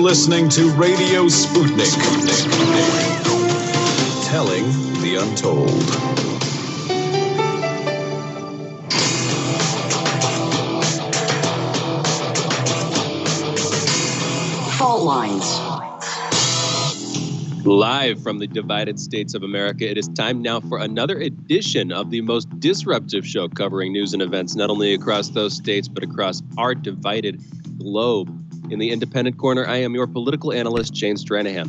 listening to Radio Sputnik. Telling the untold. Fault lines. Live from the divided states of America, it is time now for another edition of the most disruptive show covering news and events, not only across those states, but across our divided globe. In the independent corner, I am your political analyst, Shane Stranahan.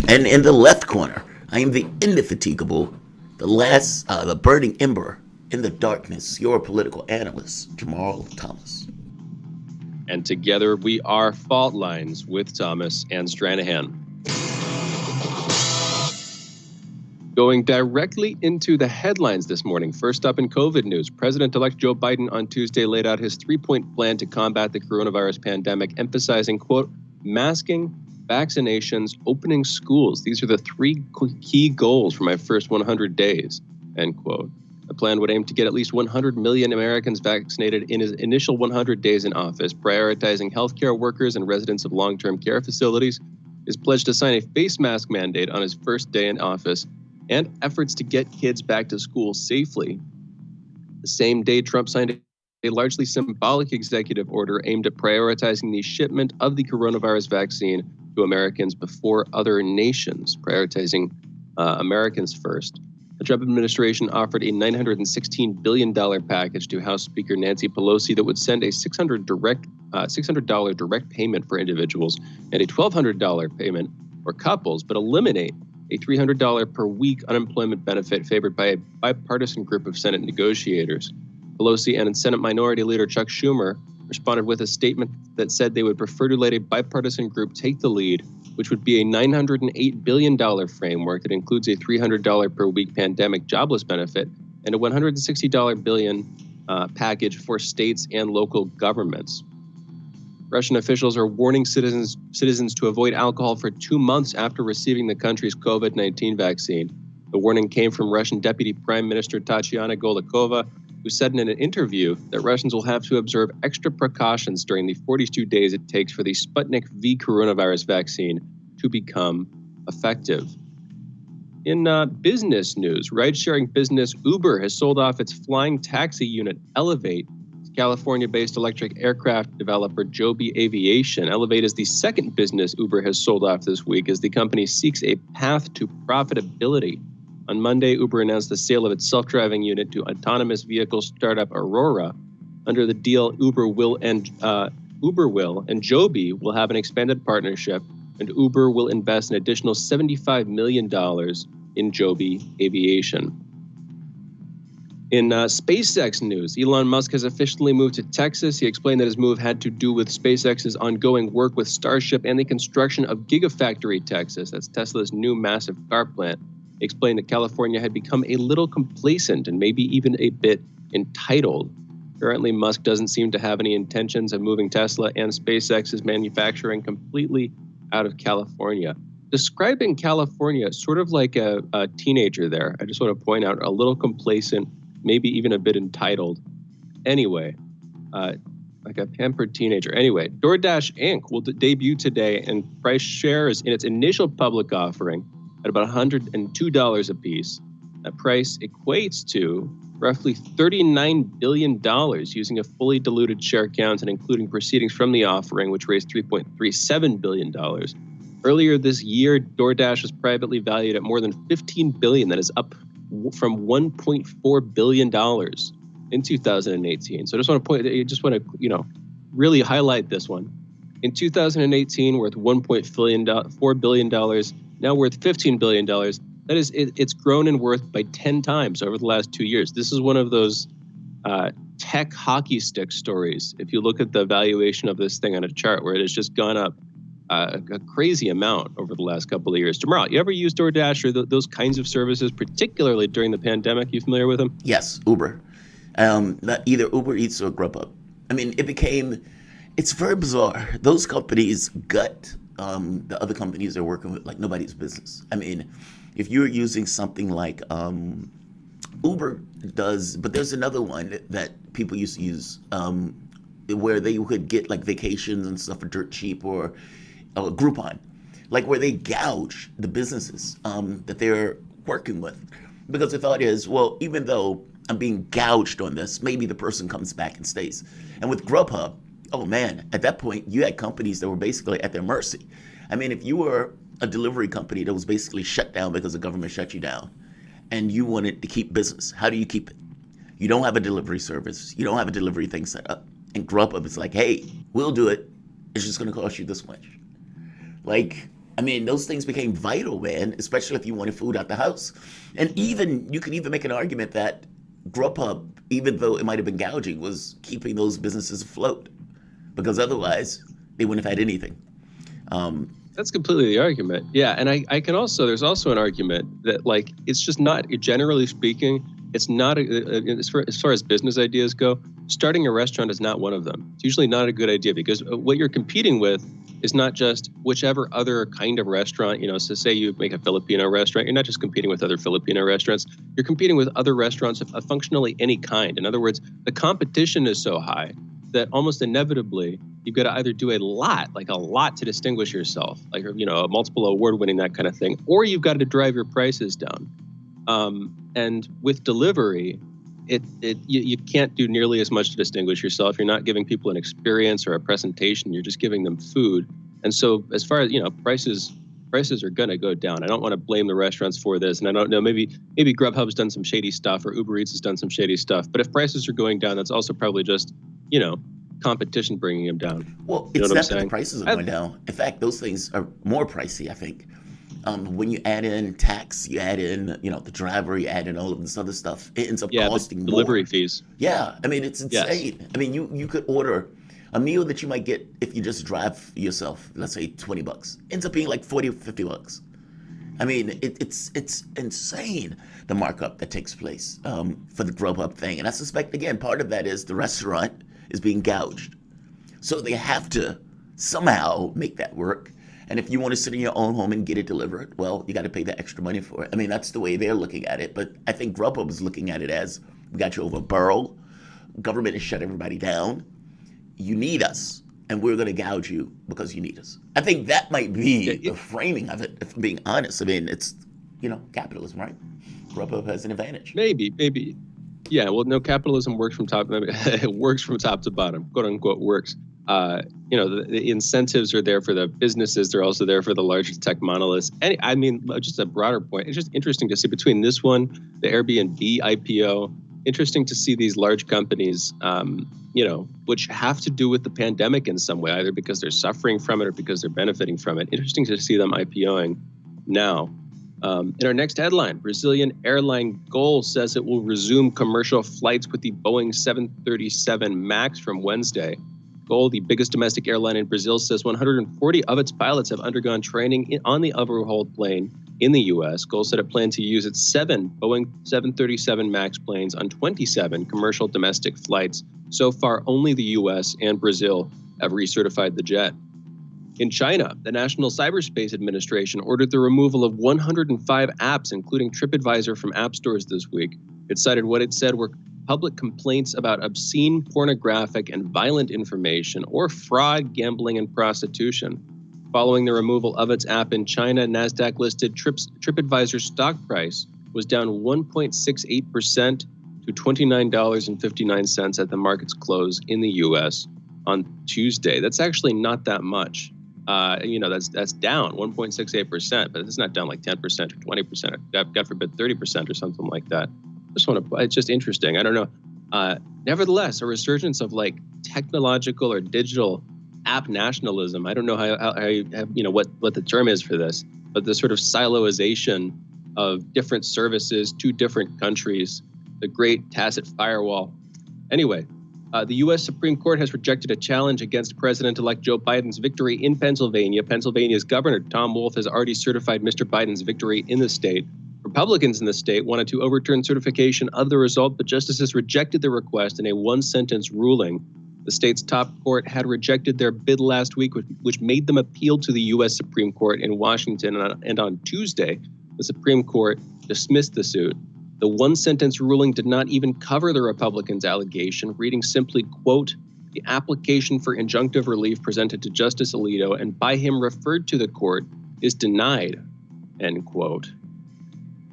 And in the left corner, I am the indefatigable, the burning ember in the darkness, your political analyst, Jamarl Thomas. And together we are Fault Lines with Thomas and Stranahan. Going directly into the headlines this morning. First up in COVID news, President-elect Joe Biden on Tuesday laid out his three-point plan to combat the coronavirus pandemic, emphasizing, quote, masking, vaccinations, opening schools. These are the three key goals for my first 100 days, end quote. The plan would aim to get at least 100 million Americans vaccinated in his initial 100 days in office, prioritizing healthcare workers and residents of long-term care facilities. His pledge to sign a face mask mandate on his first day in office, and efforts to get kids back to school safely. The same day, Trump signed a largely symbolic executive order aimed at prioritizing the shipment of the coronavirus vaccine to Americans before other nations, prioritizing Americans first. The Trump administration offered a $916 billion package to House Speaker Nancy Pelosi that would send a $600 direct payment for individuals and a $1,200 payment for couples, but eliminate a $300 per week unemployment benefit favored by a bipartisan group of Senate negotiators. Pelosi and Senate Minority Leader Chuck Schumer responded with a statement that said they would prefer to let a bipartisan group take the lead, which would be a $908 billion framework that includes a $300 per week pandemic jobless benefit and a $160 billion package for states and local governments. Russian officials are warning citizens to avoid alcohol for 2 months after receiving the country's COVID-19 vaccine. The warning came from Russian Deputy Prime Minister Tatyana Golikova, who said in an interview that Russians will have to observe extra precautions during the 42 days it takes for the Sputnik V coronavirus vaccine to become effective. In business news, ride-sharing business Uber has sold off its flying taxi unit Elevate. California-based electric aircraft developer Joby Aviation. Elevate is the second business Uber has sold off this week as the company seeks a path to profitability. On Monday, Uber announced the sale of its self-driving unit to autonomous vehicle startup Aurora. Under the deal, Uber will and Joby will have an expanded partnership, and Uber will invest an additional $75 million in Joby Aviation. In SpaceX news, Elon Musk has officially moved to Texas. He explained that his move had to do with SpaceX's ongoing work with Starship and the construction of Gigafactory Texas. That's Tesla's new massive car plant. He explained that California had become a little complacent and maybe even a bit entitled. Currently, Musk doesn't seem to have any intentions of moving Tesla and SpaceX's manufacturing completely out of California. Describing California sort of like a teenager there. I just want to point out a little complacent, maybe even a bit entitled. Anyway, like a pampered teenager. Anyway, DoorDash Inc. will debut today and price shares in its initial public offering at about $102 a piece. That price equates to roughly $39 billion using a fully diluted share count and including proceedings from the offering, which raised $3.37 billion. Earlier this year, DoorDash was privately valued at more than $15 billion. That is up from $1.4 billion in 2018. So I just want to really highlight this one. In 2018, worth $1.4 billion, now worth $15 billion. That is, it's grown in worth by 10 times over the last 2 years. This is one of those tech hockey stick stories. If you look at the valuation of this thing on a chart where it has just gone up a crazy amount over the last couple of years. Jamarl, you ever use DoorDash or those kinds of services, particularly during the pandemic? You familiar with them? Yes, Uber. Not either Uber Eats or Grubhub. I mean, it's very bizarre. Those companies gut the other companies they're working with like nobody's business. I mean, if you're using something like Uber does, but there's another one that people used to use where they could get like vacations and stuff for dirt cheap, or Groupon, like where they gouge the businesses that they're working with. Because the thought is, well, even though I'm being gouged on this, maybe the person comes back and stays. And with Grubhub, oh man, at that point, you had companies that were basically at their mercy. I mean, if you were a delivery company that was basically shut down because the government shut you down, and you wanted to keep business, how do you keep it? You don't have a delivery service. You don't have a delivery thing set up. And Grubhub is like, hey, we'll do it. It's just going to cost you this much. Like, I mean, those things became vital, man, especially if you wanted food out the house. And even, you could even make an argument that Grubhub, even though it might have been gouging, was keeping those businesses afloat. Because otherwise, they wouldn't have had anything. That's completely the argument. Yeah, and I can also, there's also an argument that, like, it's just not, generally speaking, it's not, as far as business ideas go, starting a restaurant is not one of them. It's usually not a good idea because what you're competing with is not just whichever other kind of restaurant, you know, so say you make a Filipino restaurant, you're not just competing with other Filipino restaurants, you're competing with other restaurants of functionally any kind. In other words, the competition is so high that almost inevitably you've got to either do a lot to distinguish yourself, like, you know, a multiple award winning, that kind of thing, or you've got to drive your prices down. And with delivery, you can't do nearly as much to distinguish yourself. You're not giving people an experience or a presentation. You're just giving them food. And so as far as, you know, prices are going to go down. I don't want to blame the restaurants for this. And I don't know, maybe Grubhub's done some shady stuff or Uber Eats has done some shady stuff. But if prices are going down, that's also probably just, you know, competition bringing them down. Well, it's not that the prices are going down. In fact, those things are more pricey, I think. When you add in tax, you add in, you know, the driver, you add in all of this other stuff, it ends up costing more. Delivery fees. Yeah, I mean, it's insane. Yes. I mean, you could order a meal that you might get if you just drive yourself, let's say $20, ends up being like $40 or $50. I mean, it's insane, the markup that takes place for the Grubhub thing. And I suspect, again, part of that is the restaurant is being gouged. So they have to somehow make that work. And if you want to sit in your own home and get it delivered, well, you got to pay the extra money for it. I mean, that's the way they're looking at it. But I think Grubhub is looking at it as, we got you over a barrel. Government has shut everybody down. You need us, and we're going to gouge you because you need us. I think that might be the framing of it, if I'm being honest. I mean, it's, you know, capitalism, right? Grubhub has an advantage. Maybe. Yeah, well, no, capitalism works from top. It works from top to bottom, quote unquote, works. You know, the incentives are there for the businesses. They're also there for the larger tech monoliths. And I mean, just a broader point. It's just interesting to see between this one, the Airbnb IPO, interesting to see these large companies, you know, which have to do with the pandemic in some way, either because they're suffering from it or because they're benefiting from it. Interesting to see them IPOing now. In our next headline, Brazilian airline Gol says it will resume commercial flights with the Boeing 737 MAX from Wednesday. Gol, the biggest domestic airline in Brazil, says 140 of its pilots have undergone training on the overhauled plane in the U.S. Gol said it planned to use its 7 Boeing 737 MAX planes on 27 commercial domestic flights. So far, only the U.S. and Brazil have recertified the jet. In China, the National Cyberspace Administration ordered the removal of 105 apps, including TripAdvisor, from app stores this week. It cited what it said were public complaints about obscene, pornographic, and violent information, or fraud, gambling, and prostitution. Following the removal of its app in China, NASDAQ-listed TripAdvisor's stock price was down 1.68% to $29.59 at the market's close in the U.S. on Tuesday. That's actually not that much. You know, that's down 1.68%, but it's not down like 10% or 20%, God forbid 30% or something like that. It's just interesting. I don't know. Nevertheless, a resurgence of like technological or digital app nationalism. I don't know how you know what the term is for this, but the sort of siloization of different services to different countries, the great tacit firewall. Anyway, the U.S. Supreme Court has rejected a challenge against President-elect Joe Biden's victory in Pennsylvania. Pennsylvania's Governor Tom Wolf has already certified Mr. Biden's victory in the state. Republicans in the state wanted to overturn certification of the result, but justices rejected the request in a one-sentence ruling. The state's top court had rejected their bid last week, which made them appeal to the U.S. Supreme Court in Washington. And on Tuesday, the Supreme Court dismissed the suit. The one-sentence ruling did not even cover the Republicans' allegation, reading simply, quote, the application for injunctive relief presented to Justice Alito and by him referred to the court is denied, end quote.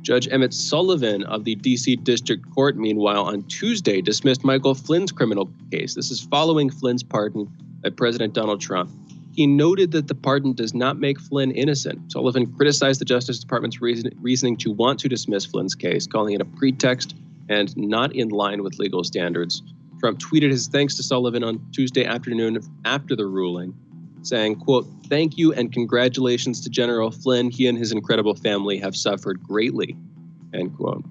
Judge Emmett Sullivan of the D.C. District Court, meanwhile, on Tuesday dismissed Michael Flynn's criminal case. This is following Flynn's pardon by President Donald Trump. He noted that the pardon does not make Flynn innocent. Sullivan criticized the Justice Department's reasoning to want to dismiss Flynn's case, calling it a pretext and not in line with legal standards. Trump tweeted his thanks to Sullivan on Tuesday afternoon after the ruling, saying, quote, "Thank you and congratulations to General Flynn. He and his incredible family have suffered greatly," end quote.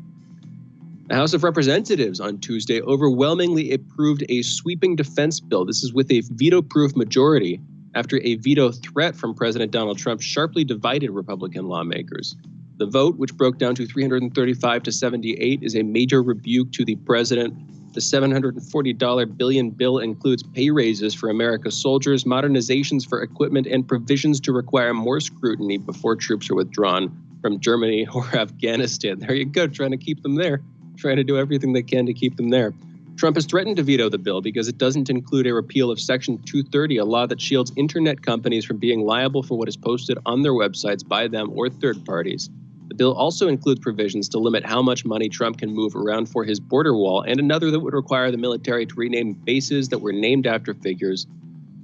The House of Representatives on Tuesday overwhelmingly approved a sweeping defense bill. This is with a veto-proof majority after a veto threat from President Donald Trump sharply divided Republican lawmakers. The vote, which broke down to 335 to 78, is a major rebuke to the president. The $740 billion bill includes pay raises for America's soldiers, modernizations for equipment, and provisions to require more scrutiny before troops are withdrawn from Germany or Afghanistan. There you go, trying to keep them there, trying to do everything they can to keep them there. Trump has threatened to veto the bill because it doesn't include a repeal of Section 230, a law that shields internet companies from being liable for what is posted on their websites by them or third parties. The bill also includes provisions to limit how much money Trump can move around for his border wall, and another that would require the military to rename bases that were named after figures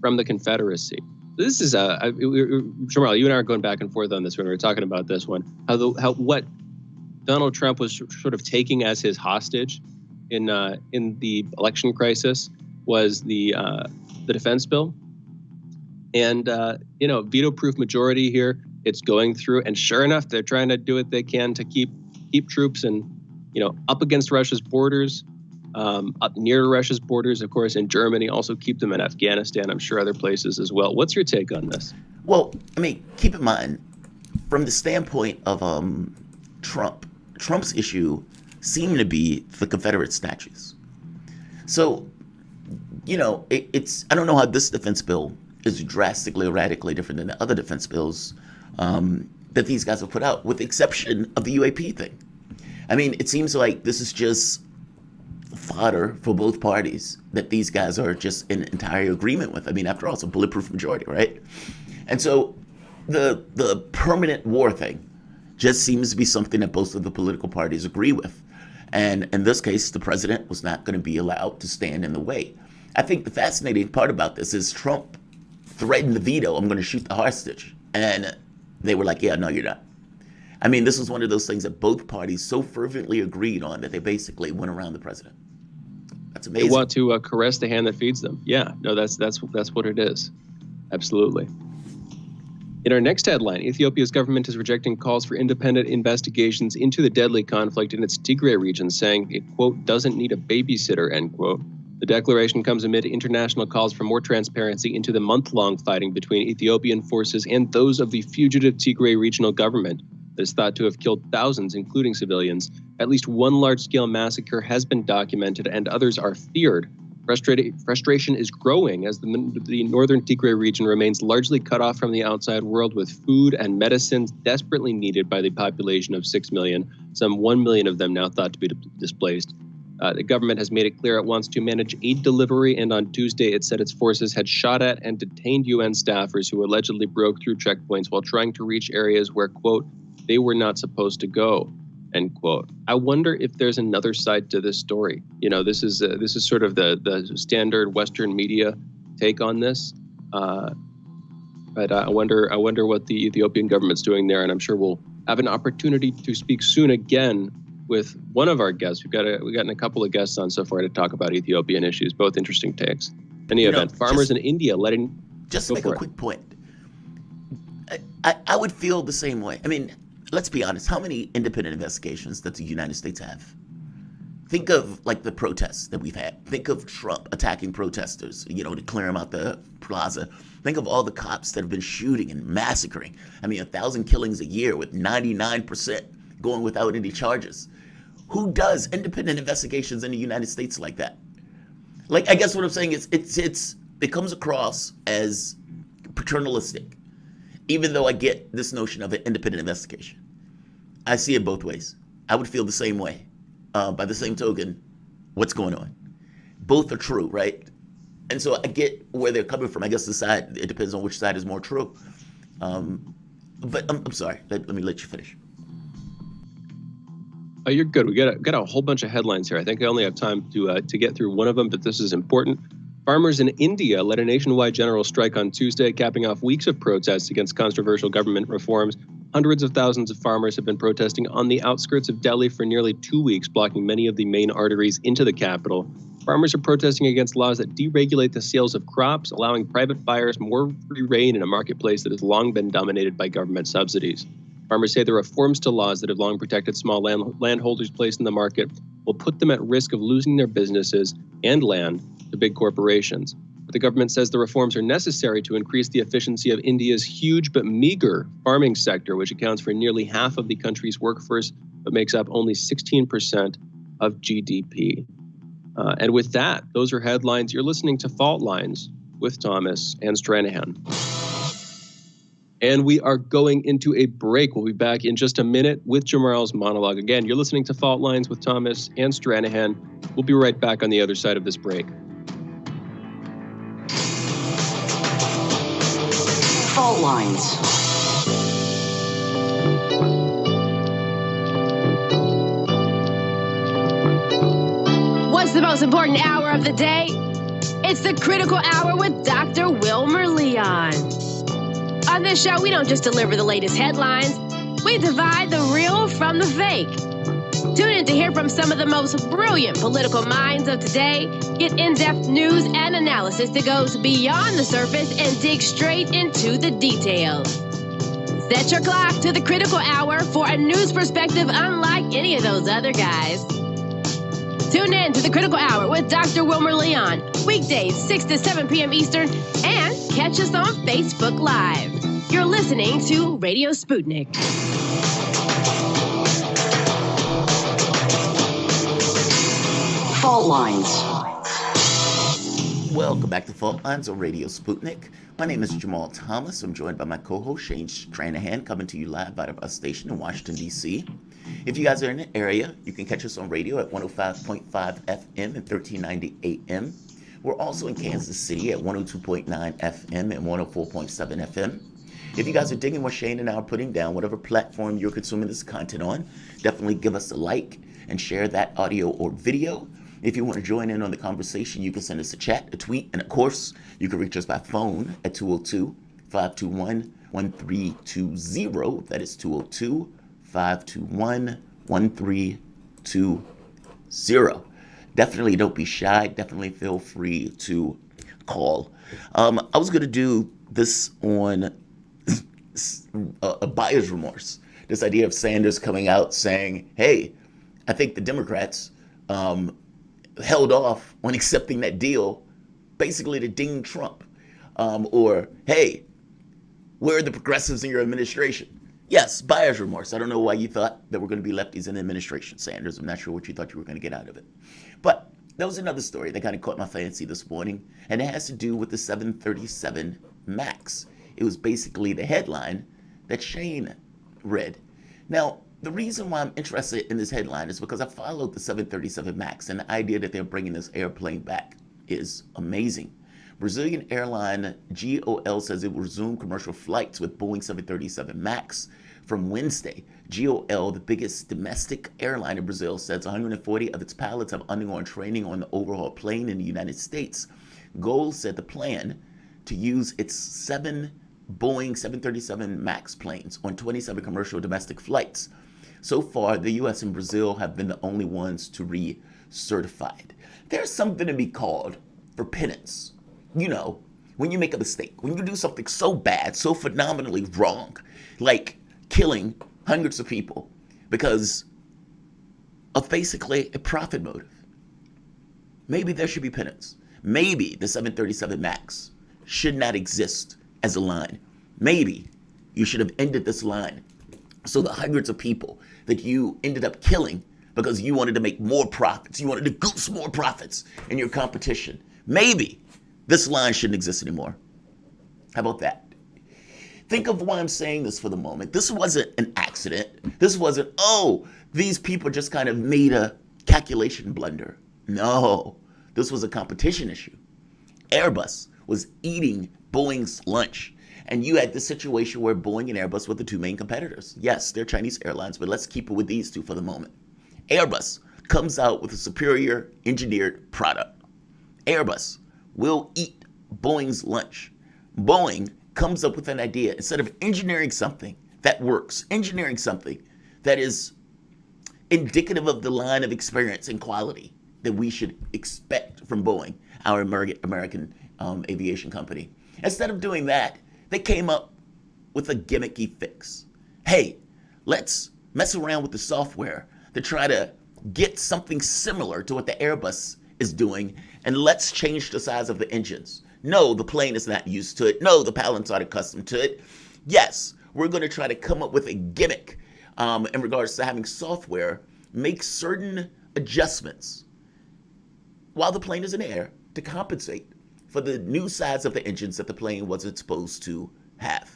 from the Confederacy. This is Jamarl, you and I are going back and forth on this when we were talking about this one. What Donald Trump was sort of taking as his hostage in the election crisis was the defense bill, and veto-proof majority here. It's going through, and sure enough, they're trying to do what they can to keep troops and up against Russia's borders, up near Russia's borders, of course, in Germany. Also keep them in Afghanistan. I'm sure other places as well. What's your take on this? Well, I mean, keep in mind, from the standpoint of Trump's issue seemed to be the Confederate statues. So, it's I don't know how this defense bill is drastically or radically different than the other defense bills that these guys have put out, with the exception of the UAP thing. I mean, it seems like this is just fodder for both parties that these guys are just in entire agreement with. I mean, after all, it's a bulletproof majority, right? And so the permanent war thing just seems to be something that both of the political parties agree with. And in this case, the president was not going to be allowed to stand in the way. I think the fascinating part about this is Trump threatened the veto. I'm going to shoot the hostage. And they were like, yeah, no, you're not. I mean, this was one of those things that both parties so fervently agreed on that they basically went around the president. That's amazing. They want to caress the hand that feeds them. Yeah, no, that's what it is. Absolutely. In our next headline, Ethiopia's government is rejecting calls for independent investigations into the deadly conflict in its Tigray region, saying it, quote, doesn't need a babysitter, end quote. The declaration comes amid international calls for more transparency into the month-long fighting between Ethiopian forces and those of the fugitive Tigray regional government that is thought to have killed thousands, including civilians. At least one large-scale massacre has been documented and others are feared. Frustration is growing as the northern Tigray region remains largely cut off from the outside world, with food and medicines desperately needed by the population of 6 million, some 1 million of them now thought to be displaced. The government has made it clear it wants to manage aid delivery, and on Tuesday it said its forces had shot at and detained UN staffers who allegedly broke through checkpoints while trying to reach areas where, quote, they were not supposed to go, end quote. I wonder if there's another side to this story. This is sort of the standard Western media take on this, but I wonder what the Ethiopian government's doing there, and I'm sure we'll have an opportunity to speak soon again with one of our guests. We've gotten a couple of guests on so far to talk about Ethiopian issues, both interesting takes. In any event, farmers in India letting... Just to make a quick point, I would feel the same way. I mean, let's be honest, how many independent investigations does the United States have? Think of, like, the protests that we've had. Think of Trump attacking protesters, to clear them out the plaza. Think of all the cops that have been shooting and massacring. I mean, 1,000 killings a year with 99% going without any charges. Who does independent investigations in the United States like that? Like, I guess what I'm saying is it comes across as paternalistic, even though I get this notion of an independent investigation. I see it both ways. I would feel the same way. By the same token, what's going on? Both are true, right? And so I get where they're coming from. I guess it depends on which side is more true. But I'm sorry. Let me let you finish. Oh, you're good. We got a whole bunch of headlines here. I think I only have time to get through one of them, but this is important. Farmers in India led a nationwide general strike on Tuesday, capping off weeks of protests against controversial government reforms. Hundreds of thousands of farmers have been protesting on the outskirts of Delhi for nearly 2 weeks, blocking many of the main arteries into the capital. Farmers are protesting against laws that deregulate the sales of crops, allowing private buyers more free rein in a marketplace that has long been dominated by government subsidies. Farmers say the reforms to laws that have long protected small landholders placed in the market will put them at risk of losing their businesses and land to big corporations. But the government says the reforms are necessary to increase the efficiency of India's huge but meager farming sector, which accounts for nearly half of the country's workforce, but makes up only 16% of GDP. And with that, those are headlines. You're listening to Fault Lines with Thomas and Stranahan. And we are going into a break. We'll be back in just a minute with Jamarl's monologue. Again, you're listening to Fault Lines with Thomas and Stranahan. We'll be right back on the other side of this break. Fault Lines. What's the most important hour of the day? It's the Critical Hour with Dr. Wilmer Leon. On this show, we don't just deliver the latest headlines. We divide the real from the fake. Tune in to hear from some of the most brilliant political minds of today. Get in-depth news and analysis that goes beyond the surface and digs straight into the details. Set your clock to the Critical Hour for a news perspective unlike any of those other guys. Tune in to the Critical Hour with Dr. Wilmer Leon, weekdays 6 to 7 p.m. Eastern, and catch us on Facebook Live. You're listening to Radio Sputnik. Fault Lines. Welcome back to Fault Lines on Radio Sputnik. My name is Jamarl Thomas. I'm joined by my co-host Shane Stranahan, coming to you live out of our station in Washington, D.C. If you guys are in the area, you can catch us on radio at 105.5 FM and 1390 AM. We're also in Kansas City at 102.9 FM and 104.7 FM. If you guys are digging what Shane and I are putting down, whatever platform you're consuming this content on, definitely give us a like and share that audio or video. If you want to join in on the conversation, you can send us a chat, a tweet, and of course, you can reach us by phone at 202-521-1320. That is 202-521-1320. Definitely don't be shy. Definitely feel free to call. I was going to do this on a buyer's remorse. This idea of Sanders coming out saying, hey, I think the Democrats held off on accepting that deal basically to ding Trump. Or, hey, where are the progressives in your administration? Yes, buyer's remorse. I don't know why you thought that we're going to be lefties in the administration, Sanders. I'm not sure what you thought you were going to get out of it. But there was another story that kind of caught my fancy this morning, and it has to do with the 737 MAX. It was basically the headline that Shane read. Now, the reason why I'm interested in this headline is because I followed the 737 MAX, and the idea that they're bringing this airplane back is amazing. Brazilian airline GOL says it will resume commercial flights with Boeing 737 MAX from Wednesday. GOL, the biggest domestic airline in Brazil, says 140 of its pilots have undergone training on the overhauled plane in the United States. GOL said the plan to use its 7 Boeing 737 MAX planes on 27 commercial domestic flights. So far, the U.S. and Brazil have been the only ones to re-certified. There's something to be called for penance. You know, when you make a mistake, when you do something so bad, so phenomenally wrong, like killing hundreds of people because of basically a profit motive. Maybe there should be penance. Maybe the 737 MAX should not exist as a line. Maybe you should have ended this line so the hundreds of people that you ended up killing because you wanted to make more profits, you wanted to goose more profits in your competition. Maybe this line shouldn't exist anymore. How about that? Think of why I'm saying this for the moment. This wasn't an accident. This wasn't, oh, these people just kind of made a calculation blunder. No, this was a competition issue. Airbus was eating Boeing's lunch. And you had this situation where Boeing and Airbus were the two main competitors. Yes, they're Chinese airlines, but let's keep it with these two for the moment. Airbus comes out with a superior engineered product. Airbus will eat Boeing's lunch. Boeing comes up with an idea. Instead of engineering something that works, engineering something that is indicative of the line of experience and quality that we should expect from Boeing, our American aviation company. Instead of doing that, they came up with a gimmicky fix. Hey, let's mess around with the software to try to get something similar to what the Airbus is doing, and let's change the size of the engines. No, the plane is not used to it. No, the pilots aren't accustomed to it. Yes, we're going to try to come up with a gimmick in regards to having software make certain adjustments while the plane is in the air to compensate for the new size of the engines that the plane wasn't supposed to have.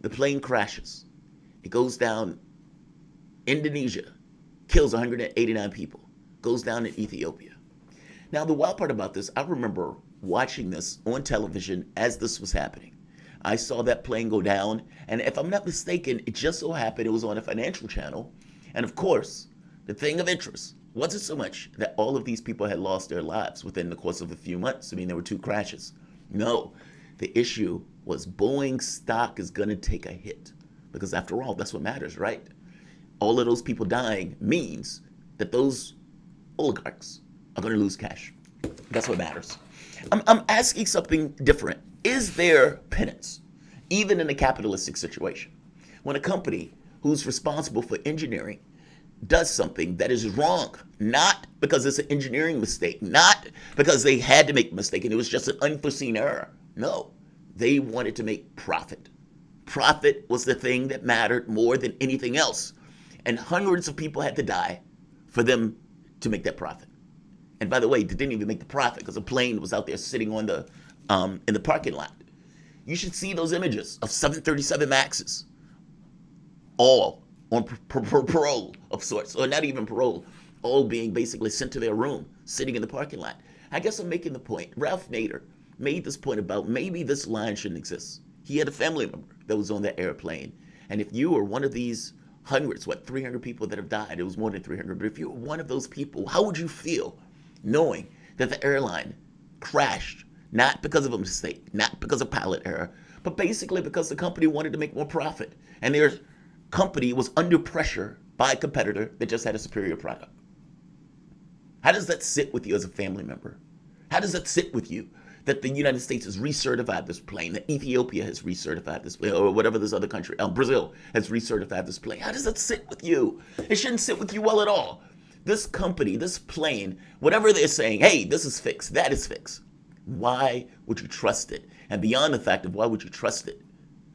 The plane crashes. It goes down Indonesia, kills 189 people, goes down in Ethiopia. Now, the wild part about this, I remember watching this on television as this was happening. I saw that plane go down, and if I'm not mistaken, it just so happened it was on a financial channel. And of course, the thing of interest wasn't so much that all of these people had lost their lives within the course of a few months. I mean, there were two crashes. No, the issue was Boeing's stock is going to take a hit. Because after all, that's what matters, right? All of those people dying means that those oligarchs are going to lose cash. That's what matters. I'm asking something different. Is there penance, even in a capitalistic situation, when a company who's responsible for engineering does something that is wrong, not because it's an engineering mistake, not because they had to make a mistake and it was just an unforeseen error. No, they wanted to make profit. Profit was the thing that mattered more than anything else. And hundreds of people had to die for them to make that profit. And by the way, they didn't even make the profit because a plane was out there sitting on the in the parking lot. You should see those images of 737 Maxes, all on parole of sorts, or not even parole, all being basically sent to their room, sitting in the parking lot. I guess I'm making the point. Ralph Nader made this point about maybe this line shouldn't exist. He had a family member that was on that airplane. And if you were one of these hundreds, 300 people that have died, it was more than 300, but if you were one of those people, how would you feel knowing that the airline crashed, not because of a mistake, not because of pilot error, but basically because the company wanted to make more profit, and their company was under pressure by a competitor that just had a superior product? How does that sit with you as a family member? How does that sit with you that the United States has recertified this plane, that Ethiopia has recertified this plane, or whatever this other country, Brazil has recertified this plane? How does that sit with you? It shouldn't sit with you well at all. This company, this plane, whatever they're saying, hey, this is fixed, that is fixed. Why would you trust it? And beyond the fact of why would you trust it,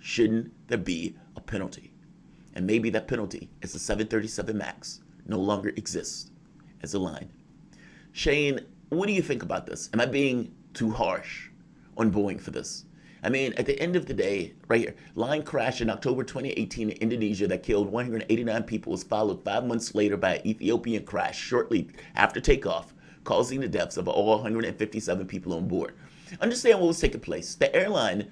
shouldn't there be a penalty? And maybe that penalty is the 737 MAX no longer exists as a line. Shane, what do you think about this? Am I being too harsh on Boeing for this? I mean, at the end of the day, right here, line crash in October 2018 in Indonesia that killed 189 people was followed 5 months later by an Ethiopian crash shortly after takeoff, causing the deaths of all 157 people on board. Understand what was taking place. The airline,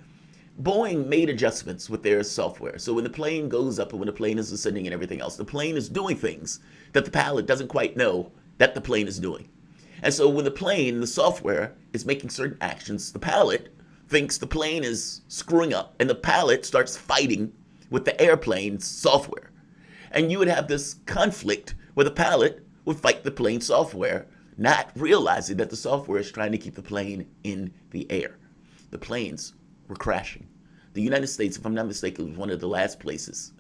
Boeing made adjustments with their software. So when the plane goes up and when the plane is ascending and everything else, the plane is doing things that the pilot doesn't quite know that the plane is doing. And so when the software is making certain actions, the pilot thinks the plane is screwing up, and the pilot starts fighting with the airplane's software. And you would have this conflict where the pilot would fight the plane software, not realizing that the software is trying to keep the plane in the air. The planes were crashing. The United States, if I'm not mistaken, was one of the last places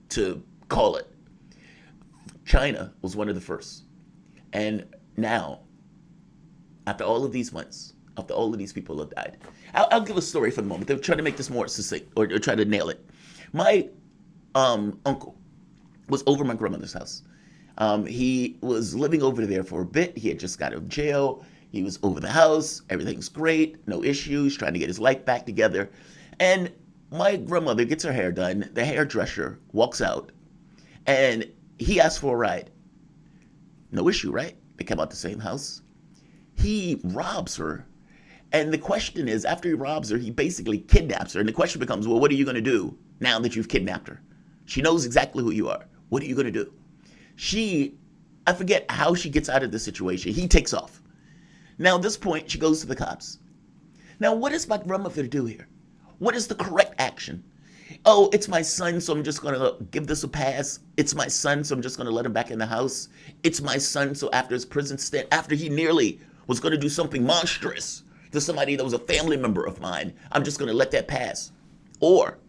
to call it. China was one of the first. And now, after all of these months, after all of these people have died, I'll give a story for the moment. They're trying to make this more succinct or try to nail it. My uncle was over my grandmother's house. He was living over there for a bit. He had just got out of jail. He was over the house. Everything's great. No issues. Trying to get his life back together. And my grandmother gets her hair done. The hairdresser walks out. And he asks for a ride. No issue, right? They come out the same house. he robs her. And the question is, after he robs her, he basically kidnaps her. And the question becomes, well, what are you going to do now that you've kidnapped her? She knows exactly who you are. What are you going to do? I forget how she gets out of this situation. He takes off. Now, at this point, she goes to the cops. Now, what is my grandmother to do here? What is the correct action? Oh, it's my son, so I'm just going to give this a pass. It's my son, so I'm just going to let him back in the house. It's my son, so after his prison stint, after he nearly was going to do something monstrous to somebody that was a family member of mine, I'm just going to let that pass. Or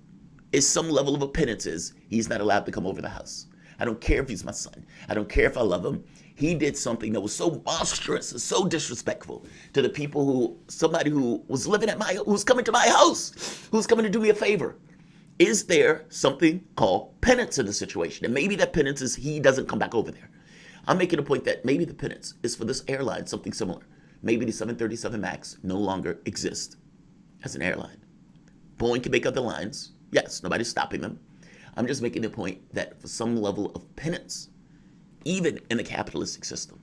is some level of a penance is he's not allowed to come over the house. I don't care if he's my son. I don't care if I love him. He did something that was so monstrous and so disrespectful to the people somebody who was living who's coming to my house, who's coming to do me a favor. Is there something called penance in the situation? And maybe that penance is he doesn't come back over there. I'm making a point that maybe the penance is for this airline, something similar. Maybe the 737 MAX no longer exists as an airline. Boeing can make other lines. Yes, nobody's stopping them. I'm just making the point that for some level of penance, even in the capitalistic system,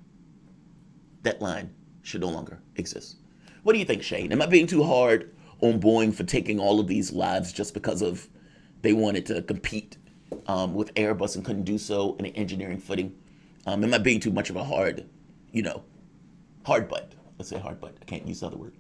that line should no longer exist. What do you think, Shane? Am I being too hard on Boeing for taking all of these lives just because of they wanted to compete with Airbus and couldn't do so in an engineering footing? Am I being too much of a hard butt? Let's say hard butt. I can't use the other word.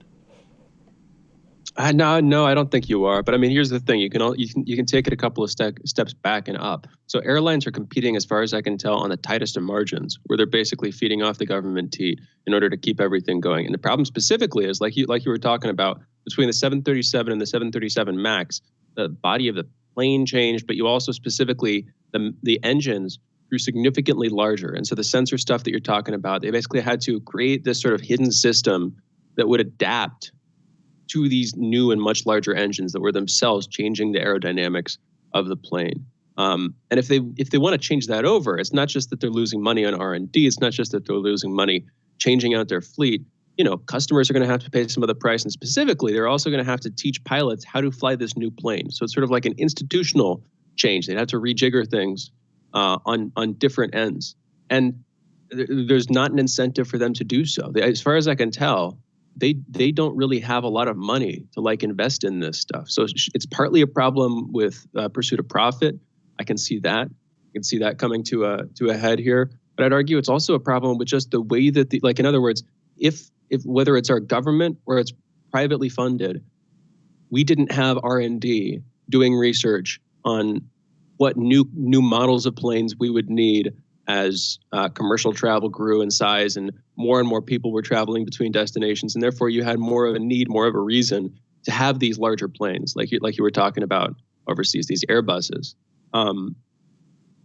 No, I don't think you are. But I mean, here's the thing: you can take it a couple of steps back and up. So airlines are competing, as far as I can tell, on the tightest of margins, where they're basically feeding off the government tea in order to keep everything going. And the problem specifically is, like you were talking about, between the 737 and the 737 MAX, the body of the plane changed, but you also specifically the engines grew significantly larger. And so the sensor stuff that you're talking about, they basically had to create this sort of hidden system that would adapt to these new and much larger engines that were themselves changing the aerodynamics of the plane. And if they want to change that over, it's not just that they're losing money on R&D. It's not just that they're losing money changing out their fleet. Customers are going to have to pay some of the price. And specifically, they're also going to have to teach pilots how to fly this new plane. So it's sort of like an institutional change. They'd have to rejigger things on different ends. And there's not an incentive for them to do so. As far as I can tell, they don't really have a lot of money to invest in this stuff. So it's partly a problem with pursuit of profit. I can see that. I can see that coming to a head here. But I'd argue it's also a problem with just the way that in other words, if whether it's our government or it's privately funded, we didn't have R&D doing research on what new models of planes we would need as commercial travel grew in size and more people were traveling between destinations, and therefore you had more of a need, more of a reason to have these larger planes, like you were talking about overseas, these Airbuses.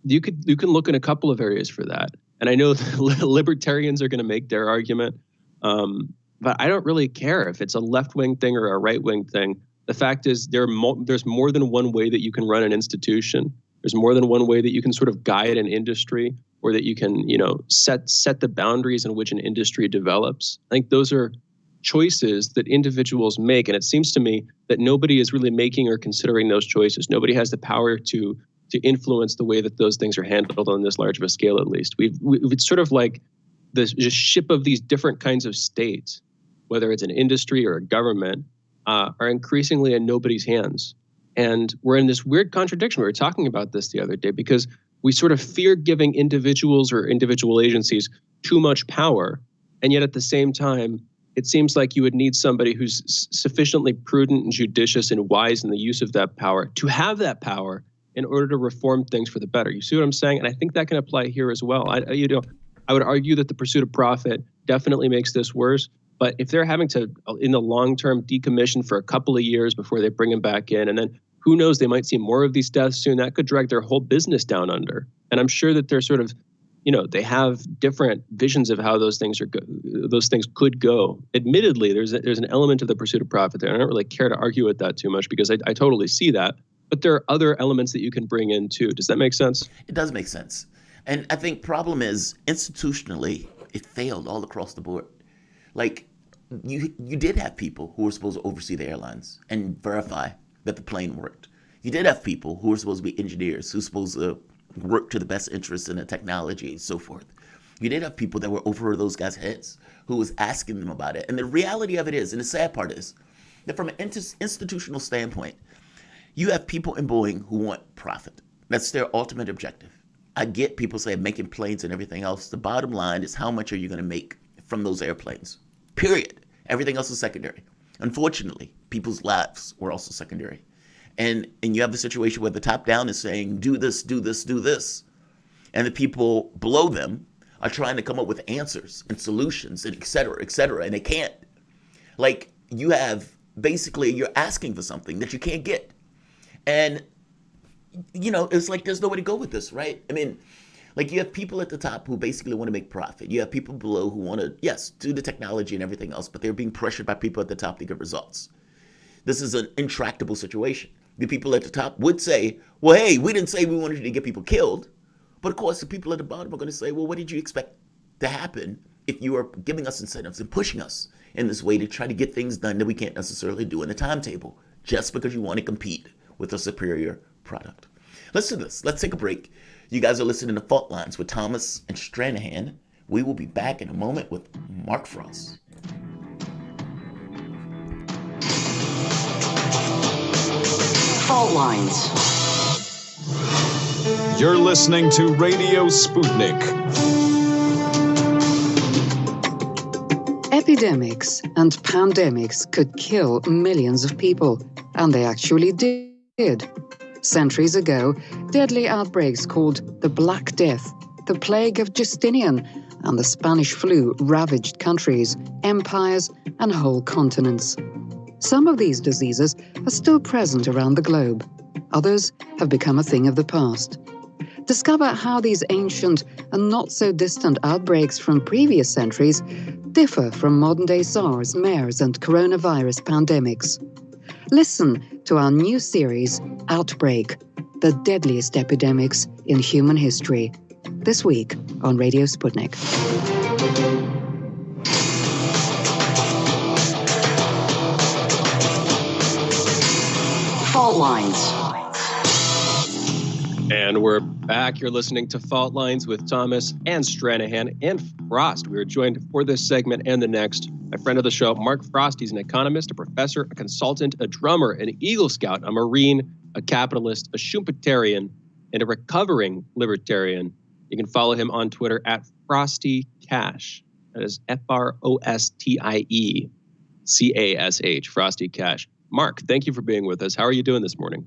You can look in a couple of areas for that, and I know libertarians are going to make their argument, but I don't really care if it's a left-wing thing or a right-wing thing. The fact is, there's more than one way that you can run an institution. There's more than one way that you can sort of guide an industry, or that you can, set the boundaries in which an industry develops. I think those are choices that individuals make, and it seems to me that nobody is really making or considering those choices. Nobody has the power to influence the way that those things are handled on this large of a scale. At least it's sort of like the ship of these different kinds of states, whether it's an industry or a government, are increasingly in nobody's hands. And we're in this weird contradiction. We were talking about this the other day because we sort of fear giving individuals or individual agencies too much power. And yet at the same time, it seems like you would need somebody who's sufficiently prudent and judicious and wise in the use of that power to have that power in order to reform things for the better. You see what I'm saying? And I think that can apply here as well. I would argue that the pursuit of profit definitely makes this worse. But if they're having to, in the long term, decommission for a couple of years before they bring them back in, and then who knows, they might see more of these deaths soon, that could drag their whole business down under. And I'm sure that they're sort of, they have different visions of how those things could go. Admittedly, there's an element of the pursuit of profit there. I don't really care to argue with that too much because I totally see that. But there are other elements that you can bring in too. Does that make sense? It does make sense. And I think problem is institutionally, it failed all across the board. Like you did have people who were supposed to oversee the airlines and verify that the plane worked. You did have people who were supposed to be engineers who were supposed to work to the best interest in the technology and so forth. You did have people that were over those guys' heads who was asking them about it. And the reality of it is, and the sad part is, that from an institutional standpoint, you have people in Boeing who want profit. That's their ultimate objective. I get people say making planes and everything else. The bottom line is, how much are you going to make from those airplanes? Period. Everything else is secondary. Unfortunately, people's lives were also secondary. And you have a situation where the top down is saying, do this, do this, do this. And the people below them are trying to come up with answers and solutions and et cetera, and they can't. Like, you have, basically, you're asking for something that you can't get. And, it's like there's nowhere to go with this, right? I mean, like, you have people at the top who basically want to make profit. You have people below who want to, yes, do the technology and everything else, but they're being pressured by people at the top to get results. This is an intractable situation. The people at the top would say, well, hey, we didn't say we wanted to get people killed. But of course, the people at the bottom are going to say, well, what did you expect to happen if you are giving us incentives and pushing us in this way to try to get things done that we can't necessarily do in the timetable, just because you want to compete with a superior product? Listen to this. Let's take a break. You guys are listening to Fault Lines with Thomas and Stranahan. We will be back in a moment with Mark Frost. Fault Lines. You're listening to Radio Sputnik. Epidemics and pandemics could kill millions of people, and they actually did. Centuries ago, deadly outbreaks called the Black Death, the Plague of Justinian, and the Spanish flu ravaged countries, empires, and whole continents. Some of these diseases are still present around the globe. Others have become a thing of the past. Discover how these ancient and not so distant outbreaks from previous centuries differ from modern-day SARS, MERS, and coronavirus pandemics. Listen to our new series, Outbreak, the deadliest epidemics in human history, this week on Radio Sputnik. Fault Lines. And we're back. You're listening to Fault Lines with Thomas and Stranahan and Frost. We are joined for this segment and the next, my friend of the show, Mark Frost. He's an economist, a professor, a consultant, a drummer, an Eagle Scout, a Marine, a capitalist, a Schumpeterian, and a recovering libertarian. You can follow him on Twitter at Frosty Cash. That is FROSTIECASH, Frosty Cash. Mark, thank you for being with us. How are you doing this morning?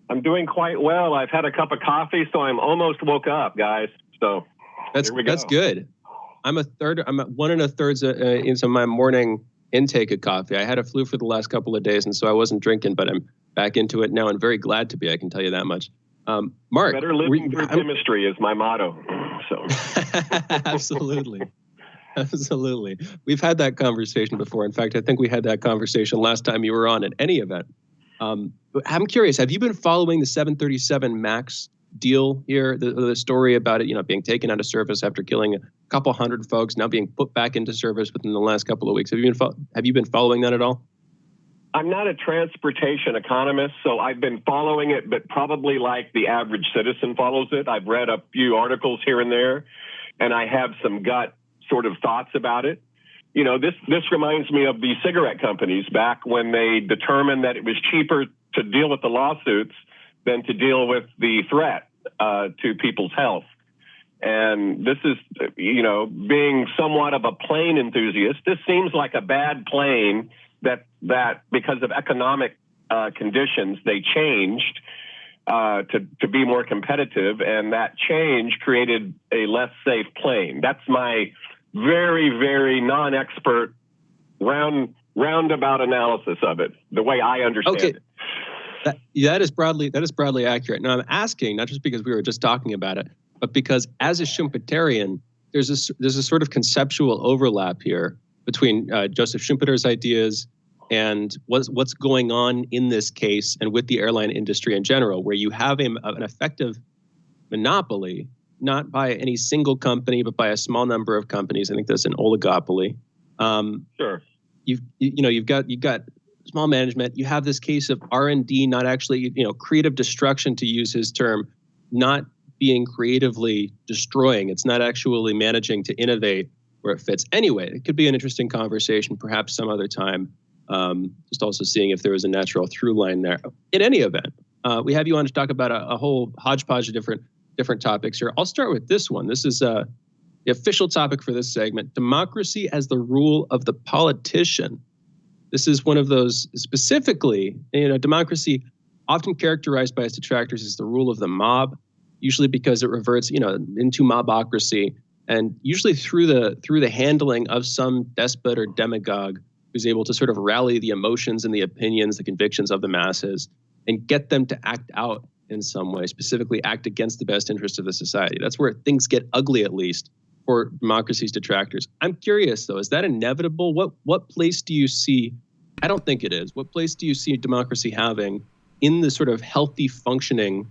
I'm doing quite well. I've had a cup of coffee, so I'm almost woke up, guys. So that's good. I'm at 1 1/3 into my morning intake of coffee. I had a flu for the last couple of days, and so I wasn't drinking, but I'm back into it now and very glad to be. I can tell you that much. Mark, better living through chemistry is my motto. So absolutely. We've had that conversation before. In fact, I think we had that conversation last time you were on at any event. I'm curious, have you been following the 737 MAX deal here? The story about it, being taken out of service after killing a couple hundred folks, now being put back into service within the last couple of weeks. Have you been following that at all? I'm not a transportation economist, so I've been following it, but probably like the average citizen follows it. I've read a few articles here and there, and I have some gut sort of thoughts about it. This reminds me of the cigarette companies back when they determined that it was cheaper to deal with the lawsuits than to deal with the threat to people's health. And this is, being somewhat of a plane enthusiast, this seems like a bad plane that because of economic conditions, they changed to be more competitive, and that change created a less safe plane. That's my very, very non-expert roundabout analysis of it, the way I understand it. That is broadly accurate. Now, I'm asking not just because we were just talking about it, but because as a Schumpeterian, there's a sort of conceptual overlap here between Joseph Schumpeter's ideas and what's going on in this case and with the airline industry in general, where you have an effective monopoly, not by any single company, but by a small number of companies. I think that's an oligopoly. Sure. You've got small management. You have this case of R&D not actually, creative destruction, to use his term, not being creatively destroying. It's not actually managing to innovate where it fits. Anyway, it could be an interesting conversation, perhaps some other time. Just also seeing if there was a natural through line there. In any event, we have you on to talk about a whole hodgepodge of different topics here. I'll start with this one. This is the official topic for this segment: democracy as the rule of the politician. This is one of those, specifically, democracy often characterized by its detractors as the rule of the mob, usually because it reverts, into mobocracy, and usually through the handling of some despot or demagogue who's able to sort of rally the emotions and the opinions, the convictions of the masses, and get them to act out in some way, specifically act against the best interest of the society. That's where things get ugly, at least, for democracy's detractors. I'm curious, though, is that inevitable? What place do you see? I don't think it is. What place do you see democracy having in the sort of healthy functioning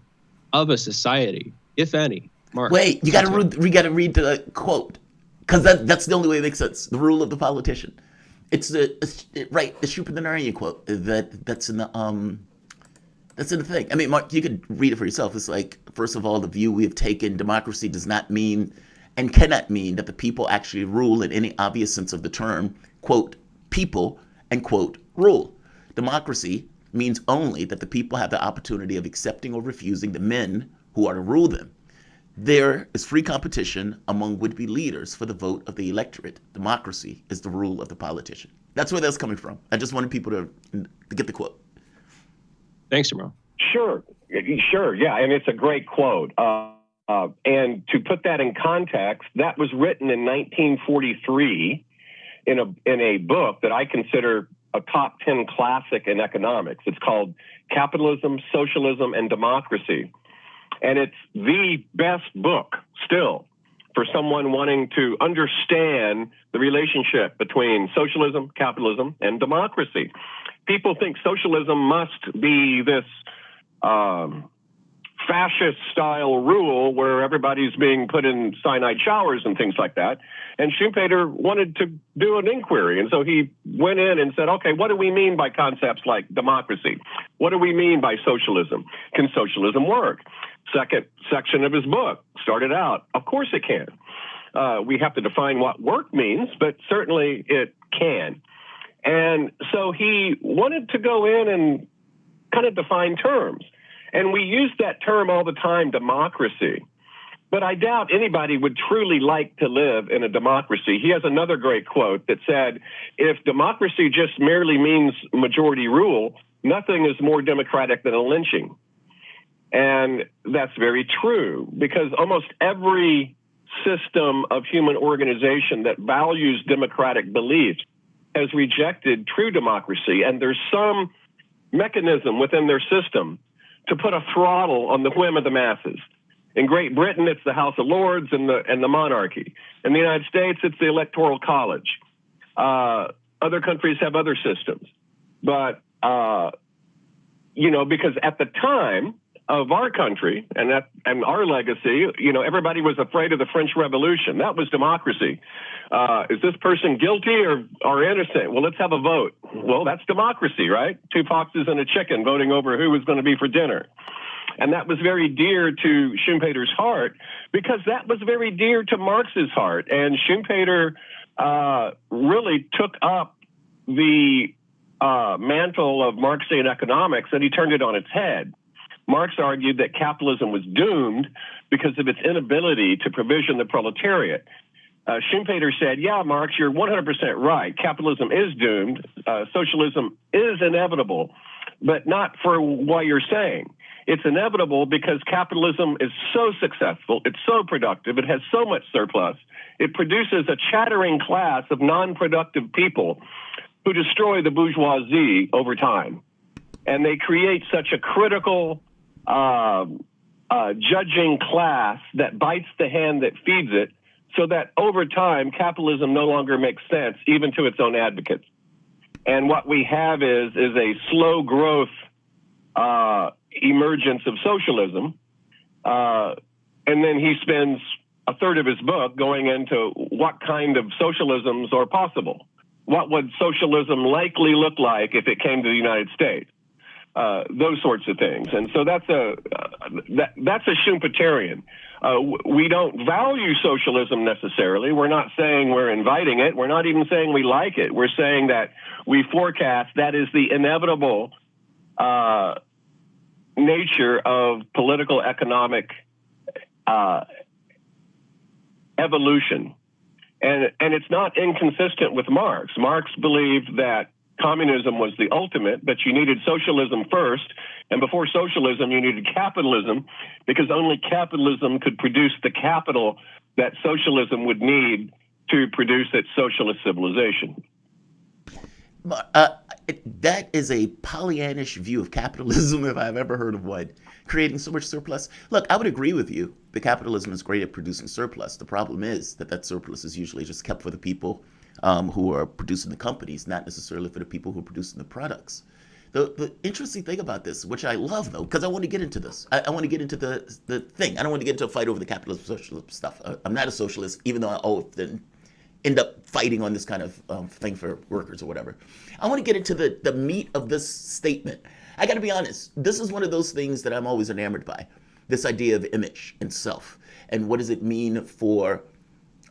of a society, if any? Mark, wait, you got to read the quote, because that's the only way it makes sense. The rule of the politician. It's the Schumpeterian quote that's in the thing. I mean, Mark, you could read it for yourself. It's like, first of all, the view we have taken: democracy does not mean and cannot mean that the people actually rule in any obvious sense of the term, quote, people, and quote, rule. Democracy means only that the people have the opportunity of accepting or refusing the men who are to rule them. There is free competition among would-be leaders for the vote of the electorate. Democracy is the rule of the politician. That's where that's coming from. I just wanted people to get the quote. Thanks, Jamarl. Sure, yeah, and it's a great quote. And to put that in context, that was written in 1943 in a book that I consider a top 10 classic in economics. It's called Capitalism, Socialism, and Democracy. And it's the best book still for someone wanting to understand the relationship between socialism, capitalism, and democracy. People think socialism must be this fascist-style rule where everybody's being put in cyanide showers and things like that. And Schumpeter wanted to do an inquiry. And so he went in and said, okay, what do we mean by concepts like democracy? What do we mean by socialism? Can socialism work? Second section of his book started out, of course it can. We have to define what work means, but certainly it can. And so he wanted to go in and kind of define terms. And we use that term all the time, democracy. But I doubt anybody would truly like to live in a democracy. He has another great quote that said, if democracy just merely means majority rule, nothing is more democratic than a lynching. And that's very true, because almost every system of human organization that values democratic beliefs has rejected true democracy. And there's some mechanism within their system to put a throttle on the whim of the masses. In Great Britain, it's the House of Lords and the monarchy. In the United States, it's the Electoral College. Other countries have other systems. But, because at the time of our country and our legacy, everybody was afraid of the French Revolution. That was democracy. Is this person guilty or innocent? Well, let's have a vote. Well, that's democracy, right? 2 foxes and a chicken voting over who was going to be for dinner. And that was very dear to Schumpeter's heart, because that was very dear to Marx's heart. And Schumpeter really took up the mantle of Marxian economics and he turned it on its head. Marx argued that capitalism was doomed because of its inability to provision the proletariat. Schumpeter said, yeah, Marx, you're 100% right. Capitalism is doomed. Socialism is inevitable, but not for what you're saying. It's inevitable because capitalism is so successful, it's so productive, it has so much surplus, it produces a chattering class of non-productive people who destroy the bourgeoisie over time. And they create such a critical judging class that bites the hand that feeds it, so that over time, capitalism no longer makes sense, even to its own advocates. And what we have is a slow growth emergence of socialism. And then he spends a third of his book going into what kind of socialisms are possible. What would socialism likely look like if it came to the United States? Those sorts of things. And so that's a Schumpeterian. We don't value socialism necessarily. We're not saying we're inviting it. We're not even saying we like it. We're saying that we forecast that is the inevitable nature of political economic evolution. And it's not inconsistent with Marx. Marx believed that communism was the ultimate, but you needed socialism first. And before socialism, you needed capitalism, because only capitalism could produce the capital that socialism would need to produce its socialist civilization. That is a Pollyannish view of capitalism, if I've ever heard of one, creating so much surplus. Look, I would agree with you that capitalism is great at producing surplus. The problem is that surplus is usually just kept for the people who are producing the companies, not necessarily for the people who are producing the products. The interesting thing about this, which I love, though, because I want to get into this. I want to get into the thing. I don't want to get into a fight over the capitalism socialism stuff. I'm not a socialist, even though I often end up fighting on this kind of thing for workers or whatever. I want to get into the meat of this statement. I got to be honest. This is one of those things that I'm always enamored by, this idea of image and self. And what does it mean for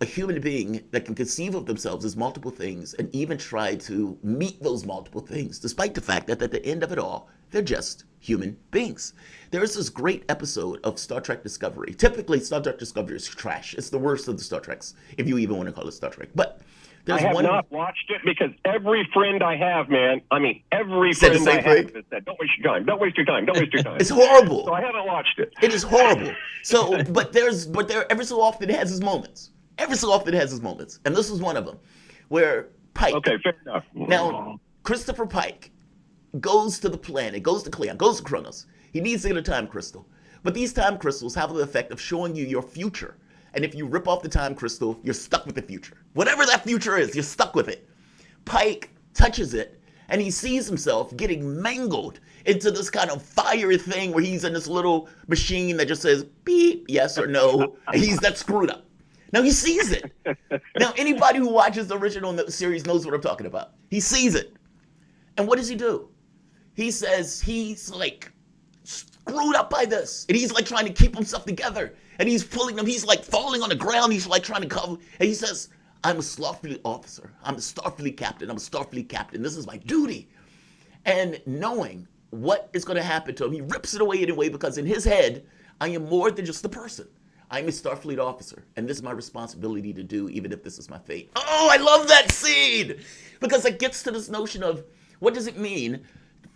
a human being that can conceive of themselves as multiple things and even try to meet those multiple things, despite the fact that at the end of it all, they're just human beings. There's this great episode of Star Trek Discovery. Typically, Star Trek Discovery is trash. It's the worst of the Star Treks, if you even want to call it Star Trek. But there's I have not watched it because every friend I have, man, every friend I have has said, don't waste your time, don't waste your time, don't waste your time. It's horrible. So I haven't watched it. It is horrible. So, but there every so often it has its moments. Every so often it has its moments. And this is one of them, where Pike. Okay, fair enough. Now, Christopher Pike goes to the planet, goes to Cleon, goes to Kronos. He needs to get a time crystal. But these time crystals have the effect of showing you your future. And if you rip off the time crystal, you're stuck with the future. Whatever that future is, you're stuck with it. Pike touches it, and he sees himself getting mangled into this kind of fiery thing where he's in this little machine that just says beep, yes or no. And he's that screwed up. Now he sees it. Now anybody who watches the original series knows what I'm talking about. He sees it. And what does he do? He says he's like screwed up by this. And he's like trying to keep himself together. And he's pulling them. He's like falling on the ground. He's like trying to cover. And he says, I'm a Starfleet officer. I'm a Starfleet captain. I'm a Starfleet captain. This is my duty. And knowing what is going to happen to him, he rips it away anyway, because in his head, I am more than just a person. I'm a Starfleet officer, and this is my responsibility to do, even if this is my fate. Oh, I love that scene! Because it gets to this notion of what does it mean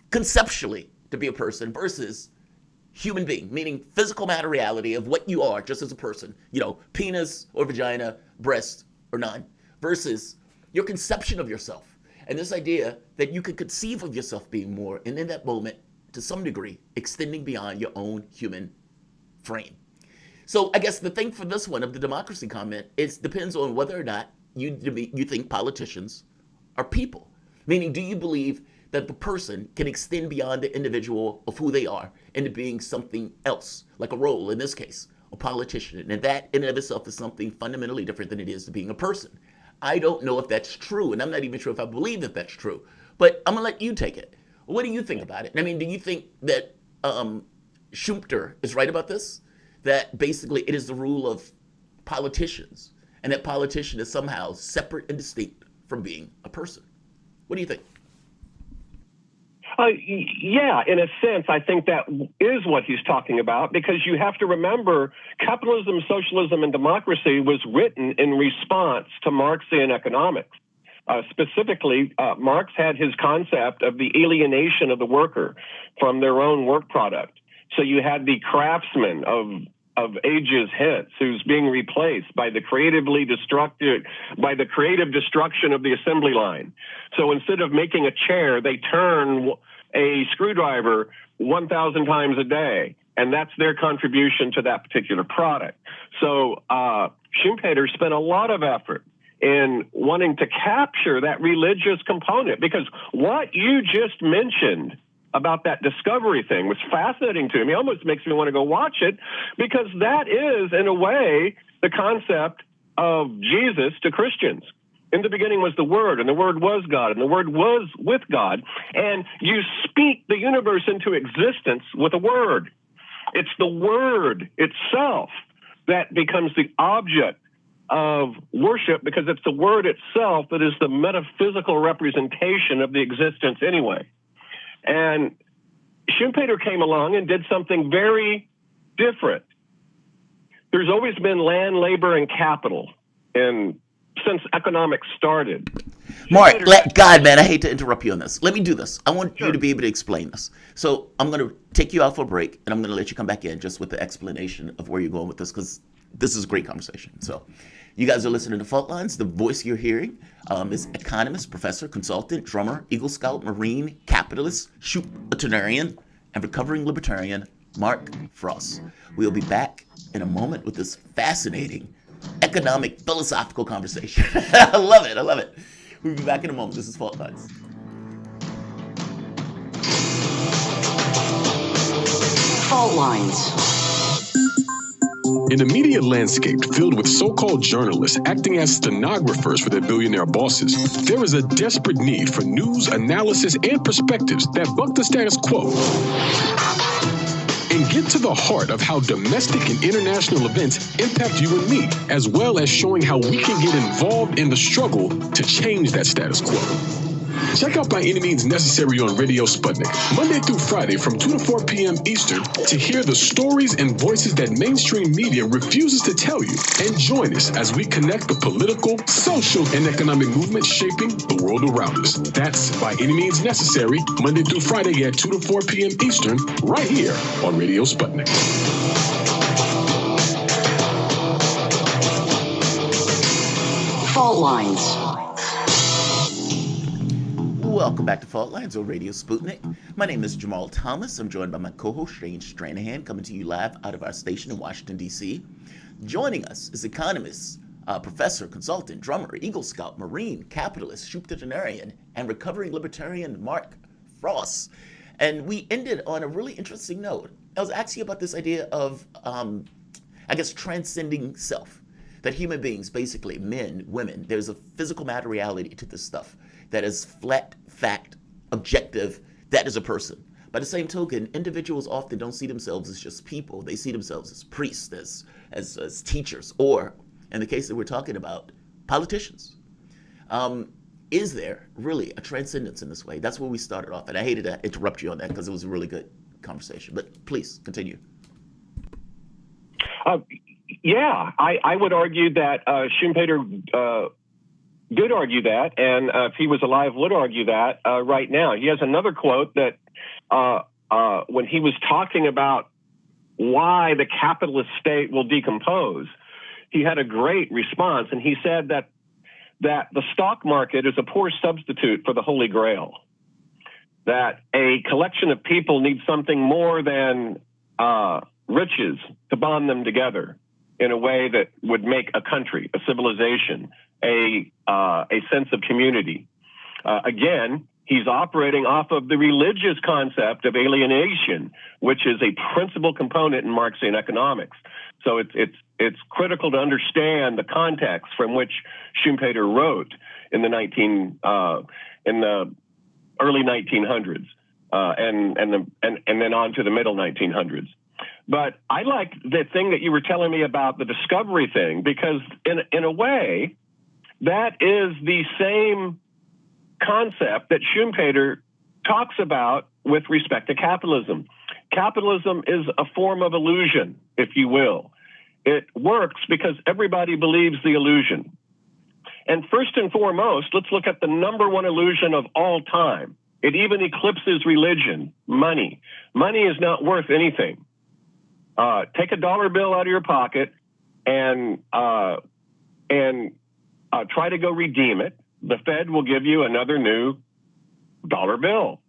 conceptually to be a person versus human being, meaning physical matter reality of what you are just as a person, penis or vagina, breast or none, versus your conception of yourself. And this idea that you could conceive of yourself being more, and in that moment, to some degree, extending beyond your own human frame. So I guess the thing for this one of the democracy comment depends on whether or not you think politicians are people. Meaning, do you believe that the person can extend beyond the individual of who they are into being something else, like a role, in this case, a politician. And that in and of itself is something fundamentally different than it is to being a person. I don't know if that's true, and I'm not even sure if I believe that that's true. But I'm going to let you take it. What do you think about it? I mean, do you think that Schumpeter is right about this? That basically it is the rule of politicians, and that politician is somehow separate and distinct from being a person. What do you think? Yeah, in a sense, I think that is what he's talking about, because you have to remember capitalism, socialism, and democracy was written in response to Marxian economics. Specifically, Marx had his concept of the alienation of the worker from their own work product. So you had the craftsman of ages hence who's being replaced by the creative destruction of the assembly line. So instead of making a chair, they turn a screwdriver 1,000 times a day, and that's their contribution to that particular product. So Schumpeter spent a lot of effort in wanting to capture that religious component, because what you just mentioned about that discovery thing was fascinating to me. It almost makes me want to go watch it, because that is, in a way, the concept of Jesus to Christians. In the beginning was the Word, and the Word was God, and the Word was with God. And you speak the universe into existence with a word. It's the Word itself that becomes the object of worship because it's the word itself that is the metaphysical representation of the existence anyway. And Schumpeter came along and did something very different. There's always been land, labor, and capital since economics started. Mark, God, man, I hate to interrupt you on this. Let me do this. I want you to be able to explain this. So I'm going to take you out for a break, and I'm going to let you come back in just with the explanation of where you're going with this, because this is a great conversation. So you guys are listening to Fault Lines. The voice you're hearing is economist, professor, consultant, drummer, Eagle Scout, Marine, capitalist, shoot-a-tenarian, and recovering libertarian, Mark Frost. We'll be back in a moment with this fascinating economic philosophical conversation. I love it. I love it. We'll be back in a moment. This is Fault Lines. Fault Lines. In a media landscape filled with so-called journalists acting as stenographers for their billionaire bosses, there is a desperate need for news, analysis, and perspectives that buck the status quo and get to the heart of how domestic and international events impact you and me, as well as showing how we can get involved in the struggle to change that status quo. Check out By Any Means Necessary on Radio Sputnik, Monday through Friday from 2 to 4 p.m. Eastern, to hear the stories and voices that mainstream media refuses to tell you. And join us as we connect the political, social, and economic movements shaping the world around us. That's By Any Means Necessary, Monday through Friday at 2 to 4 p.m. Eastern, right here on Radio Sputnik. Fault Lines. Welcome back to Fault Lines on Radio Sputnik. My name is Jamarl Thomas. I'm joined by my co-host Shane Stranahan, coming to you live out of our station in Washington, D.C. Joining us is economist, professor, consultant, drummer, Eagle Scout, Marine, capitalist, shoot-a-tenarian, and recovering libertarian Mark Frost. And we ended on a really interesting note. I was asking about this idea of, transcending self. That human beings, basically men, women, there's a physical matter reality to this stuff that is flat, fact, objective, that is a person. By the same token, individuals often don't see themselves as just people. They see themselves as priests, as teachers, or, in the case that we're talking about, politicians. Is there really a transcendence in this way? That's where we started off, and I hated to interrupt you on that because it was a really good conversation. But please, continue. I would argue that Schumpeter did argue that, and if he was alive, would argue that right now. He has another quote that when he was talking about why the capitalist state will decompose, he had a great response, and he said that the stock market is a poor substitute for the Holy Grail, that a collection of people needs something more than riches to bond them together in a way that would make a country, a civilization, a sense of community. Again, he's operating off of the religious concept of alienation, which is a principal component in Marxian economics. So it's critical to understand the context from which Schumpeter wrote in the early 1900s and then on to the middle 1900s. But I like the thing that you were telling me about the discovery thing, because in a way, that is the same concept that Schumpeter talks about with respect to capitalism. Capitalism is a form of illusion, if you will. It works because everybody believes the illusion. And first and foremost, let's look at the number one illusion of all time. It even eclipses religion, money. Money is not worth anything. Take a dollar bill out of your pocket and try to go redeem it. The Fed will give you another new dollar bill.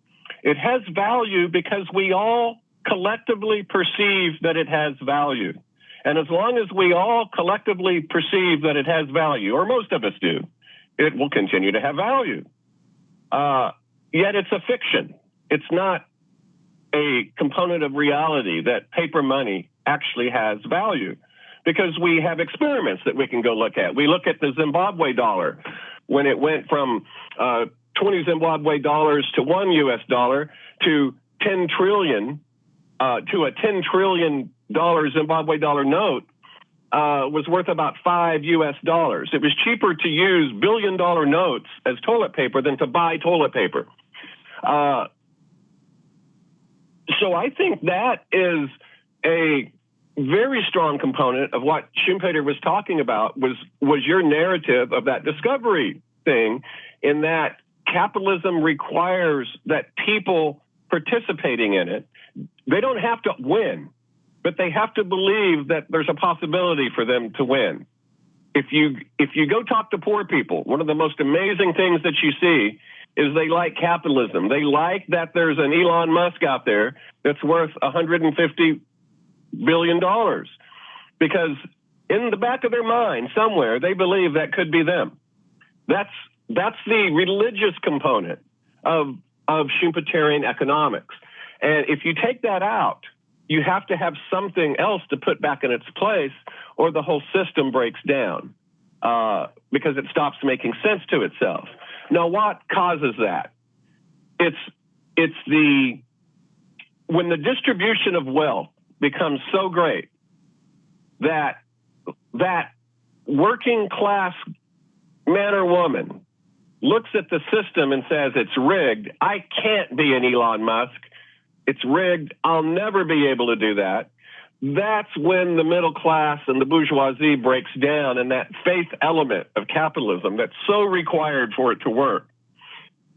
It has value because we all collectively perceive that it has value. And as long as we all collectively perceive that it has value, or most of us do, it will continue to have value. Yet it's a fiction. It's not a component of reality that paper money actually has value, because we have experiments that we can go look at. We look at the Zimbabwe dollar when it went from 20 Zimbabwe dollars to $1 US to 10 trillion to a $10 trillion Zimbabwe dollar note. was worth about $5 US. It was cheaper to use billion-dollar notes as toilet paper than to buy toilet paper. So I think that is a very strong component of what Schumpeter was talking about was your narrative of that discovery thing, in that capitalism requires that people participating in it, they don't have to win, but they have to believe that there's a possibility for them to win. If you go talk to poor people, one of the most amazing things that you see is they like capitalism. They like that there's an Elon Musk out there that's worth $150 billion, because in the back of their mind somewhere they believe that could be them. That's the religious component of Schumpeterian economics. And if you take that out, you have to have something else to put back in its place, or the whole system breaks down because it stops making sense to itself. Now, what causes that? It's when the distribution of wealth becomes so great that working class man or woman looks at the system and says, it's rigged. I can't be an Elon Musk. It's rigged. I'll never be able to do that. That's when the middle class and the bourgeoisie breaks down, and that faith element of capitalism that's so required for it to work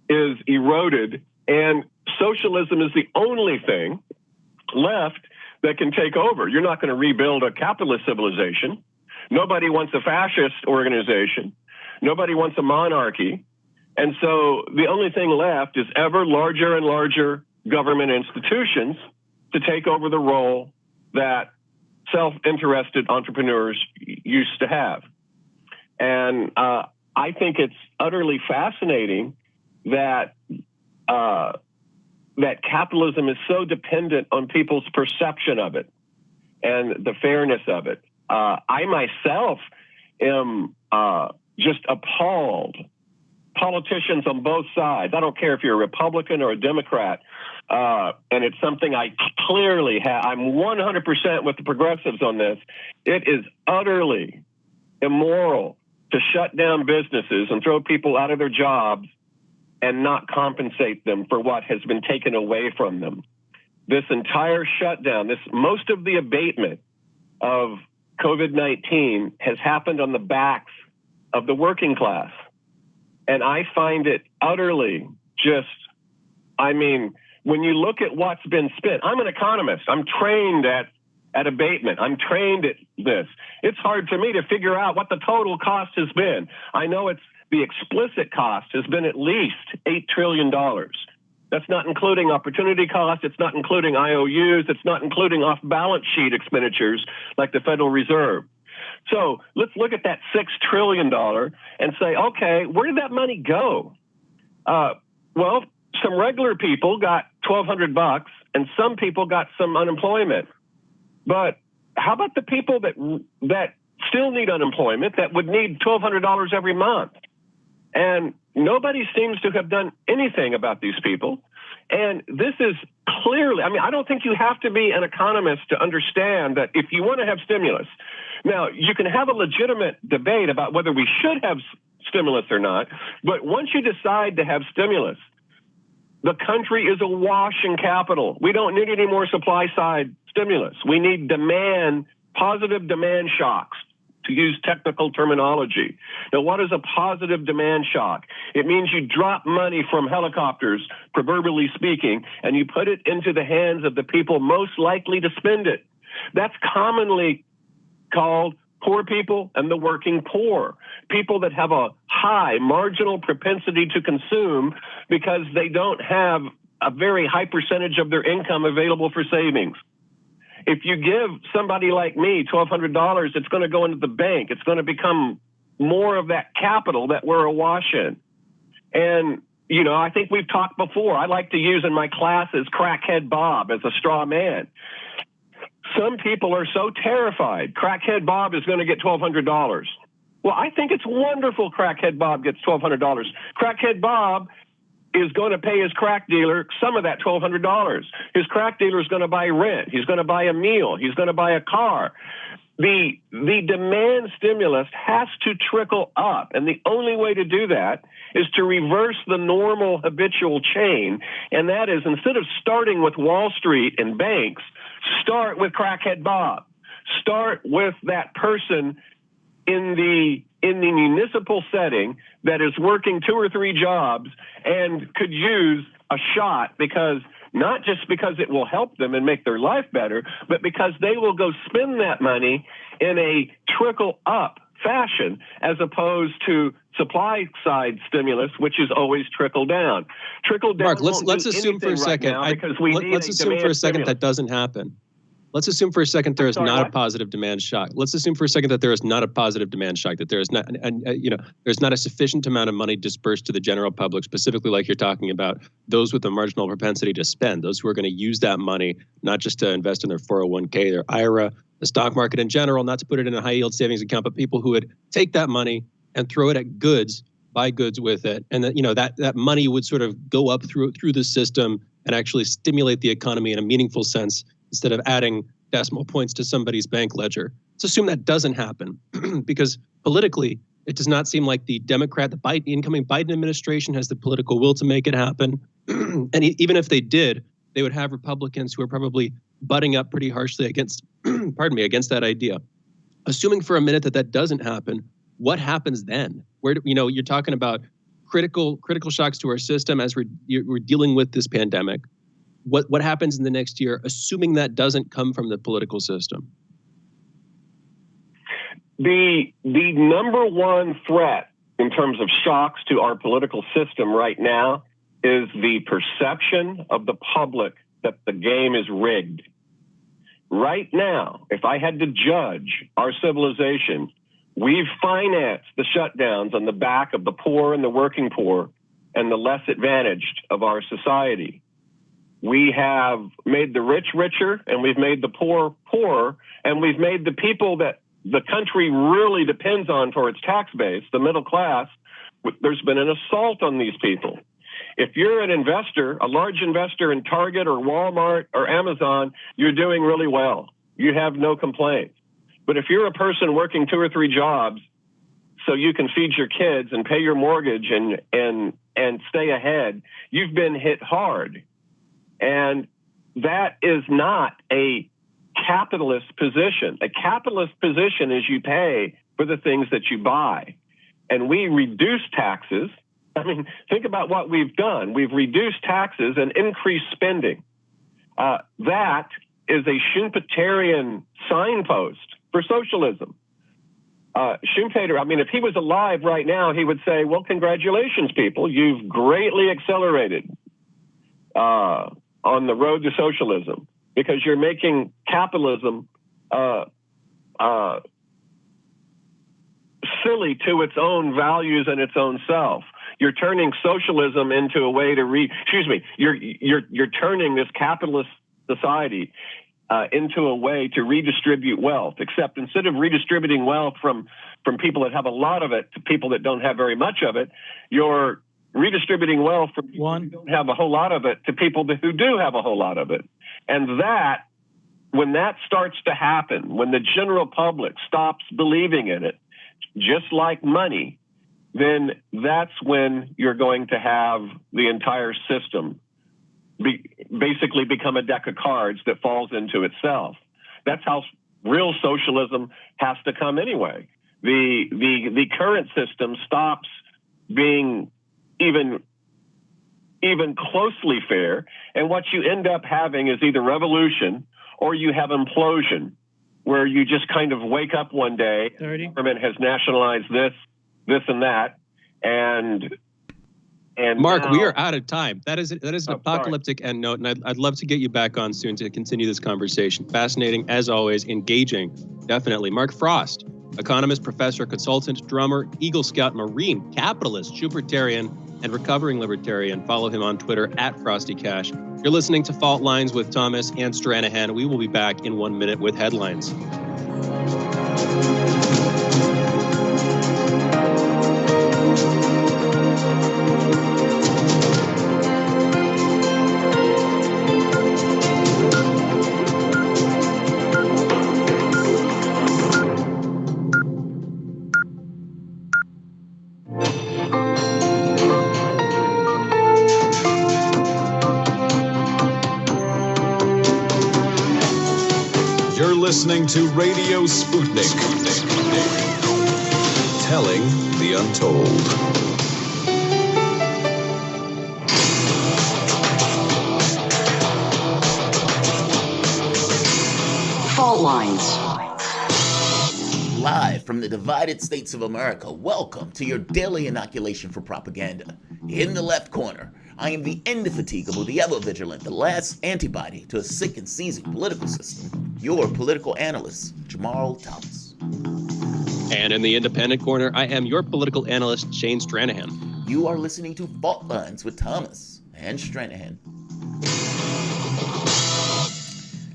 is eroded, and socialism is the only thing left that can take over. You're not going to rebuild a capitalist civilization. Nobody wants a fascist organization. Nobody wants a monarchy. And so the only thing left is ever larger and larger government institutions to take over the role that self-interested entrepreneurs used to have. And I think it's utterly fascinating that that capitalism is so dependent on people's perception of it and the fairness of it. I myself am just appalled. Politicians on both sides, I don't care if you're a Republican or a Democrat, and it's something I clearly have. I'm 100% with the progressives on this. It is utterly immoral to shut down businesses and throw people out of their jobs and not compensate them for what has been taken away from them. This entire shutdown, most of the abatement of COVID-19 has happened on the backs of the working class. And I find it utterly when you look at what's been spent, I'm an economist. I'm trained at abatement. I'm trained at this. It's hard for me to figure out what the total cost has been. I know the explicit cost has been at least $8 trillion. That's not including opportunity cost. It's not including IOUs. It's not including off-balance sheet expenditures like the Federal Reserve. So let's look at that $6 trillion and say, okay, where did that money go? Well, some regular people got $1,200 and some people got some unemployment. But how about the people that still need unemployment, that would need $1,200 every month? And nobody seems to have done anything about these people. And this is clearly, I don't think you have to be an economist to understand that if you want to have stimulus, now you can have a legitimate debate about whether we should have stimulus or not, but once you decide to have stimulus, the country is awash in capital. We don't need any more supply side stimulus. We need positive demand shocks, to use technical terminology. Now, what is a positive demand shock? It means you drop money from helicopters, proverbially speaking, and you put it into the hands of the people most likely to spend it. That's commonly called poor people and the working poor, people that have a high marginal propensity to consume because they don't have a very high percentage of their income available for savings. If you give somebody like me $1,200, it's going to go into the bank. It's going to become more of that capital that we're awash in. And, I think we've talked before. I like to use in my classes Crackhead Bob as a straw man. Some people are so terrified Crackhead Bob is going to get $1,200. Well, I think it's wonderful Crackhead Bob gets $1,200. Crackhead Bob is going to pay his crack dealer some of that $1,200. His crack dealer is going to buy rent. He's going to buy a meal. He's going to buy a car. the demand stimulus has to trickle up. And the only way to do that is to reverse the normal habitual chain. And that is, instead of starting with Wall Street and banks, start with Crackhead Bob. Start with that person in the municipal setting that is working 2 or 3 jobs and could use a shot, because not just because it will help them and make their life better, but because they will go spend that money in a trickle up fashion, as opposed to supply side stimulus, which is always trickle down. Trickle down. Mark, let's assume for a second. Let's assume for a second that doesn't happen. Let's assume for a second there is not a positive demand shock. Let's assume for a second that there is not a positive demand shock, that there is not, there's not a sufficient amount of money dispersed to the general public, specifically like you're talking about, those with a marginal propensity to spend, those who are going to use that money, not just to invest in their 401k, their IRA, the stock market in general, not to put it in a high yield savings account, but people who would take that money and throw it at goods, buy goods with it. And that money would sort of go up through the system and actually stimulate the economy in a meaningful sense, instead of adding decimal points to somebody's bank ledger. Let's assume that doesn't happen, because politically, it does not seem like the incoming Biden administration has the political will to make it happen. And even if they did, they would have Republicans who are probably butting up pretty harshly against, against that idea. Assuming for a minute that doesn't happen, what happens then? You're talking about critical shocks to our system as we're dealing with this pandemic. What happens in the next year, assuming that doesn't come from the political system? The number one threat in terms of shocks to our political system right now is the perception of the public that the game is rigged. Right now, if I had to judge our civilization, we've financed the shutdowns on the back of the poor and the working poor and the less advantaged of our society. We have made the rich richer, and we've made the poor poorer, and we've made the people that the country really depends on for its tax base, the middle class, there's been an assault on these people. If you're an investor, a large investor in Target or Walmart or Amazon, you're doing really well. You have no complaints. But if you're a person working 2 or 3 jobs so you can feed your kids and pay your mortgage and stay ahead, you've been hit hard. And that is not a capitalist position. A capitalist position is you pay for the things that you buy. And we reduce taxes. I mean, think about what we've done. We've reduced taxes and increased spending. That is a Schumpeterian signpost for socialism. Schumpeter, if he was alive right now, he would say, well, congratulations, people. You've greatly accelerated on the road to socialism, because you're making capitalism silly to its own values and its own self. You're turning socialism into a way to you're turning this capitalist society into a way to redistribute wealth, except instead of redistributing wealth from people that have a lot of it to people that don't have very much of it, you're redistributing wealth from people who don't have a whole lot of it to people who do have a whole lot of it. And that, when that starts to happen, when the general public stops believing in it, just like money, then that's when you're going to have the entire system basically become a deck of cards that falls into itself. That's how real socialism has to come anyway. The current system stops being even closely fair, and what you end up having is either revolution or you have implosion, where you just kind of wake up one day, the government has nationalized this, and that, and Mark, now, we are out of time. That is an apocalyptic end note, and I'd love to get you back on soon to continue this conversation. Fascinating, as always, engaging, definitely. Mark Frost, economist, professor, consultant, drummer, Eagle Scout, Marine, capitalist, Schumpeterian, and recovering libertarian. Follow him on Twitter @FrostyCash. You're listening to Fault Lines with Thomas and Stranahan. We will be back in 1 minute with headlines. listening to Radio Sputnik, telling the untold. Fault lines. Live from the divided states of America, welcome to your daily inoculation for propaganda. In the left corner, I am the indefatigable, the ever-vigilant, the last antibody to a sick and seizing political system, your political analyst, Jamarl Thomas. And in the independent corner, I am your political analyst, Shane Stranahan. You are listening to Fault Lines with Thomas and Stranahan.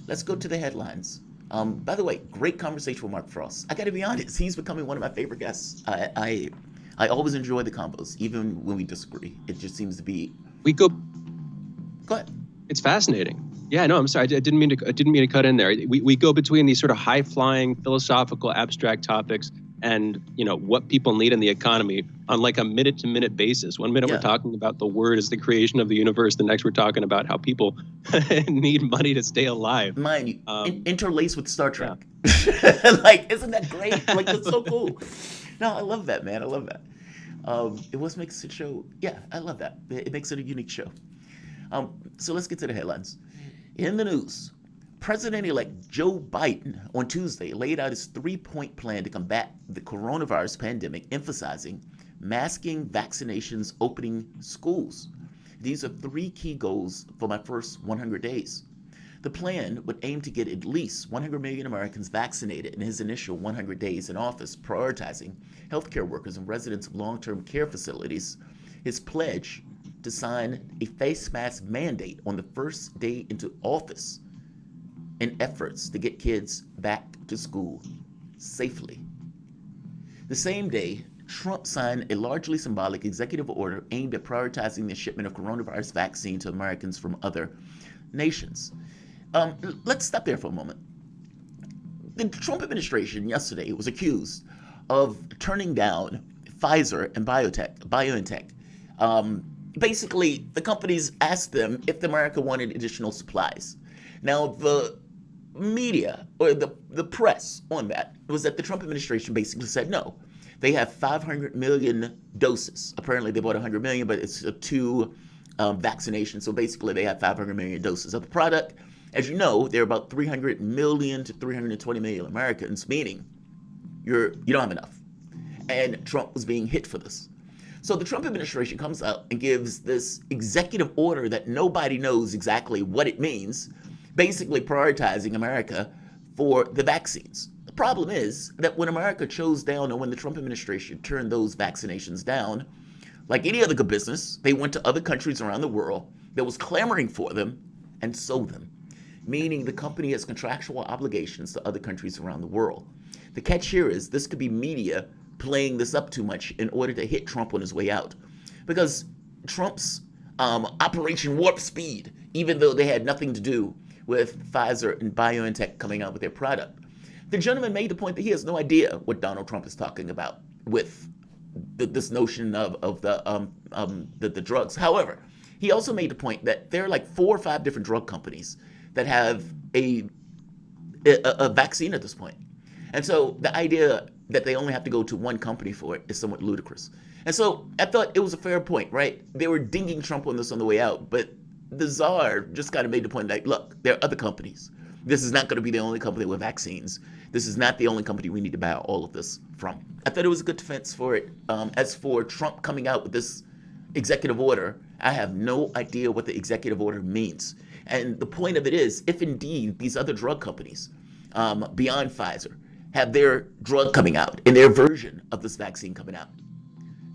Let's go to the headlines. By the way, great conversation with Mark Frost. I got to be honest, he's becoming one of my favorite guests. I always enjoy the combos, even when we disagree. It just seems to be. Go ahead. It's fascinating. Yeah, no, I'm sorry. I didn't mean to cut in there. We go between these sort of high-flying, philosophical, abstract topics and, what people need in the economy on like a minute-to-minute basis. 1 minute we're talking about the word as the creation of the universe. The next we're talking about how people need money to stay alive. Mind you, interlaced with Star Trek. Yeah. Like, isn't that great? Like, that's so cool. No, I love that, man. I love that. It was makes it show. Yeah, I love that. It makes it a unique show. So let's get to the headlines. In the news, President-elect Joe Biden on Tuesday laid out his 3-point plan to combat the coronavirus pandemic, emphasizing masking, vaccinations, opening schools. These are 3 key goals for my first 100 days. The plan would aim to get at least 100 million Americans vaccinated in his initial 100 days in office, prioritizing healthcare workers and residents of long-term care facilities. His pledge to sign a face mask mandate on the first day into office in efforts to get kids back to school safely. The same day, Trump signed a largely symbolic executive order aimed at prioritizing the shipment of coronavirus vaccine to Americans from other nations. Let's stop there for a moment. The Trump administration yesterday was accused of turning down Pfizer and BioNTech. Basically, the companies asked them if America wanted additional supplies. Now, the media, or the press on that, was that the Trump administration basically said no. They have 500 million doses. Apparently, they bought 100 million, but it's a 2 vaccination. So basically, they have 500 million doses of the product. As you know, there are about 300 million to 320 million Americans, meaning you don't have enough. And Trump was being hit for this. So the Trump administration comes out and gives this executive order that nobody knows exactly what it means, basically prioritizing America for the vaccines. The problem is that when America chose down, or when the Trump administration turned those vaccinations down, like any other good business, they went to other countries around the world that was clamoring for them and sold them, meaning the company has contractual obligations to other countries around the world. The catch here is this could be media playing this up too much in order to hit Trump on his way out. Because Trump's Operation Warp Speed, even though they had nothing to do with Pfizer and BioNTech coming out with their product, the gentleman made the point that he has no idea what Donald Trump is talking about with this notion of the drugs. However, he also made the point that there are like 4 or 5 different drug companies that have a vaccine at this point. And so the idea that they only have to go to one company for it is somewhat ludicrous. And so I thought it was a fair point, right? They were dinging Trump on this on the way out, but the czar just kind of made the point like, look, there are other companies. This is not going to be the only company with vaccines. This is not the only company we need to buy all of this from. I thought it was a good defense for it. As for Trump coming out with this executive order, I have no idea what the executive order means. And the point of it is, if indeed these other drug companies, beyond Pfizer, have their drug coming out and their version of this vaccine coming out,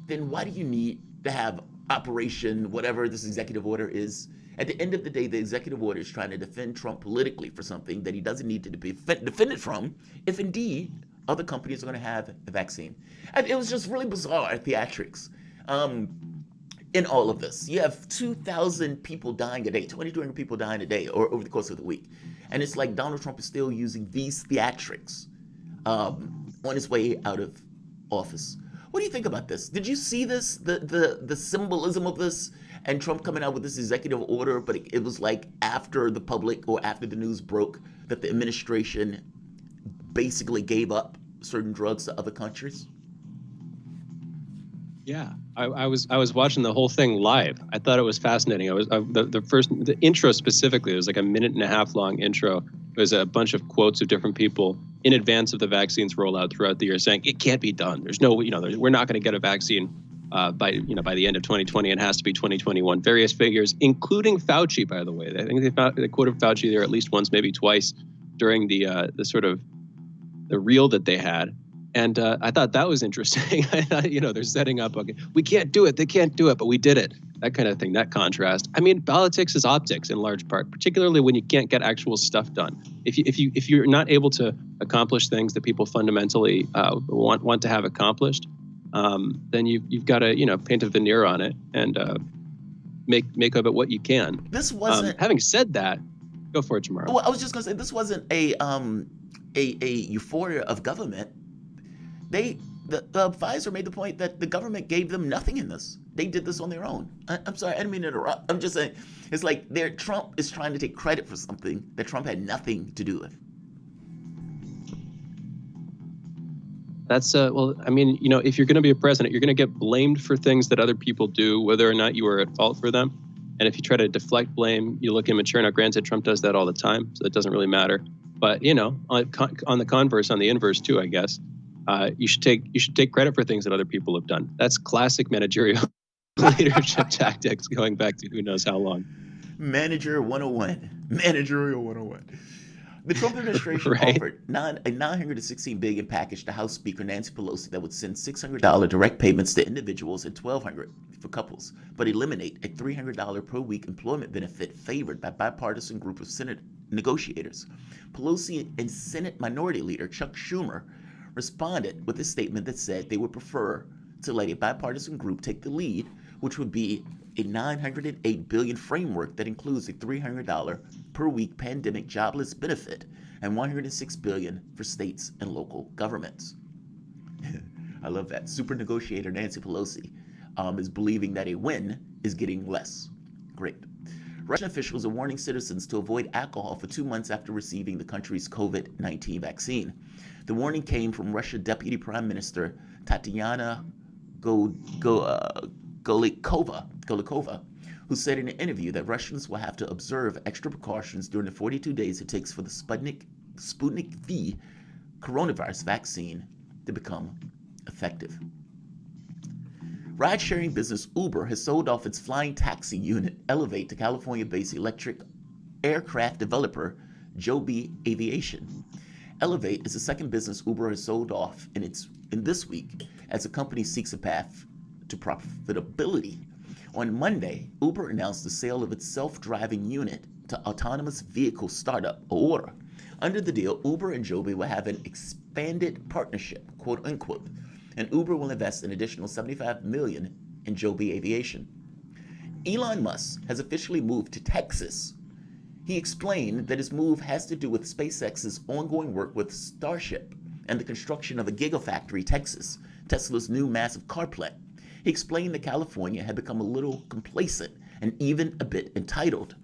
then why do you need to have Operation whatever this executive order is? At the end of the day, the executive order is trying to defend Trump politically for something that he doesn't need to be defended from if indeed other companies are going to have the vaccine. And it was just really bizarre theatrics in all of this. You have 2,000 people dying a day, 2,200 people dying a day or over the course of the week. And it's like Donald Trump is still using these theatrics on his way out of office. What do you think about this? Did you see this, the symbolism of this, and Trump coming out with this executive order, but it was like after the public or after the news broke that the administration basically gave up certain drugs to other countries? Yeah, I was watching the whole thing live. I thought it was fascinating. The intro specifically, it was like a 1.5-minute long intro. It was a bunch of quotes of different people in advance of the vaccines rollout throughout the year, saying it can't be done. There's no, we're not going to get a vaccine by the end of 2020. It has to be 2021. Various figures, including Fauci, by the way. I think they quoted Fauci there at least once, maybe twice during the sort of the reel that they had. And I thought that was interesting. I thought, they're setting up, okay, we can't do it, they can't do it, but we did it. That kind of thing, that contrast. I mean, politics is optics in large part, particularly when you can't get actual stuff done. If you're not able to accomplish things that people fundamentally want to have accomplished, then you've got to paint a veneer on it and make of it what you can. This wasn't. Having said that, go for it, Jamarl. Well, I was just going to say this wasn't a euphoria of government. The Pfizer made the point that the government gave them nothing in this. They did this on their own. I'm sorry, I didn't mean to interrupt. I'm just saying, it's like Trump is trying to take credit for something that Trump had nothing to do with. That's if you're going to be a president, you're going to get blamed for things that other people do, whether or not you are at fault for them. And if you try to deflect blame, you look immature. Now, granted, Trump does that all the time, so it doesn't really matter. But on the converse, on the inverse too, I guess. You should take credit for things that other people have done. That's classic managerial leadership tactics going back to who knows how long. Managerial 101. The Trump administration offered a $916 billion package to House Speaker Nancy Pelosi that would send $600 direct payments to individuals and $1,200 for couples, but eliminate a $300 per week employment benefit favored by bipartisan group of Senate negotiators. Pelosi and Senate Minority Leader Chuck Schumer responded with a statement that said they would prefer to let a bipartisan group take the lead, which would be a $908 billion framework that includes a $300 per week pandemic jobless benefit and $106 billion for states and local governments. I love that. Super negotiator Nancy Pelosi is believing that a win is getting less. Great. Russian officials are warning citizens to avoid alcohol for 2 months after receiving the country's COVID-19 vaccine. The warning came from Russia Deputy Prime Minister Tatiana Golikova, who said in an interview that Russians will have to observe extra precautions during the 42 days it takes for the Sputnik V coronavirus vaccine to become effective. Ride-sharing business Uber has sold off its flying taxi unit, Elevate, to California-based electric aircraft developer Joby Aviation. Elevate is the second business Uber has sold off in this week as the company seeks a path to profitability. On Monday, Uber announced the sale of its self-driving unit to autonomous vehicle startup Aura. Under the deal, Uber and Joby will have an expanded partnership, quote unquote, and Uber will invest an additional $75 million in Joby Aviation. Elon Musk has officially moved to Texas. He explained that his move has to do with SpaceX's ongoing work with Starship and the construction of a Gigafactory Texas, Tesla's new massive car plant. He explained that California had become a little complacent and even a bit entitled.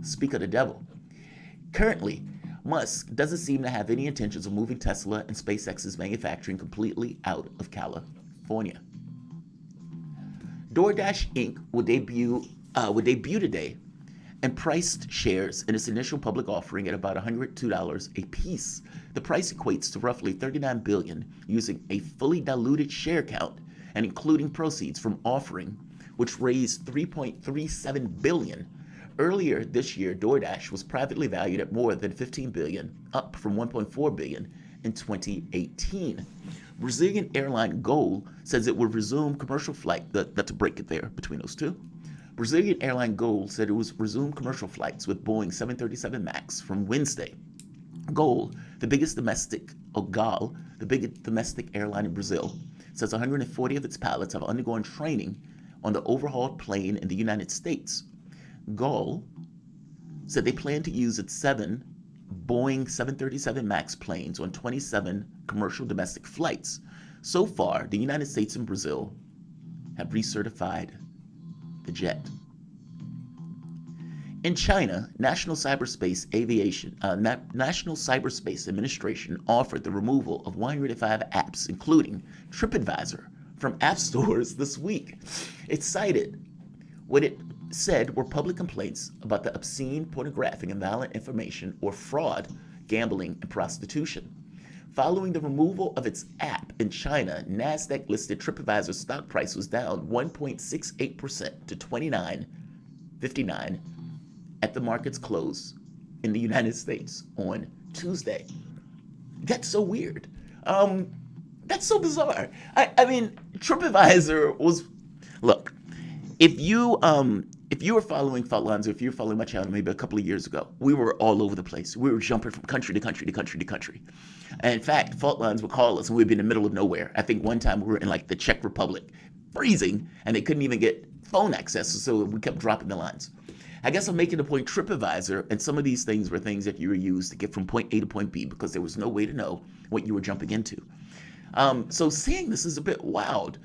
Speak of the devil. Currently, Musk doesn't seem to have any intentions of moving Tesla and SpaceX's manufacturing completely out of California. DoorDash Inc. will debut today and priced shares in its initial public offering at about $102 a piece. The price equates to roughly $39 billion using a fully diluted share count and including proceeds from offering, which raised $3.37 billion. Earlier this year, DoorDash was privately valued at more than $15 billion, up from $1.4 billion in 2018. Brazilian airline Gol says it will resume commercial flight. That's a break it there between those two. Brazilian airline Gol said it was resume commercial flights with Boeing 737 MAX from Wednesday. Gol, the biggest domestic airline in Brazil, says 140 of its pilots have undergone training on the overhauled plane in the United States. Gol said they plan to use its 7 Boeing 737 MAX planes on 27 commercial domestic flights. So far, the United States and Brazil have recertified the jet. In China, National Cyberspace Administration offered the removal of 105 apps, including TripAdvisor, from app stores this week. It cited what it said were public complaints about the obscene, pornographic, and violent information or fraud, gambling, and prostitution. Following the removal of its app in China, NASDAQ-listed TripAdvisor's stock price was down 1.68% to $29.59 at the market's close in the United States on Tuesday. That's so weird. That's so bizarre. I mean, TripAdvisor was, look, if you were following Faultlines, or if you were following my channel maybe a couple of years ago, we were all over the place. We were jumping from country to country to country to country. And in fact, Faultlines would call us and we'd be in the middle of nowhere. I think one time we were in like the Czech Republic, freezing, and they couldn't even get phone access, so we kept dropping the lines. I guess I'm making the point, TripAdvisor and some of these things were things that you were used to get from point A to point B because there was no way to know what you were jumping into. So seeing this is a bit wild.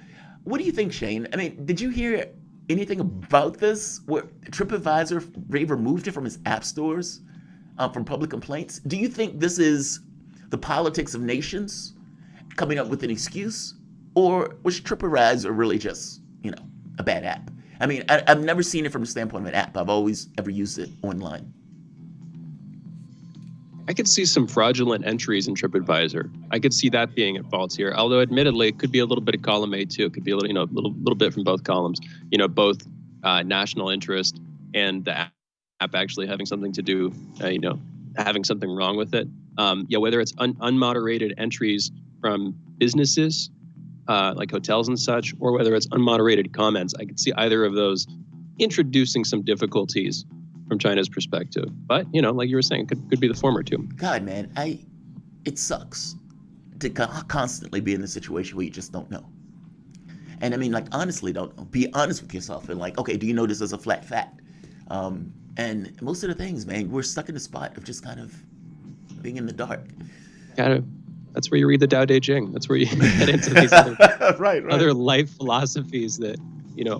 What do you think, Shane? I mean, did you hear anything about this? Where TripAdvisor removed it from its app stores from public complaints? Do you think this is the politics of nations coming up with an excuse? Or was TripAdvisor really just, a bad app? I mean, I've never seen it from the standpoint of an app. I've always ever used it online. I could see some fraudulent entries in TripAdvisor. I could see that being at fault here. Although, admittedly, it could be a little bit of column A too. It could be a little bit from both columns. Both national interest and the app actually having something to do, having something wrong with it. Whether it's unmoderated entries from businesses, like hotels and such, or whether it's unmoderated comments, I could see either of those introducing some difficulties from China's perspective. But, like you were saying, could be the former too. God, man, it sucks to constantly be in the situation where you just don't know. And I mean, like, honestly don't know. Be honest with yourself and like, okay, do you know this as a flat fact? And most of the things, man, we're stuck in the spot of just kind of being in the dark. That's where you read the Tao Te Ching. That's where you get into these other, other life philosophies that,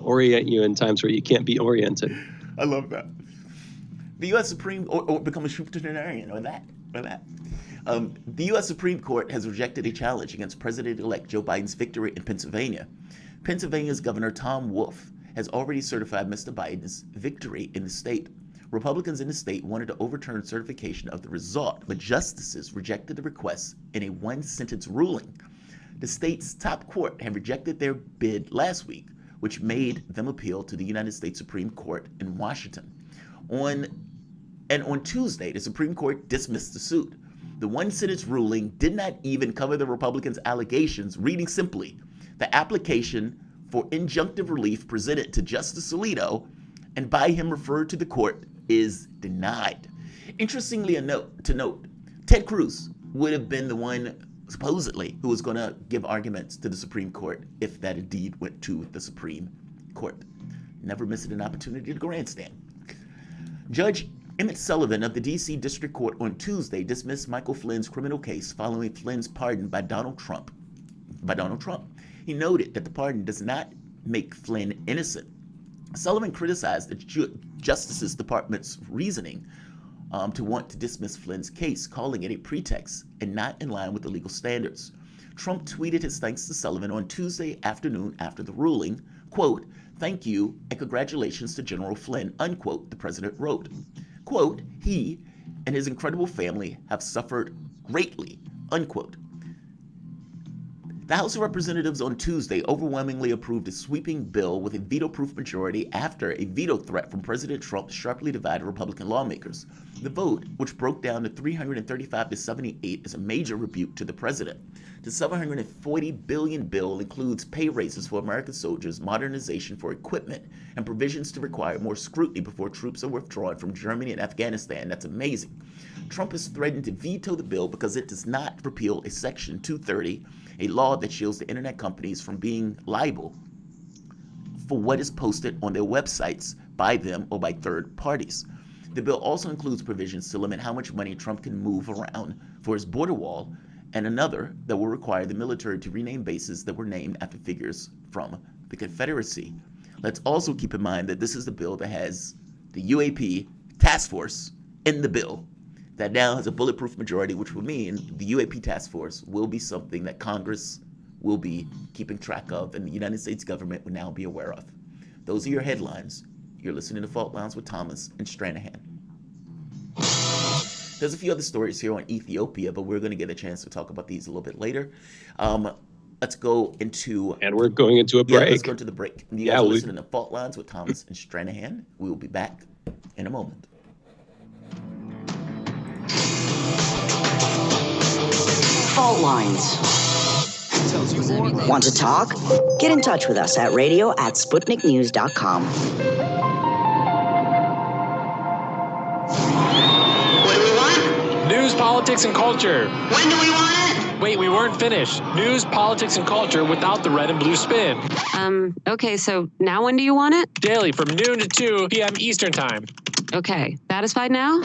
orient you in times where you can't be oriented. I love that. The U.S. Supreme, or become a supertarian, or that. The U.S. Supreme Court has rejected a challenge against President-elect Joe Biden's victory in Pennsylvania. Pennsylvania's Governor Tom Wolf has already certified Mr. Biden's victory in the state. Republicans in the state wanted to overturn certification of the result, but justices rejected the request in a one-sentence ruling. The state's top court had rejected their bid last week, which made them appeal to the United States Supreme Court in Washington. On Tuesday, the Supreme Court dismissed the suit. The one-sentence ruling did not even cover the Republicans' allegations, reading simply, the application for injunctive relief presented to Justice Alito and by him referred to the court is denied. Interestingly to note, Ted Cruz would have been the one, supposedly, who was going to give arguments to the Supreme Court if that indeed went to the Supreme Court. Never missing an opportunity to grandstand. Judge Emmett Sullivan of the D.C. District Court on Tuesday dismissed Michael Flynn's criminal case following Flynn's pardon by Donald Trump. He noted that the pardon does not make Flynn innocent. Sullivan criticized the Justice Department's reasoning to want to dismiss Flynn's case, calling it a pretext and not in line with the legal standards. Trump tweeted his thanks to Sullivan on Tuesday afternoon after the ruling, quote, "Thank you and congratulations to General Flynn," unquote, the president wrote. Quote, "He and his incredible family have suffered greatly," unquote. The House of Representatives on Tuesday overwhelmingly approved a sweeping bill with a veto-proof majority after a veto threat from President Trump sharply divided Republican lawmakers. The vote, which broke down to 335 to 78, is a major rebuke to the president. The $740 billion bill includes pay raises for American soldiers, modernization for equipment, and provisions to require more scrutiny before troops are withdrawn from Germany and Afghanistan. That's amazing. Trump has threatened to veto the bill because it does not repeal a Section 230, a law that shields the internet companies from being liable for what is posted on their websites by them or by third parties. The bill also includes provisions to limit how much money Trump can move around for his border wall, and another that will require the military to rename bases that were named after figures from the Confederacy. Let's also keep in mind that this is the bill that has the UAP task force in the bill that now has a bulletproof majority, which will mean the UAP task force will be something that Congress will be keeping track of and the United States government will now be aware of. Those are your headlines. You're listening to Fault Lines with Thomas and Stranahan. There's a few other stories here on Ethiopia, but we're going to get a chance to talk about these a little bit later. Let's go into... And we're going into a break. Yeah, let's go into the break. You guys are listening to Fault Lines with Thomas and Stranahan. We will be back in a moment. Fault Lines. Want to talk? Get in touch with us at radio@sputniknews.com. What do we want? News, politics, and culture. When do we want it? Wait, we weren't finished. News, politics, and culture without the red and blue spin. Okay, so now when do you want it? Daily from noon to 2 p.m. Eastern Time. Okay, satisfied now?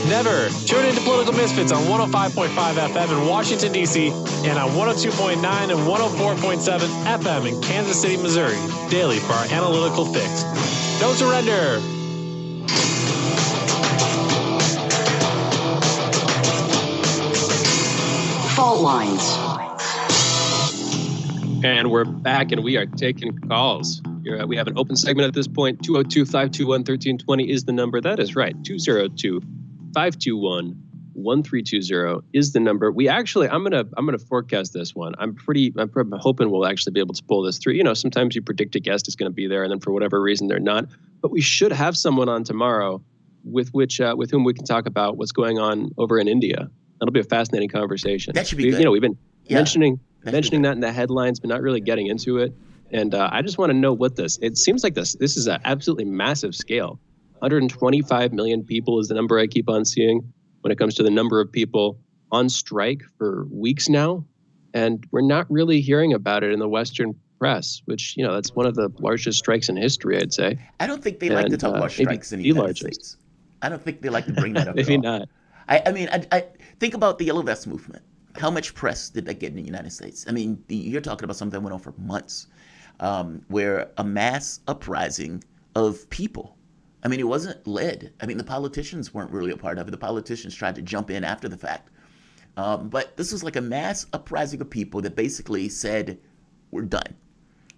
Never. Tune into Political Misfits on 105.5 FM in Washington, D.C. and on 102.9 and 104.7 FM in Kansas City, Missouri. Daily for our analytical fix. Don't surrender. Fault Lines. And we're back, and we are taking calls. We have an open segment at this point. 202-521-1320 is the number. That is right. 202-521-1320 is the number. We actually, I'm gonna forecast this one. I'm hoping we'll actually be able to pull this through. You know, sometimes you predict a guest is going to be there, and then for whatever reason they're not. But we should have someone on tomorrow with whom we can talk about what's going on over in India. That'll be a fascinating conversation. That should be good. You know, we've been mentioning that in the headlines, but not really getting into it. And I just want to know what it seems like this is an absolutely massive scale. 125 million people is the number I keep on seeing when it comes to the number of people on strike for weeks now. And we're not really hearing about it in the Western press, which, you know, that's one of the largest strikes in history, I'd say. I don't think they like to talk about strikes in the United States. I don't think they like to bring that up Maybe at all. not. I mean, I think about the Yellow Vest movement. How much press did that get in the United States? I mean, you're talking about something that went on for months. Where a mass uprising of people. I mean, it wasn't led. I mean, the politicians weren't really a part of it. The politicians tried to jump in after the fact. But this was like a mass uprising of people that basically said, we're done.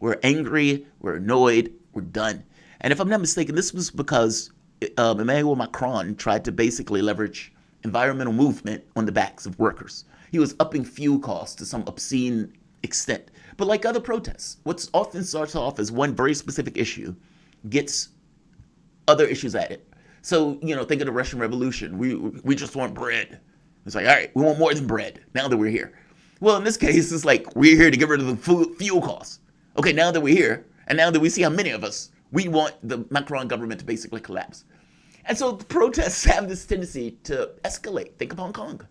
We're angry. We're annoyed. We're done. And if I'm not mistaken, this was because Emmanuel Macron tried to basically leverage environmental movement on the backs of workers. He was upping fuel costs to some obscene extent. But like other protests, what's often starts off as one very specific issue gets other issues added. So, you know, think of the Russian Revolution. We just want bread. It's like, all right, we want more than bread now that we're here. Well, in this case, it's like we're here to get rid of the fuel costs. Okay, now that we're here, and now that we see how many of us, we want the Macron government to basically collapse. And so the protests have this tendency to escalate. Think of Hong Kong.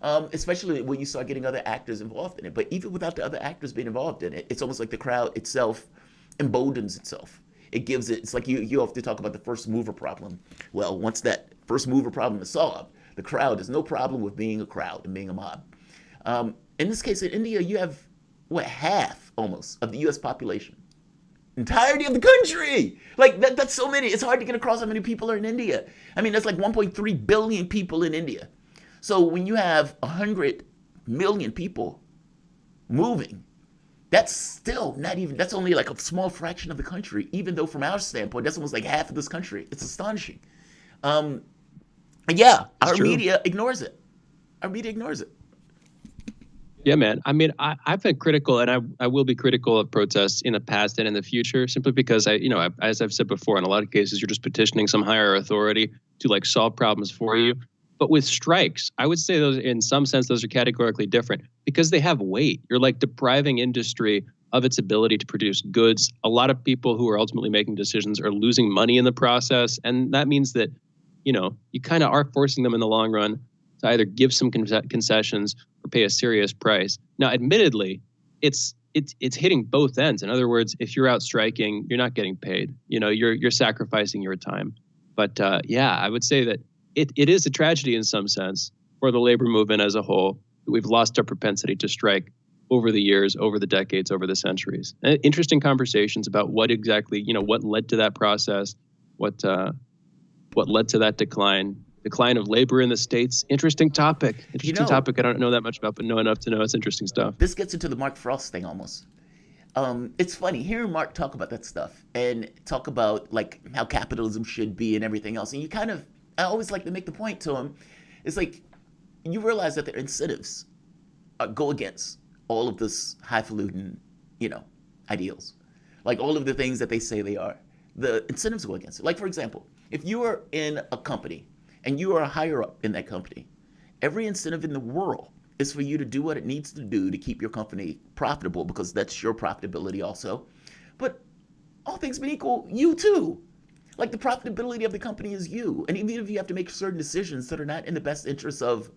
Especially when you start getting other actors involved in it. But even without the other actors being involved in it, it's almost like the crowd itself emboldens itself. It gives it, it's like you often talk about the first mover problem. Well, once that first mover problem is solved, the crowd, there's no problem with being a crowd and being a mob. In this case, in India, you have, half almost of the U.S. population. Entirety of the country. Like, that's so many. It's hard to get across how many people are in India. I mean, that's like 1.3 billion people in India. So when you have 100 million people moving, that's still that's only like a small fraction of the country, even though from our standpoint, that's almost like half of this country. It's astonishing. Our media ignores it. Yeah, man. I mean, I've been critical, and I will be critical of protests in the past and in the future, simply because as I've said before, in a lot of cases, you're just petitioning some higher authority to like solve problems for you. But with strikes, I would say those, in some sense, those are categorically different because they have weight. You're like depriving industry of its ability to produce goods. A lot of people who are ultimately making decisions are losing money in the process. And that means that, you know, you kind of are forcing them in the long run to either give some concessions or pay a serious price. Now, admittedly, it's hitting both ends. In other words, if you're out striking, you're not getting paid. You know, you're sacrificing your time. But I would say that it is a tragedy in some sense for the labor movement as a whole. We've lost our propensity to strike over the years, over the decades, over the centuries. And interesting conversations about what exactly, what led to that process, what what led to that decline of labor in the states. Interesting topic. Topic I don't know that much about, but know enough to know it's interesting stuff. This gets into the Mark Frost thing almost. It's funny hearing Mark talk about that stuff and talk about like how capitalism should be and everything else. And I always like to make the point to him. It's like, you realize that their incentives go against all of this highfalutin, ideals. Like all of the things that they say they are. The incentives go against it. Like, for example, if you are in a company and you are a higher up in that company, every incentive in the world is for you to do what it needs to do to keep your company profitable, because that's your profitability also. But all things being equal, you too. Like, the profitability of the company is you. And even if you have to make certain decisions that are not in the best interest of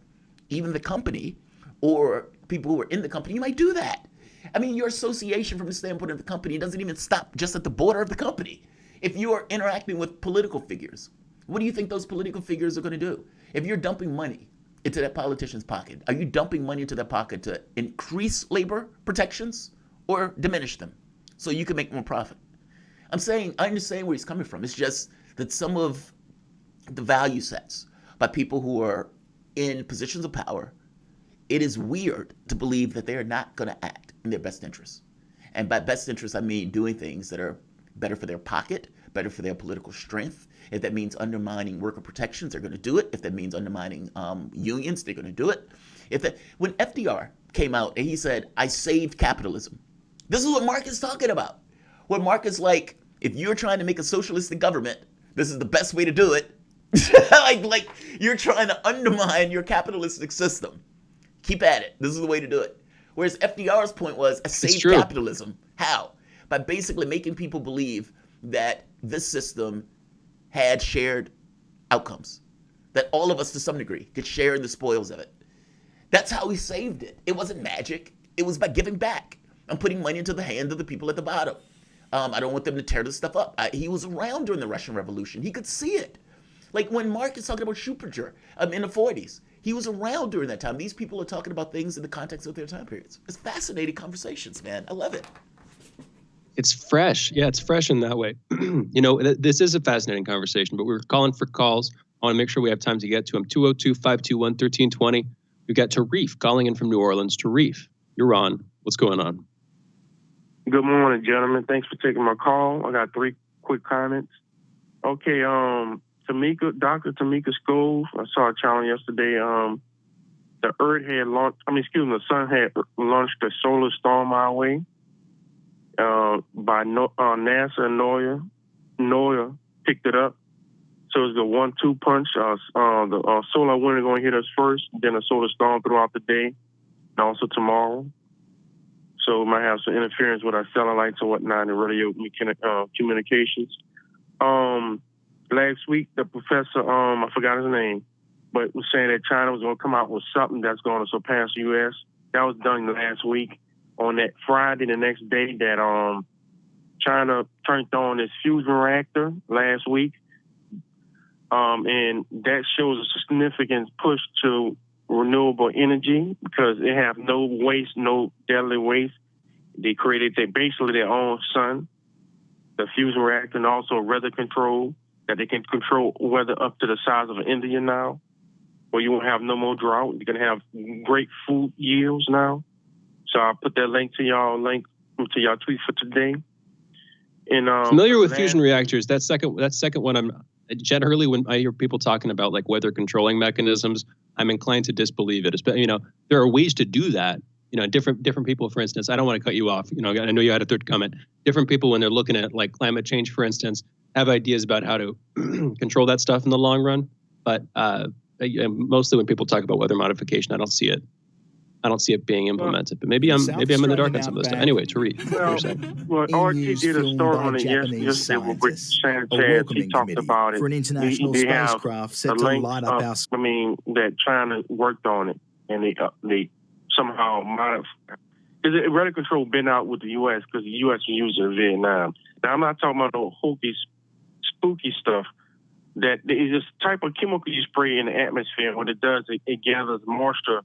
even the company or people who are in the company, you might do that. I mean, your association from the standpoint of the company doesn't even stop just at the border of the company. If you are interacting with political figures, what do you think those political figures are going to do? If you're dumping money into that politician's pocket, are you dumping money into their pocket to increase labor protections or diminish them so you can make more profit? I understand where he's coming from. It's just that some of the value sets by people who are in positions of power, it is weird to believe that they are not going to act in their best interests. And by best interests, I mean doing things that are better for their pocket, better for their political strength. If that means undermining worker protections, they're going to do it. If that means undermining unions, they're going to do it. When FDR came out and he said, "I saved capitalism," this is what Mark is talking about. When Mark is like, if you're trying to make a socialistic government, this is the best way to do it. like you're trying to undermine your capitalistic system. Keep at it. This is the way to do it. Whereas FDR's point was, I saved capitalism. How? By basically making people believe that this system had shared outcomes, that all of us to some degree could share in the spoils of it. That's how he saved it. It wasn't magic. It was by giving back and putting money into the hands of the people at the bottom. I don't want them to tear this stuff up. He was around during the Russian Revolution. He could see it. Like when Mark is talking about Schumpeter in the 40s, he was around during that time. These people are talking about things in the context of their time periods. It's fascinating conversations, man. I love it. It's fresh. Yeah, it's fresh in that way. This is a fascinating conversation, but we're calling for calls. I want to make sure we have time to get to them. 202-521-1320. We've got Tarif calling in from New Orleans. Tarif, you're on. What's going on? Good morning, gentlemen. Thanks for taking my call. I got 3 quick comments. Okay, Dr. Tamika Scholes, I saw a challenge yesterday. The sun had launched a solar storm our way by NASA and NOAA picked it up. So it's the 1-2 punch. The solar wind is going to hit us first, then a solar storm throughout the day, and also tomorrow. So we might have some interference with our satellites and whatnot in radio communications. Last week, the professor, I forgot his name, but was saying that China was going to come out with something that's going to surpass the U.S. That was done last week. On that Friday, the next day, that China turned on its fusion reactor last week. And that shows a significant push to renewable energy because they have no waste, no deadly waste. They created basically their own sun, the fusion reactor, and also weather control, that they can control weather up to the size of India now, where you won't have no more drought. You're going to have great food yields now. So I'll put that link to y'all tweet for today. And familiar with fusion reactors. That second one, I'm generally, when I hear people talking about like weather controlling mechanisms, I'm inclined to disbelieve it. There are ways to do that. Different people, for instance, I don't want to cut you off. I know you had a third comment. Different people, when they're looking at like climate change, for instance, have ideas about how to control that stuff in the long run. But mostly when people talk about weather modification, I don't see it being implemented. But maybe I'm in the dark on some of this stuff. Anyway, Tariq, RT did a story on it yesterday with Rick Sanchez. He talked about it. For an international spacecraft set to light up our... that China worked on it, and they somehow modified. Because weather control been out with the U.S. because the U.S. used it in Vietnam. Now, I'm not talking about no hokey, spooky stuff. That is this type of chemical you spray in the atmosphere. What it does, it gathers moisture,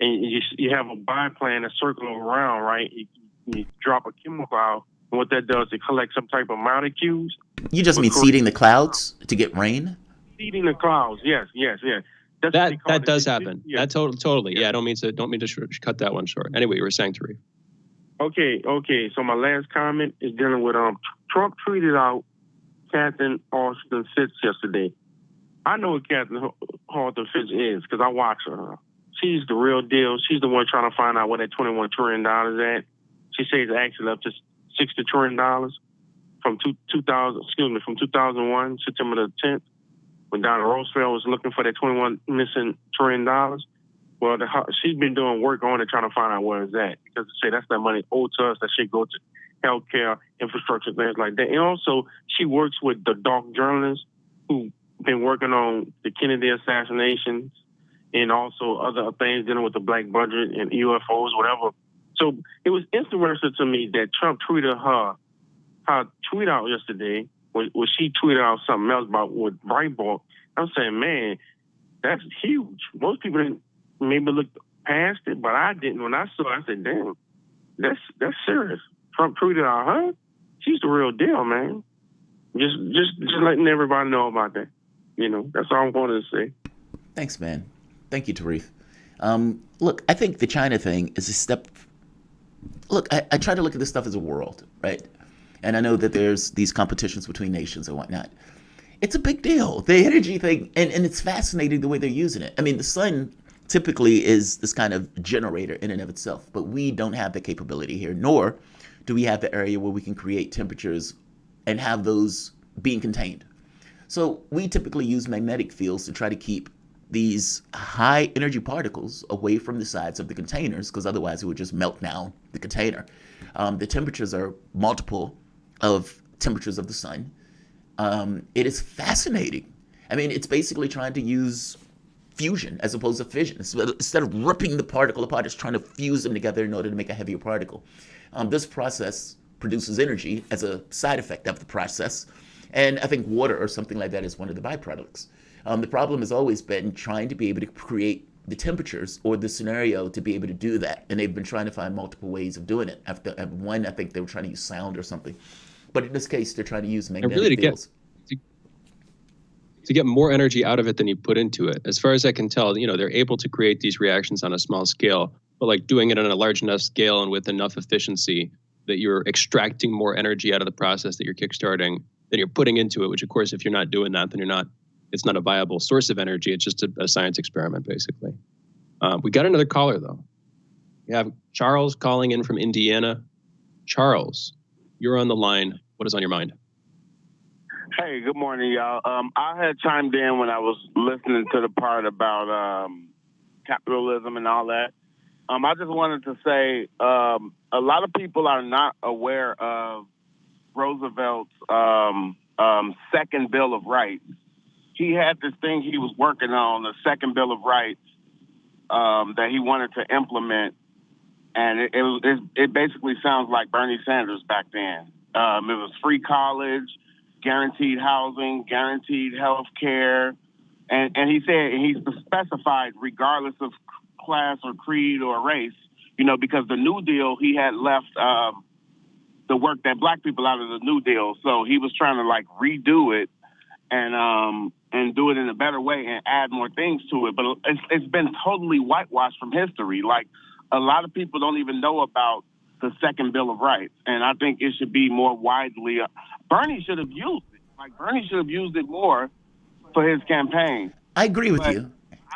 and you have a biplane that's circling around, right? You drop a chemical out, and what that does, it collects some type of molecules. You just mean seeding the clouds to get rain? Seeding the clouds. Yes. That does happen. Yeah. That totally. Yeah. I don't mean to cut that one short. Anyway, you were saying, Tariq. Okay. So my last comment is dealing with Trump tweeted out Catherine Austin Fitz yesterday. I know what Catherine Austin Fitz is because I watch her. She's the real deal. She's the one trying to find out where that $21 trillion at. She says it's actually up to $60 trillion from 2001, September the 10th, when Donald Roosevelt was looking for that $21 missing trillion. Well, she's been doing work on it, trying to find out where it's at. Because they say that's that money owed to us. That should go to healthcare, infrastructure, things like that. And also, she works with the dark journalists who've been working on the Kennedy assassinations and also other things dealing with the black budget and UFOs, whatever. So it was interesting to me that Trump tweeted her tweet out yesterday when she tweeted out something else about with Breitbart. I'm saying, man, that's huge. Most people didn't maybe look past it, but I didn't. When I saw it, I said, damn, that's serious. Trump tweeted out her. She's the real deal, man. Just letting everybody know about that. That's all I'm going to say. Thanks, man. Thank you, Tarif. Look, I think the China thing is a step. Look, I try to look at this stuff as a world, right? And I know that there's these competitions between nations and whatnot. It's a big deal. The energy thing, and it's fascinating the way they're using it. I mean, the sun typically is this kind of generator in and of itself, but we don't have the capability here, nor do we have the area where we can create temperatures and have those being contained. So we typically use magnetic fields to try to keep these high energy particles away from the sides of the containers, because otherwise it would just melt down the container. The temperatures are multiple of temperatures of the sun. It is fascinating. I mean, it's basically trying to use fusion as opposed to fission. Instead of ripping the particle apart, it's trying to fuse them together in order to make a heavier particle. This process produces energy as a side effect of the process. And I think water or something like that is one of the byproducts. The problem has always been trying to be able to create the temperatures or the scenario to be able to do that. And they've been trying to find multiple ways of doing it. After one, I think they were trying to use sound or something. But in this case, they're trying to use magnetic fields. To get more energy out of it than you put into it. As far as I can tell, they're able to create these reactions on a small scale, but like doing it on a large enough scale and with enough efficiency that you're extracting more energy out of the process that you're kickstarting than you're putting into it, which of course, if you're not doing that, then it's not a viable source of energy. It's just a science experiment, basically. We got another caller, though. We have Charles calling in from Indiana. Charles, you're on the line. What is on your mind? Hey, good morning, y'all. I had chimed in when I was listening to the part about capitalism and all that. I just wanted to say a lot of people are not aware of Roosevelt's second Bill of Rights. He had this thing he was working on, the second Bill of Rights, that he wanted to implement, and it basically sounds like Bernie Sanders back then. It was free college, guaranteed housing, guaranteed health care, and he said he specified regardless of class or creed or race, because the New Deal, he had left the work that black people out of the New Deal, so he was trying to redo it and do it in a better way and add more things to it. But it's been totally whitewashed from history. Like, a lot of people don't even know about the second Bill of Rights, and I think it should be more widely. Bernie should have used it. Bernie should have used it more for his campaign. I agree with you.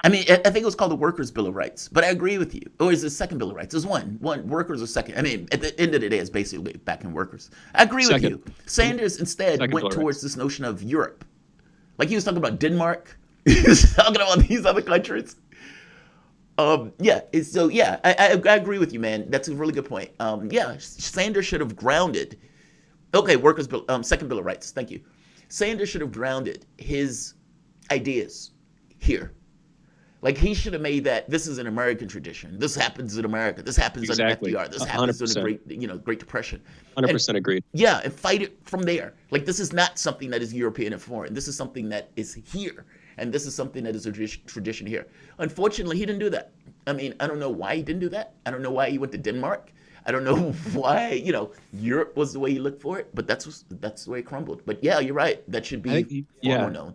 I mean, I think it was called the Workers' Bill of Rights, but I agree with you. Or is it the second Bill of Rights? There's one workers or second. I mean, at the end of the day, it's basically back in workers. I agree with you. Sanders instead went towards this notion of Europe. Like, he was talking about Denmark. He was talking about these other countries. I agree with you, man. That's a really good point. Sanders should have grounded. Okay, Workers' Bill, second Bill of Rights. Thank you. Sanders should have grounded his ideas here. Like, he should have made that this is an American tradition. This happens in America. This happens under FDR. This happens in the Great Depression. 100% agreed. Yeah, and fight it from there. Like, this is not something that is European and foreign. This is something that is here. And this is something that is a tradition here. Unfortunately, he didn't do that. I mean, I don't know why he didn't do that. I don't know why he went to Denmark. I don't know why, Europe was the way he looked for it. But that's the way it crumbled. But yeah, you're right. That should be more known.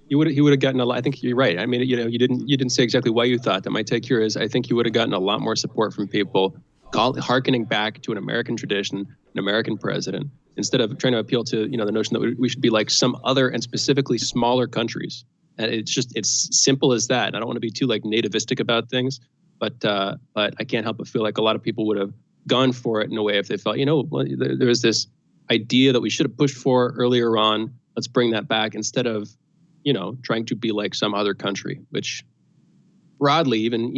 he would have gotten a lot. I think you're right. I mean, you didn't say exactly why you thought that. My take here is I think he would have gotten a lot more support from people hearkening back to an American tradition, an American president, instead of trying to appeal to, the notion that we should be like some other and specifically smaller countries. And it's simple as that. I don't want to be too like nativistic about things, but I can't help but feel like a lot of people would have gone for it in a way if they felt, there was this idea that we should have pushed for earlier on. Let's bring that back instead of, trying to be like some other country, which broadly, even,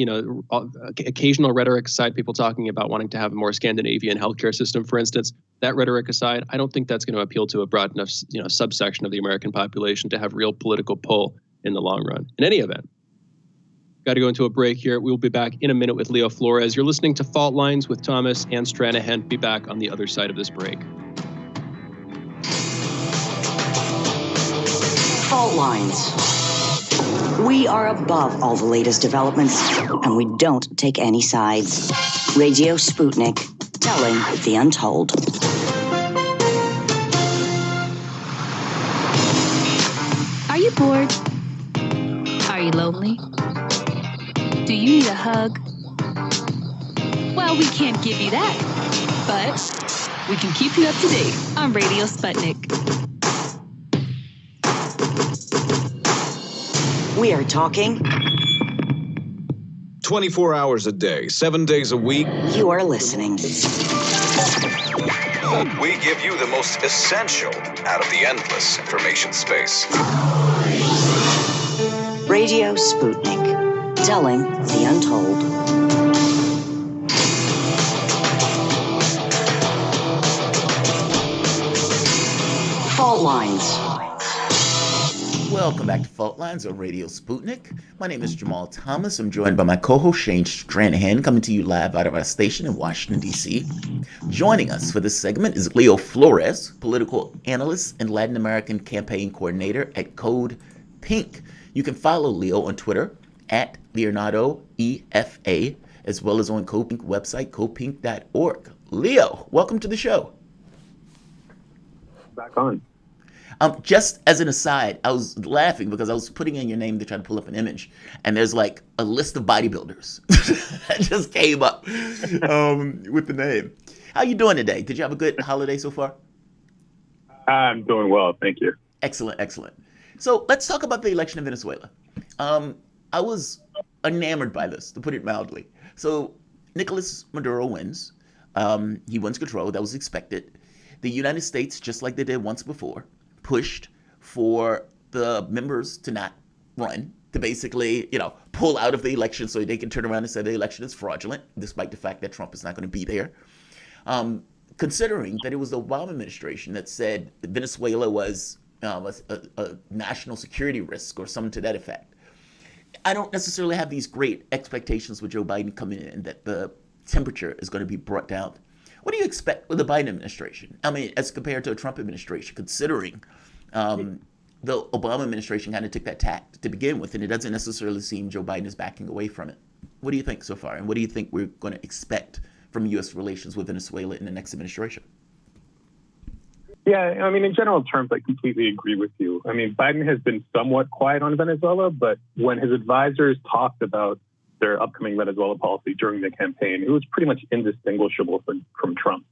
occasional rhetoric aside, people talking about wanting to have a more Scandinavian healthcare system, for instance, that rhetoric aside, I don't think that's going to appeal to a broad enough, subsection of the American population to have real political pull in the long run. In any event, got to go into a break here. We'll be back in a minute with Leo Flores. You're listening to Fault Lines with Thomas and Stranahan. Be back on the other side of this break. Fault Lines. We are above all the latest developments, and we don't take any sides. Radio Sputnik, telling the untold. Are you bored? Are you lonely? Do you need a hug? Well, we can't give you that, but we can keep you up to date on Radio Sputnik. We are talking 24 hours a day, 7 days a week. You are listening. We give you the most essential out of the endless information space. Radio Sputnik, telling the untold. Fault Lines. Welcome back to Fault Lines on Radio Sputnik. My name is Jamarl Thomas. I'm joined by my co-host Shane Stranahan, coming to you live out of our station in Washington, D.C. Joining us for this segment is Leo Flores, political analyst and Latin American campaign coordinator at Code Pink. You can follow Leo on Twitter at Leonardo EFA, as well as on Code Pink website, codepink.org. Leo, welcome to the show. Back on. Just as an aside, I was laughing because I was putting in your name to try to pull up an image, and there's like a list of bodybuilders that just came up with the name. How you doing today? Did you have a good holiday so far? I'm doing well, thank you. Excellent, excellent. So let's talk about the election in Venezuela. I was enamored by this, to put it mildly. So Nicolas Maduro wins. He wins control. That was expected. The United States, just like they did once before, pushed for the members to not run, to basically, pull out of the election so they can turn around and say the election is fraudulent, despite the fact that Trump is not going to be there. Considering that it was the Obama administration that said that Venezuela was a national security risk or something to that effect. I don't necessarily have these great expectations with Joe Biden coming in that the temperature is going to be brought down. What do you expect with the Biden administration? I mean, as compared to a Trump administration, considering the Obama administration kind of took that tack to begin with, and it doesn't necessarily seem Joe Biden is backing away from it. What do you think so far? And what do you think we're going to expect from U.S. relations with Venezuela in the next administration? Yeah, I mean, in general terms, I completely agree with you. I mean, Biden has been somewhat quiet on Venezuela, but when his advisors talked about their upcoming Venezuela policy during the campaign, it was pretty much indistinguishable from Trump.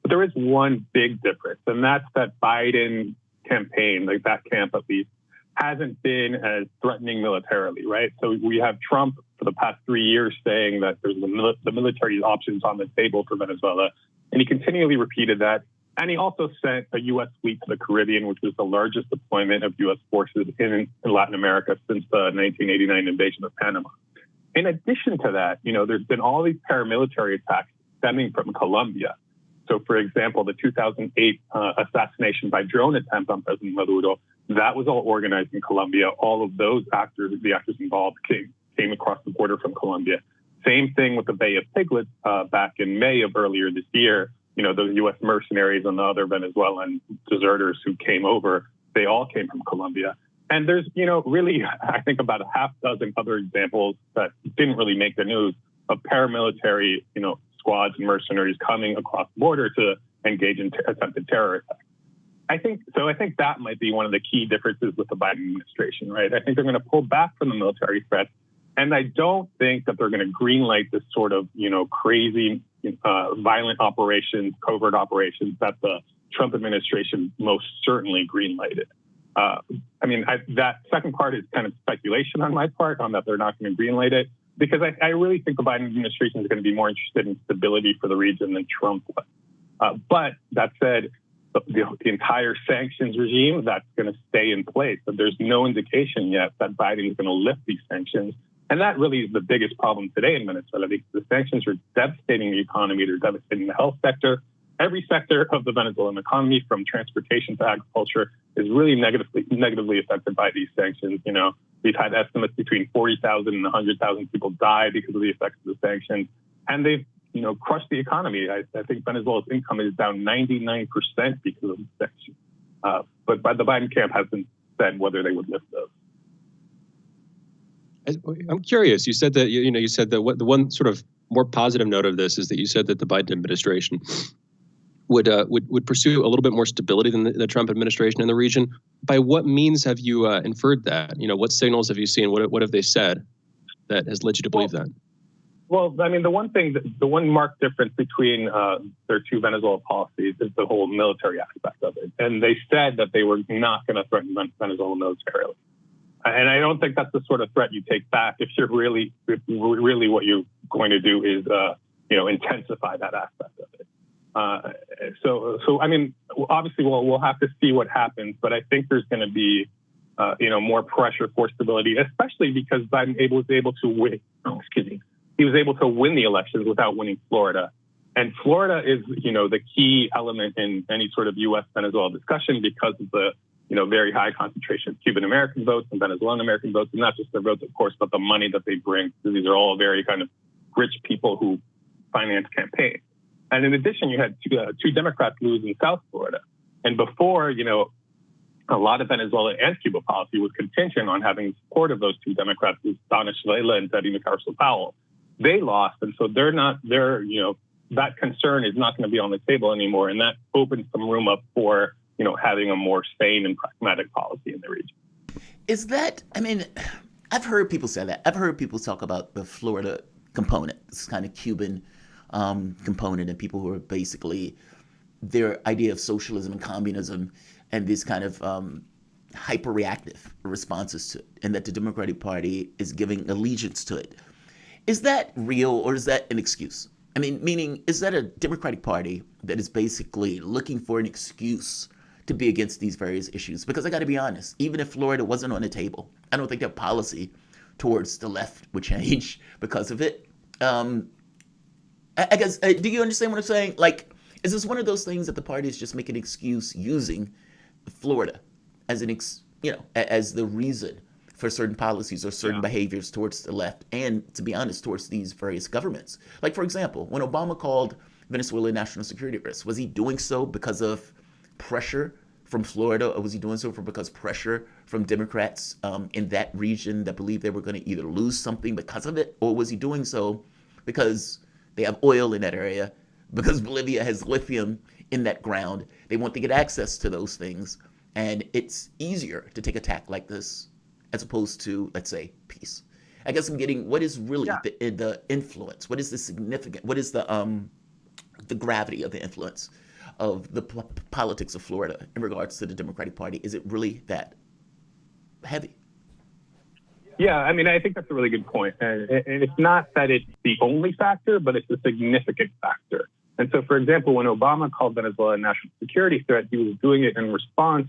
But there is one big difference, and that's that Biden campaign, like that camp at least, hasn't been as threatening militarily, right? So we have Trump for the past 3 years saying that there's the military options on the table for Venezuela, and he continually repeated that. And he also sent a U.S. fleet to the Caribbean, which was the largest deployment of U.S. forces in Latin America since the 1989 invasion of Panama. In addition to that, there's been all these paramilitary attacks stemming from Colombia. So, for example, the 2008 assassination by drone attempt on President Maduro, that was all organized in Colombia. All of those actors, the actors involved, came across the border from Colombia. Same thing with the Bay of Piglets back in May of earlier this year. Those U.S. mercenaries and the other Venezuelan deserters who came over, they all came from Colombia. And there's, really, I think about a half dozen other examples that didn't really make the news of paramilitary, squads and mercenaries coming across the border to engage in attempted terror attacks. I think that might be one of the key differences with the Biden administration, right? I think they're going to pull back from the military threats, and I don't think that they're going to greenlight this sort of, crazy, violent operations, covert operations that the Trump administration most certainly greenlighted. That second part is kind of speculation on my part on that they're not going to greenlight it, because I really think the Biden administration is going to be more interested in stability for the region than Trump was. But that said, the entire sanctions regime, that's going to stay in place. But there's no indication yet that Biden is going to lift these sanctions. And that really is the biggest problem today in Venezuela, because the sanctions are devastating the economy. They're devastating the health sector. Every sector of the Venezuelan economy, from transportation to agriculture, is really negatively affected by these sanctions. We've had estimates between 40,000 and 100,000 people die because of the effects of the sanctions. And they've crushed the economy. I think Venezuela's income is down 99% because of the sanctions. But the Biden camp hasn't said whether they would lift those. I'm curious. You said that the one sort of more positive note of this is that you said that the Biden administration would pursue a little bit more stability than the Trump administration in the region. By what means have you inferred that? What signals have you seen? What have they said that has led you to believe that? Well, the one marked difference between their two Venezuela policies is the whole military aspect of it. And they said that they were not going to threaten Venezuela militarily. And I don't think that's the sort of threat you take back if really what you're going to do is, intensify that aspect of it. Obviously we'll have to see what happens, but I think there's going to be, more pressure for stability, especially because Biden was able to win. He was able to win the elections without winning Florida. And Florida is, the key element in any sort of U.S.-Venezuela discussion because of the, very high concentration of Cuban American votes and Venezuelan American votes, and not just their votes, of course, but the money that they bring. So these are all very kind of rich people who finance campaigns. And in addition, you had two Democrats lose in South Florida. And before, a lot of Venezuela and Cuba policy was contingent on having support of those two Democrats, Donna Shalala and Teddy McCarcel-Powell. They lost, and so that concern is not going to be on the table anymore, and that opens some room up for, having a more sane and pragmatic policy in the region. Is that, I've heard people say that. I've heard people talk about the Florida component, this kind of Cuban component, and people who are basically their idea of socialism and communism and these kind of hyper-reactive responses to it, and that the Democratic Party is giving allegiance to it. Is that real, or is that an excuse? Meaning, is that a Democratic Party that is basically looking for an excuse to be against these various issues? Because I got to be honest, even if Florida wasn't on the table, I don't think their policy towards the left would change because of it. I guess, do you understand what I'm saying? Like, is this one of those things that the party is just making an excuse using Florida as as the reason for certain policies or certain behaviors towards the left, and to be honest, towards these various governments? Like, for example, when Obama called Venezuela a national security risk, was he doing so because of pressure from Florida, or was he doing so because pressure from Democrats in that region that believed they were going to either lose something because of it, or was he doing so because they have oil in that area, because Bolivia has lithium in that ground? They want to get access to those things, and it's easier to take a tack like this as opposed to, let's say, peace. I guess I'm getting, what is really the influence? What is the significant? What is the gravity of the influence of the politics of Florida in regards to the Democratic Party? Is it really that heavy? Yeah, I think that's a really good point. And it's not that it's the only factor, but it's a significant factor. And so, for example, when Obama called Venezuela a national security threat, he was doing it in response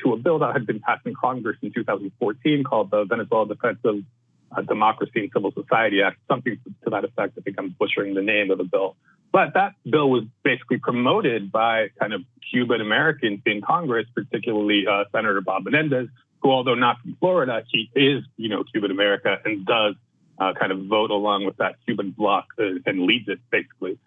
to a bill that had been passed in Congress in 2014 called the Venezuela Defense of Democracy and Civil Society Act, something to that effect. I think I'm butchering the name of the bill. But that bill was basically promoted by kind of Cuban Americans in Congress, particularly Senator Bob Menendez, who, although not from Florida, he is, Cuban America, and does kind of vote along with that Cuban bloc and leads it, basically.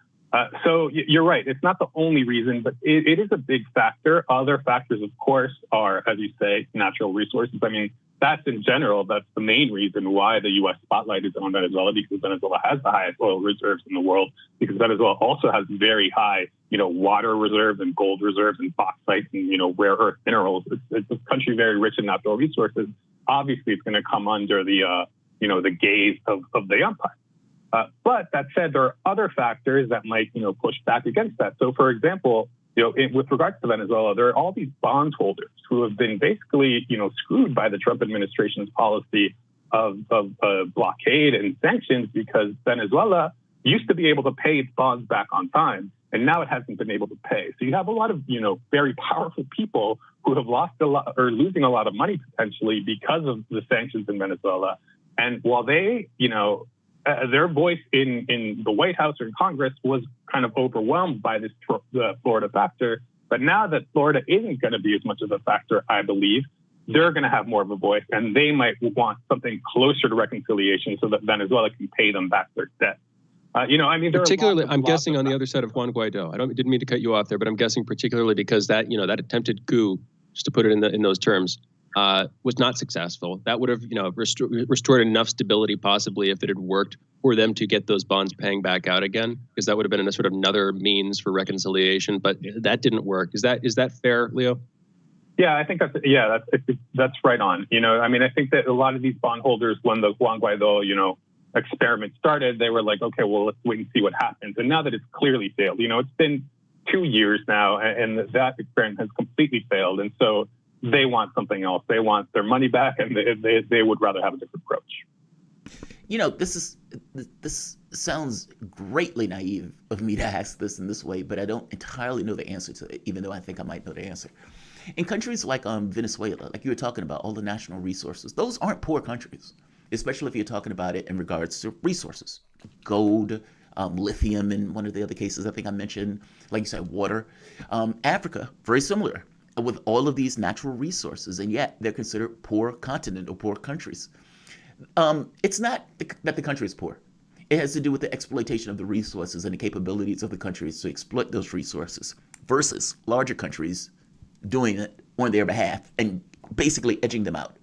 So you're right. It's not the only reason, but it is a big factor. Other factors, of course, are, as you say, natural resources. that's in general, that's the main reason why the U.S. spotlight is on Venezuela, because Venezuela has the highest oil reserves in the world, because Venezuela also has very high, water reserves and gold reserves and bauxite and, rare earth minerals. It's a country very rich in natural resources. Obviously, it's going to come under the, the gaze of the empire. But that said, there are other factors that might, push back against that. So, for example, with regards to Venezuela, there are all these bondholders who have been basically, screwed by the Trump administration's policy of blockade and sanctions, because Venezuela used to be able to pay its bonds back on time, and now it hasn't been able to pay. So you have a lot of, very powerful people who have lost a lot or losing a lot of money potentially because of the sanctions in Venezuela. And while they, their voice in the White House or in Congress was kind of overwhelmed by this the Florida factor. But now that Florida isn't going to be as much of a factor, I believe, they're going to have more of a voice, and they might want something closer to reconciliation so that Venezuela can pay them back their debt. Particularly, I'm guessing on the other side of Juan Guaido. Didn't mean to cut you off there, but I'm guessing particularly because that, that attempted coup, just to put it in those terms, was not successful. That would have, restored enough stability possibly if it had worked for them to get those bonds paying back out again, because that would have been a sort of another means for reconciliation. But that didn't work. Is that fair, Leo? Yeah, I think that's right on. I think that a lot of these bondholders, when the Juan Guaido, experiment started, they were like, okay, well, let's wait and see what happens. And now that it's clearly failed, it's been 2 years now, and that experiment has completely failed. And so they want something else. They want their money back, and they would rather have a different approach. This sounds greatly naive of me to ask this in this way, but I don't entirely know the answer to it, even though I think I might know the answer. In countries like Venezuela, like you were talking about, all the national resources, those aren't poor countries, especially if you're talking about it in regards to resources, gold, lithium, in one of the other cases I think I mentioned, like you said, water. Africa, very similar, with all of these natural resources, and yet they're considered poor continent or poor countries. It's not that the country is poor. It has to do with the exploitation of the resources and the capabilities of the countries to exploit those resources versus larger countries doing it on their behalf and basically edging them out.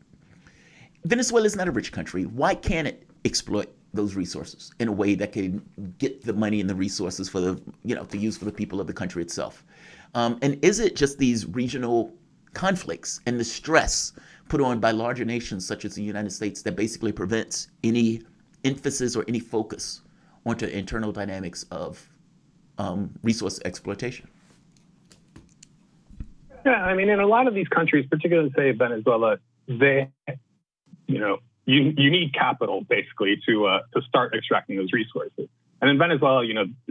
Venezuela is not a rich country. Why can't it exploit those resources in a way that can get the money and the resources for the, to use for the people of the country itself? And is it just these regional conflicts and the stress put on by larger nations such as the United States that basically prevents any emphasis or any focus onto internal dynamics of resource exploitation? Yeah, in a lot of these countries, particularly say Venezuela, they, you need capital basically to start extracting those resources. And in Venezuela,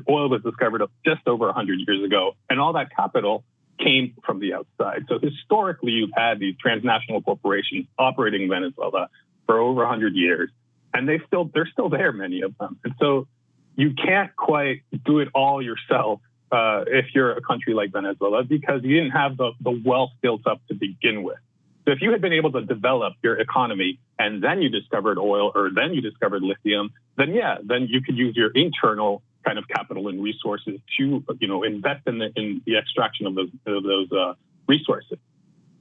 oil was discovered just over 100 years ago, and all that capital came from the outside. So historically, you've had these transnational corporations operating in Venezuela for over 100 years, and they're still there, many of them. And so you can't quite do it all yourself if you're a country like Venezuela, because you didn't have the wealth built up to begin with. So if you had been able to develop your economy and then you discovered oil or then you discovered lithium, then you could use your internal kind of capital and resources to, invest in the extraction of those resources.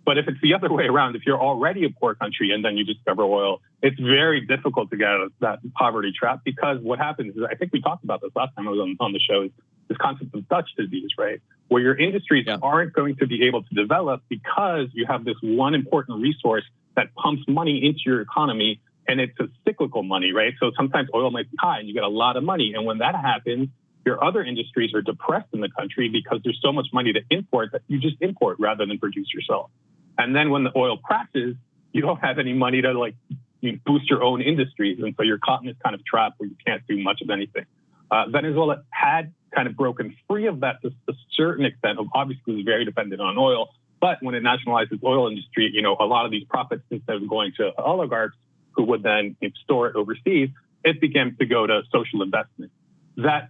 But if it's the other way around, if you're already a poor country and then you discover oil, it's very difficult to get out of that poverty trap, because what happens is, I think we talked about this last time I was on the show, is this concept of Dutch disease, right? Where your industries aren't going to be able to develop because you have this one important resource that pumps money into your economy, and it's a cyclical money, right? So sometimes oil might be high and you get a lot of money. And when that happens, your other industries are depressed in the country because there's so much money to import that you just import rather than produce yourself. And then when the oil crashes, you don't have any money to boost your own industries. And so you're caught in this kind of trap where you can't do much of anything. Venezuela had kind of broken free of that to a certain extent. Obviously, it's very dependent on oil. But when it nationalized its oil industry, a lot of these profits, instead of going to oligarchs who would then store it overseas, it began to go to social investment. That,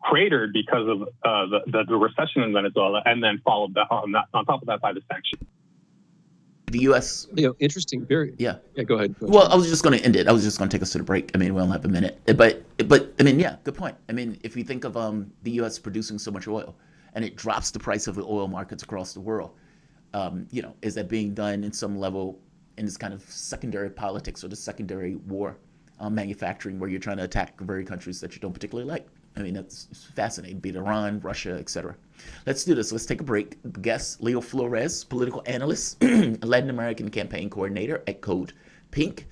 cratered because of the recession in Venezuela, and then followed that on top of that by the sanctions. The U.S. Interesting. Yeah, go ahead. Well, I was just going to end it. I was just going to take us to the break. We only have a minute. But good point. If you think of the U.S. producing so much oil, and it drops the price of the oil markets across the world, is that being done in some level in this kind of secondary politics or the secondary war manufacturing where you're trying to attack very countries that you don't particularly like. I mean, that's fascinating, be it Iran, Russia, etc. Let's do this. Let's take a break. Guest, Leo Flores, political analyst, Latin American campaign coordinator at Code Pink.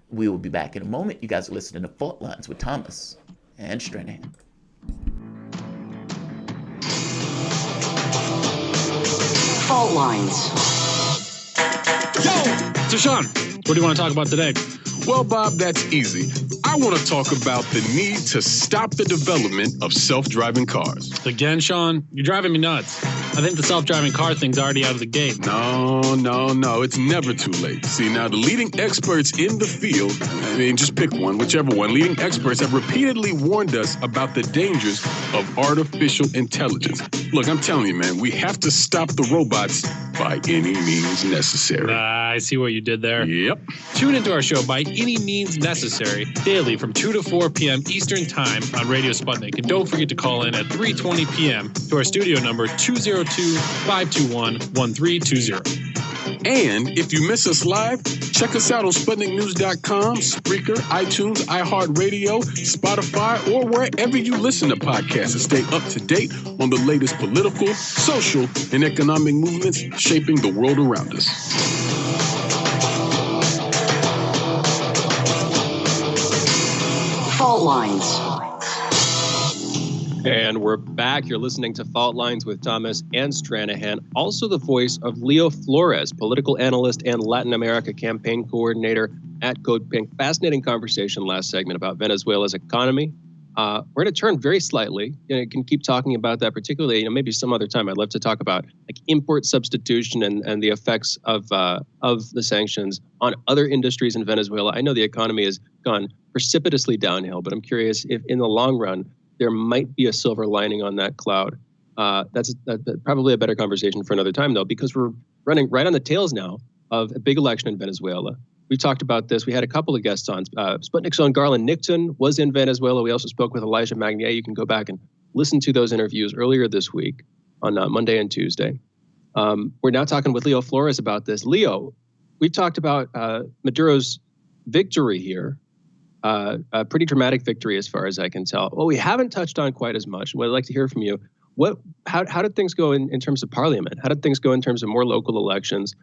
We will be back in a moment. You guys are listening to Fault Lines with Thomas and Stranahan. Fault Lines. So, Sean, what do you want to talk about today? Well, Bob, that's easy. I want to talk about the need to stop the development of self-driving cars. Again, Sean, you're driving me nuts. I think the self-driving car thing's already out of the gate. No. It's never too late. See, now the leading experts in the field, I mean, just pick one, whichever one, leading experts have repeatedly warned us about the dangers of artificial intelligence. Look, I'm telling you, man, we have to stop the robots by any means necessary. I see what you did there. Yep. Tune into our show By Any Means Necessary daily from 2 to 4 p.m. Eastern Time on Radio Sputnik. And don't forget to call in at 3:20 p.m. to our studio number 202-521-1320. And if you miss us live, check us out on SputnikNews.com, Spreaker, iTunes, iHeartRadio, Spotify, or wherever you listen to podcasts to stay up to date on the latest political, social, and economic movements shaping the world around us. Fault Lines. And we're back. You're listening to Fault Lines with Thomas and Stranahan, also the voice of Leo Flores, political analyst and Latin America campaign coordinator at Code Pink. Fascinating conversation last segment about Venezuela's economy. We're going to turn very slightly. You can keep talking about that, particularly, maybe some other time. I'd love to talk about like import substitution and the effects of the sanctions on other industries in Venezuela. I know the economy has gone precipitously downhill, but I'm curious if in the long run, there might be a silver lining on that cloud. That's probably a better conversation for another time, though, because we're running right on the tails now of a big election in Venezuela. We talked about this. We had a couple of guests on. Sputnik's own Garland Nixon was in Venezuela. We also spoke with Elijah Magnier. You can go back and listen to those interviews earlier this week on Monday and Tuesday. We're now talking with Leo Flores about this. Leo, we talked about Maduro's victory here. A pretty dramatic victory as far as I can tell. Well, we haven't touched on quite as much. What I'd like to hear from you, how did things go in terms of parliament? How did things go in terms of more local elections?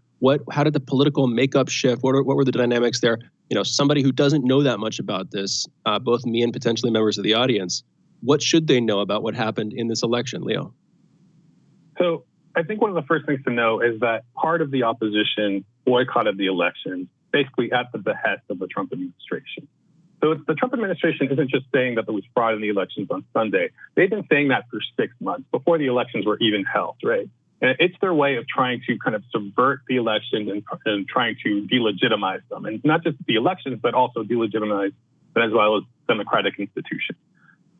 How did the political makeup shift? What were the dynamics there? Somebody who doesn't know that much about this, both me and potentially members of the audience, what should they know about what happened in this election, Leo? So I think one of the first things to know is that part of the opposition boycotted the election, basically at the behest of the Trump administration. So the Trump administration isn't just saying that there was fraud in the elections on Sunday. They've been saying that for 6 months, before the elections were even held, right? And it's their way of trying to kind of subvert the elections and trying to delegitimize them. And not just the elections, but also delegitimize Venezuela's democratic institutions.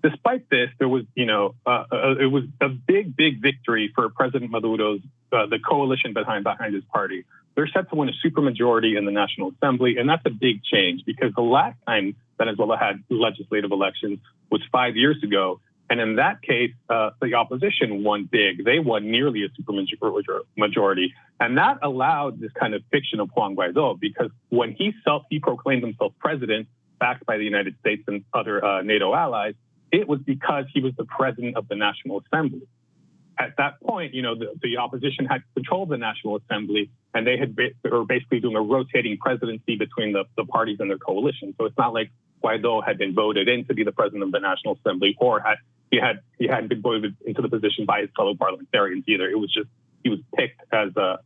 Despite this, there was, it was a big, big victory for President Maduro's, the coalition behind his party. They're set to win a supermajority in the National Assembly, and that's a big change because the last time Venezuela had legislative elections was 5 years ago. And in that case, the opposition won big. They won nearly a supermajority. And that allowed this kind of fiction of Juan Guaido, because when he proclaimed himself president, backed by the United States and other NATO allies, it was because he was the president of the National Assembly. At that point, the opposition had control of the National Assembly, and they were basically doing a rotating presidency between the parties and their coalition. So it's not like Guaido had been voted in to be the president of the National Assembly, or he hadn't been voted into the position by his fellow parliamentarians either. It was just he was picked as a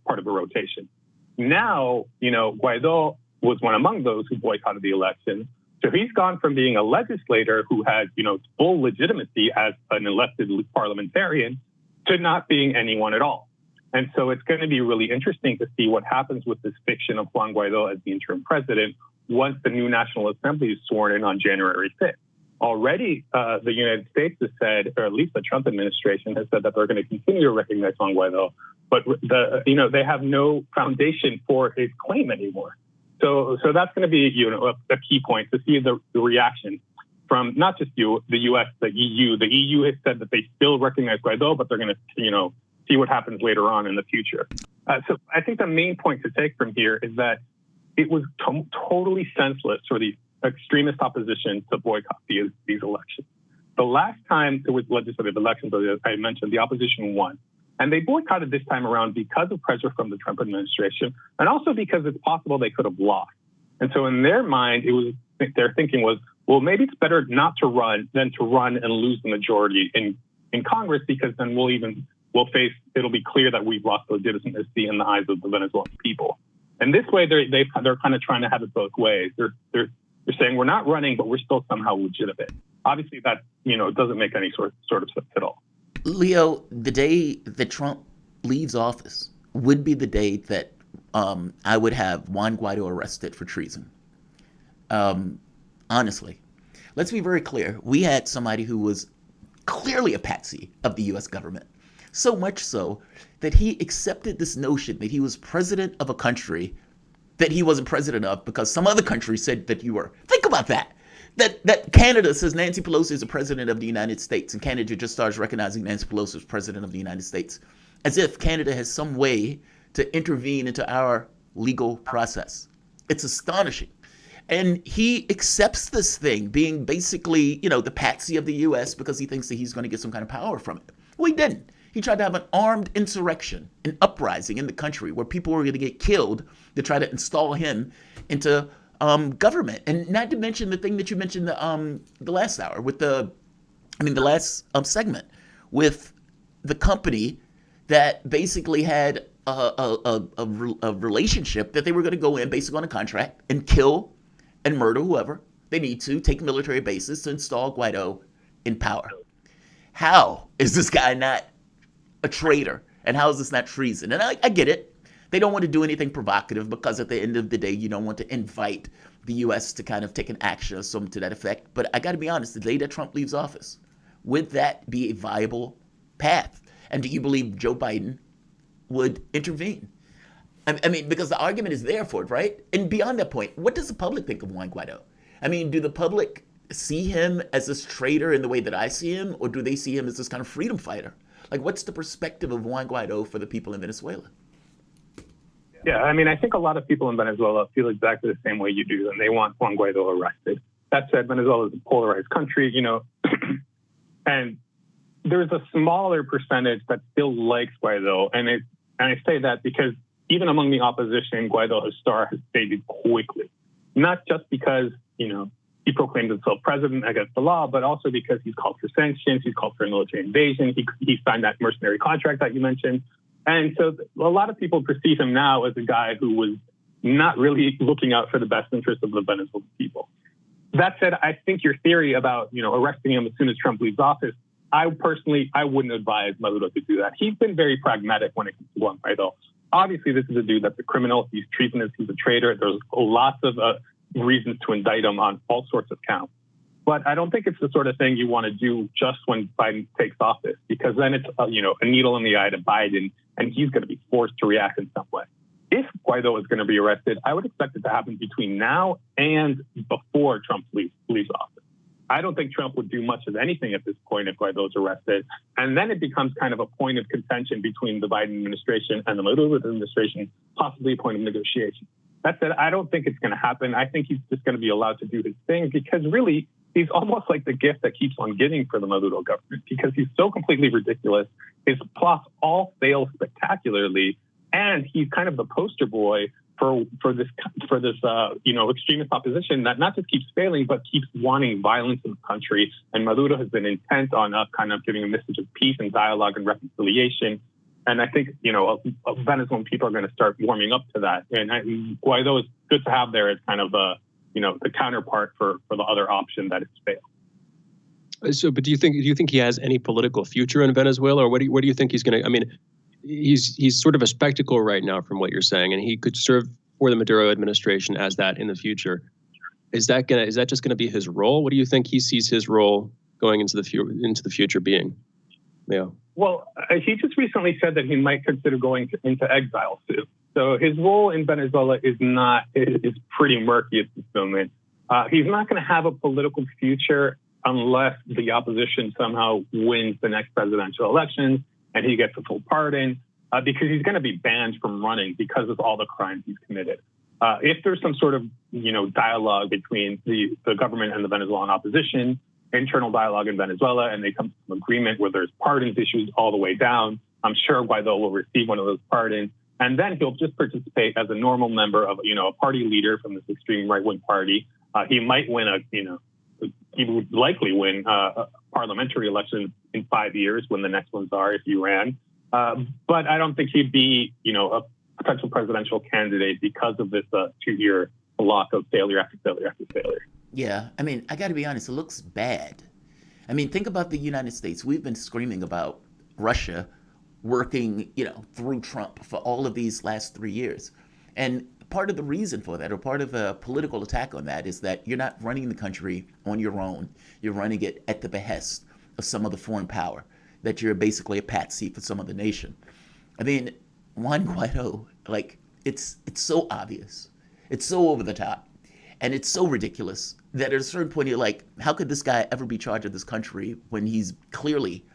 part of a rotation. Now, Guaido was one among those who boycotted the election. So he's gone from being a legislator who had, full legitimacy as an elected parliamentarian to not being anyone at all. And so it's going to be really interesting to see what happens with this fiction of Juan Guaido as the interim president once the new National Assembly is sworn in on January 5th. Already, the United States has said, or at least the Trump administration has said, that they're going to continue to recognize Juan Guaido, but they have no foundation for his claim anymore. So that's going to be a key point to see the reaction from not just the U.S., the EU. The EU has said that they still recognize Guaido, but they're going to see what happens later on in the future. So I think the main point to take from here is that it was totally senseless for the extremist opposition to boycott these elections. The last time there was legislative elections, as I mentioned, the opposition won. And they boycotted this time around because of pressure from the Trump administration, and also because it's possible they could have lost. And so in their mind, their thinking was, well, maybe it's better not to run than to run and lose the majority in Congress, because then it'll be clear that we've lost legitimacy in the eyes of the Venezuelan people. And this way, they're kind of trying to have it both ways. They're saying we're not running, but we're still somehow legitimate. Obviously, that it doesn't make any sort of sense at all. Leo, the day that Trump leaves office would be the day that I would have Juan Guaido arrested for treason. Honestly, let's be very clear. We had somebody who was clearly a patsy of the U.S. government, so much so that he accepted this notion that he was president of a country that he wasn't president of because some other country said that you were. Think about that. That Canada says Nancy Pelosi is the president of the United States, and Canada just starts recognizing Nancy Pelosi as president of the United States, as if Canada has some way to intervene into our legal process. It's astonishing. And he accepts this thing being basically, the patsy of the U.S. because he thinks that he's going to get some kind of power from it. Well, he didn't. He tried to have an armed insurrection, an uprising in the country where people were going to get killed to try to install him into government. And not to mention the thing that you mentioned the last hour with the last segment with the company that basically had a relationship that they were going to go in basically on a contract and kill and murder whoever they need to, take military bases to install Guaido in power. How is this guy not a traitor? And how is this not treason? And I get it. They don't want to do anything provocative because at the end of the day, you don't want to invite the U.S. to kind of take an action or something to that effect. But I got to be honest, the day that Trump leaves office, would that be a viable path? And do you believe Joe Biden would intervene? I mean, because the argument is there for it, right? And beyond that point, what does the public think of Juan Guaido? I mean, do the public see him as this traitor in the way that I see him, or do they see him as this kind of freedom fighter? Like, what's the perspective of Juan Guaido for the people in Venezuela? Yeah, I mean, I think a lot of people in Venezuela feel exactly the same way you do, and they want Juan Guaido arrested. That said, Venezuela is a polarized country, and there's a smaller percentage that still likes Guaido, and I say that because even among the opposition, Guaido's star has faded quickly. Not just because, he proclaimed himself president against the law, but also because he's called for sanctions, he's called for a military invasion, he signed that mercenary contract that you mentioned. And so a lot of people perceive him now as a guy who was not really looking out for the best interests of the Venezuelan people. That said, I think your theory about, arresting him as soon as Trump leaves office, I wouldn't advise Maduro to do that. He's been very pragmatic when it comes to Juan Guaido. Obviously, this is a dude that's a criminal. He's treasonous. He's a traitor. There's lots of reasons to indict him on all sorts of counts. But I don't think it's the sort of thing you want to do just when Biden takes office, because then it's a needle in the eye to Biden, and he's going to be forced to react in some way. If Guaido is going to be arrested, I would expect it to happen between now and before Trump leaves office. I don't think Trump would do much of anything at this point if Guaido is arrested. And then it becomes kind of a point of contention between the Biden administration and the Maduro administration, possibly a point of negotiation. That said, I don't think it's going to happen. I think he's just going to be allowed to do his thing because really he's almost like the gift that keeps on giving for the Maduro government because he's so completely ridiculous. His plots all fail spectacularly. And he's kind of the poster boy for this extremist opposition that not just keeps failing, but keeps wanting violence in the country. And Maduro has been intent on kind of giving a message of peace and dialogue and reconciliation. And I think, Venezuelan people are going to start warming up to that. And Guaido is good to have there as kind of the counterpart for the other option that has failed. So, but do you think he has any political future in Venezuela, or where do you think he's going to? I mean, he's sort of a spectacle right now, from what you're saying, and he could serve for the Maduro administration as that in the future. Is that just going to be his role? What do you think he sees his role going into the future being? Yeah. Well, he just recently said that he might consider going into exile soon. So his role in Venezuela is pretty murky at this moment. He's not going to have a political future unless the opposition somehow wins the next presidential elections and he gets a full pardon. because he's going to be banned from running because of all the crimes he's committed. If there's some sort of, dialogue between the government and the Venezuelan opposition, internal dialogue in Venezuela, and they come to some agreement where there's pardons issued all the way down, I'm sure Guaido will receive one of those pardons. And then he'll just participate as a normal member of, a party leader from this extreme right-wing party. He might win he would likely win a parliamentary election in 5 years when the next ones are if he ran. But I don't think he'd be, a potential presidential candidate because of this 2-year block of failure after failure after failure. Yeah, I mean, I got to be honest, it looks bad. I mean, think about the United States. We've been screaming about Russia working, through Trump for all of these last 3 years. And part of the reason for that, or part of a political attack on that, is that you're not running the country on your own. You're running it at the behest of some other foreign power, that you're basically a patsy for some other nation. I mean, Juan Guaido, it's so obvious. It's so over the top. And it's so ridiculous that at a certain point, you're like, how could this guy ever be charged of this country when he's clearly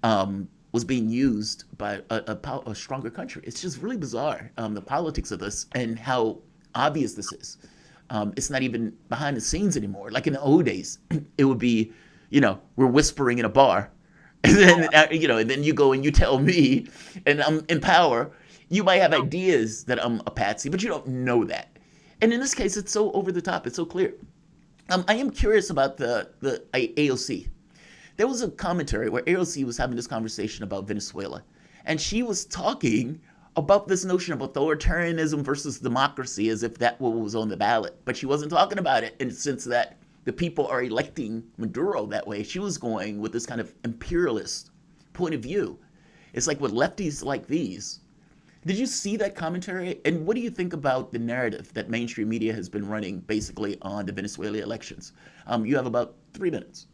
was being used by a stronger country? It's just really bizarre, the politics of this and how obvious this is. It's not even behind the scenes anymore. Like in the old days, it would be, we're whispering in a bar. And then, and then you go and you tell me, and I'm in power. You might have ideas that I'm a patsy, but you don't know that. And in this case, it's so over the top. It's so clear. I am curious about the AOC. There was a commentary where AOC was having this conversation about Venezuela, and she was talking about this notion of authoritarianism versus democracy as if that was on the ballot. But she wasn't talking about it in the sense that the people are electing Maduro that way. She was going with this kind of imperialist point of view. It's like with lefties like these. Did you see that commentary? And what do you think about the narrative that mainstream media has been running basically on the Venezuela elections? You have about 3 minutes.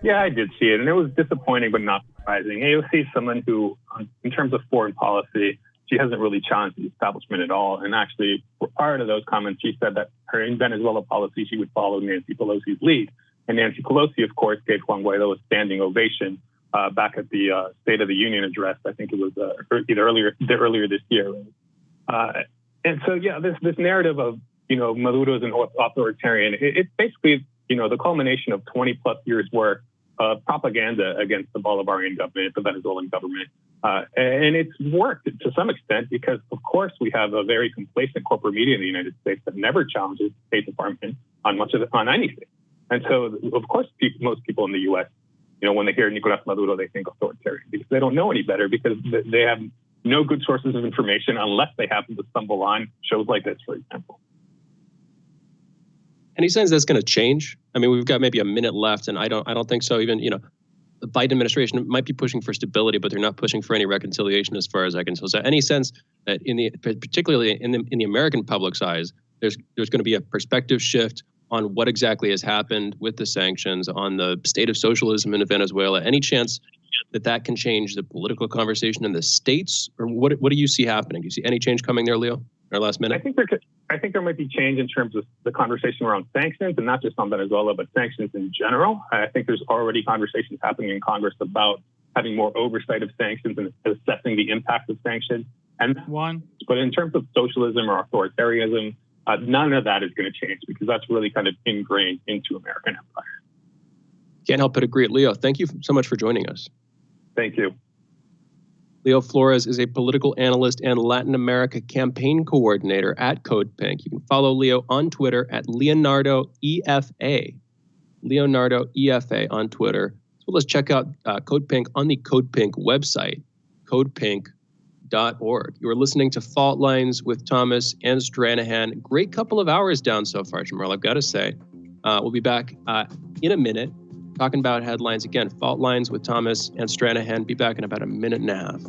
Yeah, I did see it, and it was disappointing but not surprising. AOC is someone who, in terms of foreign policy, she hasn't really challenged the establishment at all. And actually, prior to those comments, she said that her in Venezuela policy, she would follow Nancy Pelosi's lead. And Nancy Pelosi, of course, gave Juan Guaido a standing ovation back at the State of the Union address. I think it was either earlier this year. And so, yeah, this narrative of, Maduro is an authoritarian, it's basically, the culmination of 20 plus years work of propaganda against the Bolivarian government, the Venezuelan government. And it's worked to some extent because, of course, we have a very complacent corporate media in the United States that never challenges the State Department on anything. And so, of course, most people in the U.S., when they hear Nicolás Maduro, they think authoritarian because they don't know any better, because they have no good sources of information unless they happen to stumble on shows like this, for example. Any sense that's going to change? I mean, we've got maybe a minute left, and I don't think so. Even, the Biden administration might be pushing for stability, but they're not pushing for any reconciliation as far as I can tell. So any sense that particularly in the American public's eyes, there's going to be a perspective shift on what exactly has happened with the sanctions, on the state of socialism in Venezuela? Any chance that can change the political conversation in the states? Or what do you see happening? Do you see any change coming there, Leo, in our last minute? I think there might be change in terms of the conversation around sanctions, and not just on Venezuela, but sanctions in general. I think there's already conversations happening in Congress about having more oversight of sanctions and assessing the impact of sanctions. But in terms of socialism or authoritarianism, none of that is going to change because that's really kind of ingrained into American empire. Can't help but agree. Leo, thank you so much for joining us. Thank you. Leo Flores is a political analyst and Latin America campaign coordinator at Code Pink. You can follow Leo on Twitter at LeonardoEFA. LeonardoEFA on Twitter. So let's check out Code Pink on the Code Pink website, codepink.org. You are listening to Fault Lines with Thomas and Stranahan. Great couple of hours down so far, Jamarl, I've got to say. We'll be back in a minute talking about headlines. Again, Fault Lines with Thomas and Stranahan. Be back in about a minute and a half.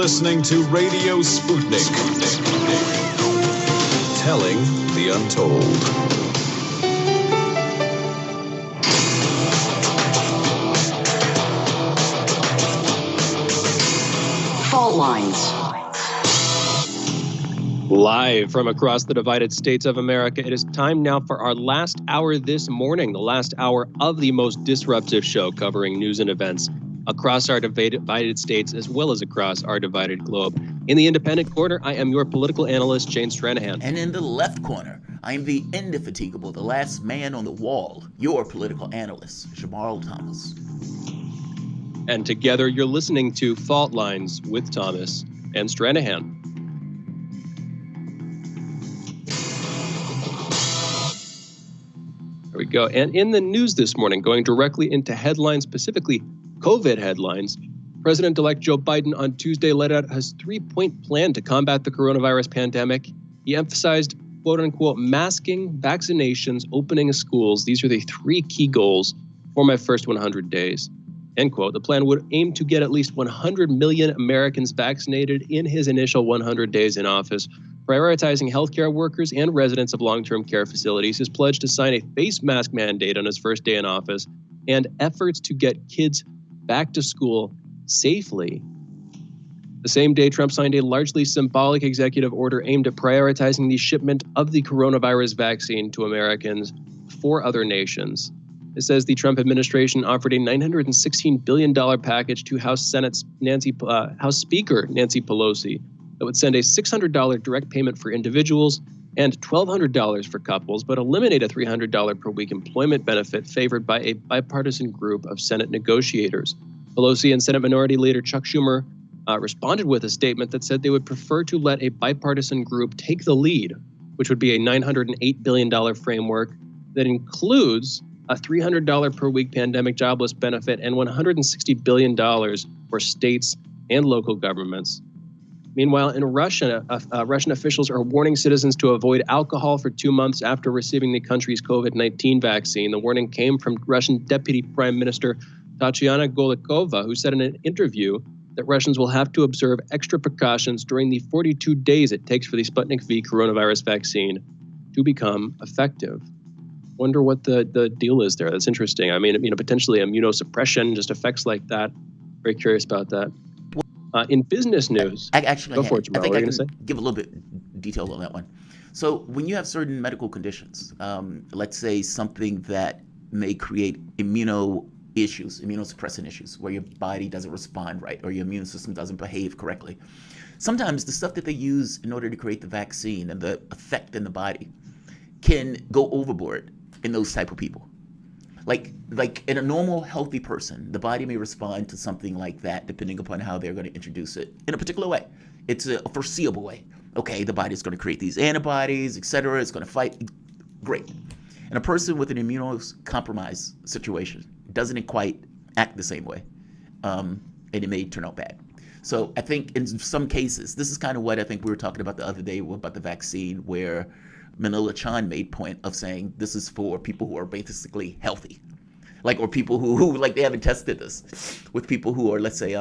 listening to Radio Sputnik. Telling the untold. Fault lines. Live from across the divided states of America, it is time now for our last hour this morning, the last hour of the most disruptive show covering news and events across our divided states as well as across our divided globe. In the independent corner, I am your political analyst, Shane Stranahan. And in the left corner, I am the indefatigable, the last man on the wall, your political analyst, Jamarl Thomas. And together you're listening to Fault Lines with Thomas and Stranahan. There we go. And in the news this morning, going directly into headlines, specifically COVID headlines, President-elect Joe Biden on Tuesday laid out his 3-point plan to combat the coronavirus pandemic. He emphasized, quote-unquote, masking, vaccinations, opening of schools. These are the 3 key goals for my first 100 days. End quote. The plan would aim to get at least 100 million Americans vaccinated in his initial 100 days in office, prioritizing healthcare workers and residents of long-term care facilities. His pledge to sign a face mask mandate on his first day in office, and efforts to get kids back to school safely. The same day, Trump signed a largely symbolic executive order aimed at prioritizing the shipment of the coronavirus vaccine to Americans for other nations. It says the Trump administration offered a $916 billion package to House Speaker Nancy Pelosi that would send a $600 direct payment for individuals and $1,200 for couples, but eliminate a $300 per week employment benefit favored by a bipartisan group of Senate negotiators. Pelosi and Senate Minority Leader Chuck Schumer responded with a statement that said they would prefer to let a bipartisan group take the lead, which would be a $908 billion framework that includes a $300 per week pandemic jobless benefit and $160 billion for states and local governments. Meanwhile, in Russia, Russian officials are warning citizens to avoid alcohol for 2 months after receiving the country's COVID-19 vaccine. The warning came from Russian Deputy Prime Minister Tatiana Golikova, who said in an interview that Russians will have to observe extra precautions during the 42 days it takes for the Sputnik V coronavirus vaccine to become effective. Wonder what the deal is there. That's interesting. I mean, potentially immunosuppression, just effects like that. Very curious about that. In business news, I think I can say? give a little bit detail on that one. So when you have certain medical conditions, let's say something that may create immunosuppressant issues, where your body doesn't respond right or your immune system doesn't behave correctly, sometimes the stuff that they use in order to create the vaccine and the effect in the body can go overboard in those type of people. Like in a normal, healthy person, the body may respond to something like that depending upon how they're going to introduce it in a particular way. It's a foreseeable way. Okay, the body's going to create these antibodies, etc. It's going to fight. Great. And a person with an immunocompromised situation doesn't quite act the same way, and it may turn out bad. So I think in some cases, this is kind of what I think we were talking about the other day about the vaccine, where Manila Chan made point of saying this is for people who are basically healthy, or people who they haven't tested this with people who are, let's say,